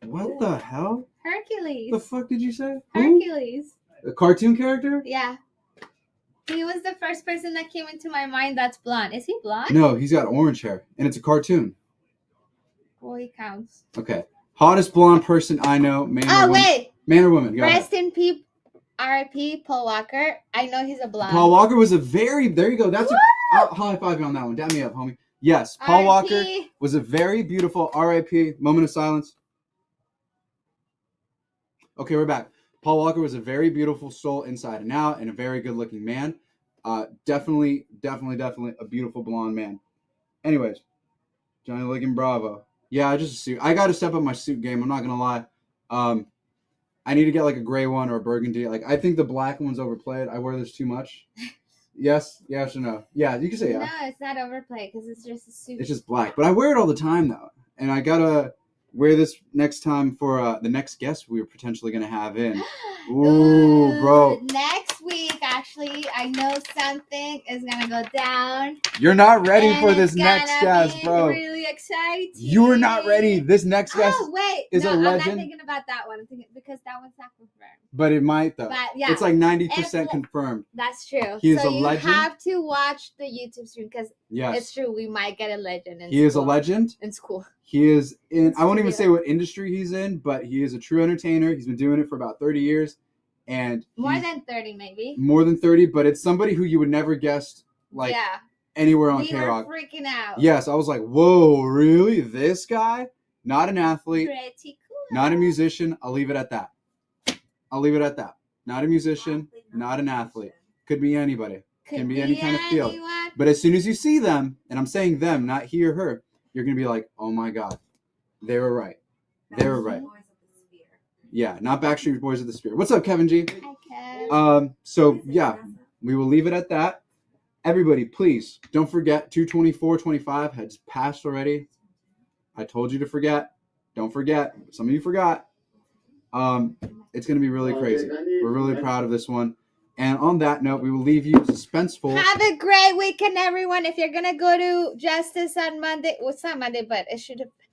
What the hell? Hercules. The fuck did you say? Hercules. A cartoon character? Yeah. He was the first person that came into my mind that's blonde. Is he blonde? No, he's got orange hair, and it's a cartoon. Well, he counts. Okay. Hottest blonde person I know, man or woman. Wait. Man or woman? Rest in peace, R.I.P. Paul Walker. I know he's a blonde. Paul Walker was there you go. That's I'll high five you on that one. Dab me up, homie. Yes, Paul Walker was a very beautiful R.I.P. Moment of silence. Okay, we're back. Paul Walker was a very beautiful soul inside and out and a very good looking man. Definitely a beautiful blonde man. Anyways, Johnny Ligon Bravo. Yeah, I just suit. I got to step up my suit game. I'm not going to lie. I need to get like a gray one or a burgundy. Like I think the black one's overplayed. I wear this too much. Yes or no? Yeah, you can say yeah. No, it's not overplayed because it's just a suit. It's just black. But I wear it all the time, though. And I gotta wear this next time for the next guest we were potentially gonna have in. Ooh, bro. Next week, actually, I know something is gonna go down. You're not ready and for this it's next gonna guest, be bro. Really exciting. You're not ready. This next guest is a legend. I'm not thinking about that one. I'm thinking because that one's not confirmed. But it might, though. But yeah, it's like 90% confirmed. That's true. He is so a legend. You have to watch the YouTube stream because Yes. it's true. We might get a legend. He is a legend. In school. He is in, I won't even say what industry he's in, but he is a true entertainer. He's been doing it for about 30 years. And more than 30, maybe. More than 30, but it's somebody who you would never guess, like, anywhere on KROQ. We were freaking out. Yes, I was like, whoa, really? This guy? Not an athlete. Pretty cool. Not a musician. I'll leave it at that. Not a musician, not an athlete. Could be anybody. Can be any kind of field. But as soon as you see them, and I'm saying them, not he or her, you're going to be like, oh my God, they were right. They were right. Yeah, not Backstreet Boys of the Sphere. What's up, Kevin G? Hi, Kev. So, yeah, we will leave it at that. Everybody, please, don't forget, 2/24/25 has passed already. I told you to forget. Don't forget. Some of you forgot. It's going to be really crazy. We're really proud of this one. And on that note, we will leave you suspenseful. Have a great weekend, everyone. If you're going to go to Justice on Monday, well, it's not Monday, but it should have been.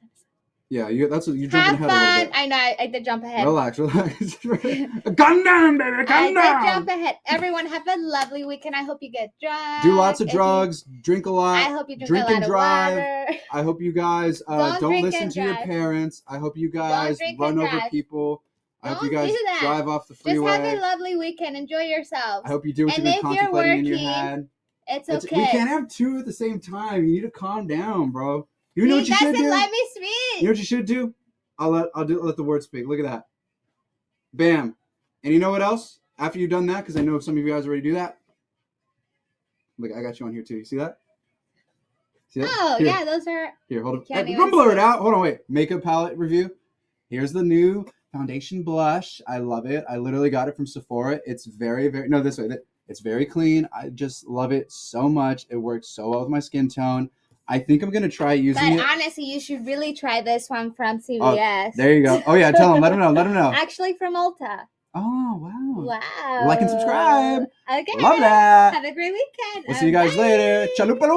Yeah, that's what you're jumping ahead a little bit. I know, I did jump ahead. Relax. Gun down, baby, gun down. I did jump ahead. Everyone, have a lovely weekend. I hope you get drunk. Do lots of drugs. Drink a lot. I hope you drink a lot and drive. of water. I hope you guys don't listen to your parents. I hope you guys run over people. I hope you guys drive off the freeway. Just have a lovely weekend. Enjoy yourselves. I hope you do what you've been contemplating in your head. It's okay. We can't have two at the same time. You need to calm down, bro. You know what you should do? Let me speak. You know what you should do? I'll let the word speak. Look at that. Bam. And you know what else? After you've done that, because I know some of you guys already do that. Look, I got you on here too. You see that? See that? Oh, here. Yeah, those are... Here, hold on. Don't blur it out. Hold on, wait. Makeup palette review. Here's the new foundation blush. I love it. I literally got it from Sephora. It's very, very... No, this way. It's very clean. I just love it so much. It works so well with my skin tone. I think I'm going to try using it. But honestly, you should really try this one from CVS. There you go. Oh, yeah. Tell them. Let them know. Actually, from Ulta. Oh, wow. Wow. Like and subscribe. Okay. Love that. Have a great weekend. We'll see you guys later. Chalupa.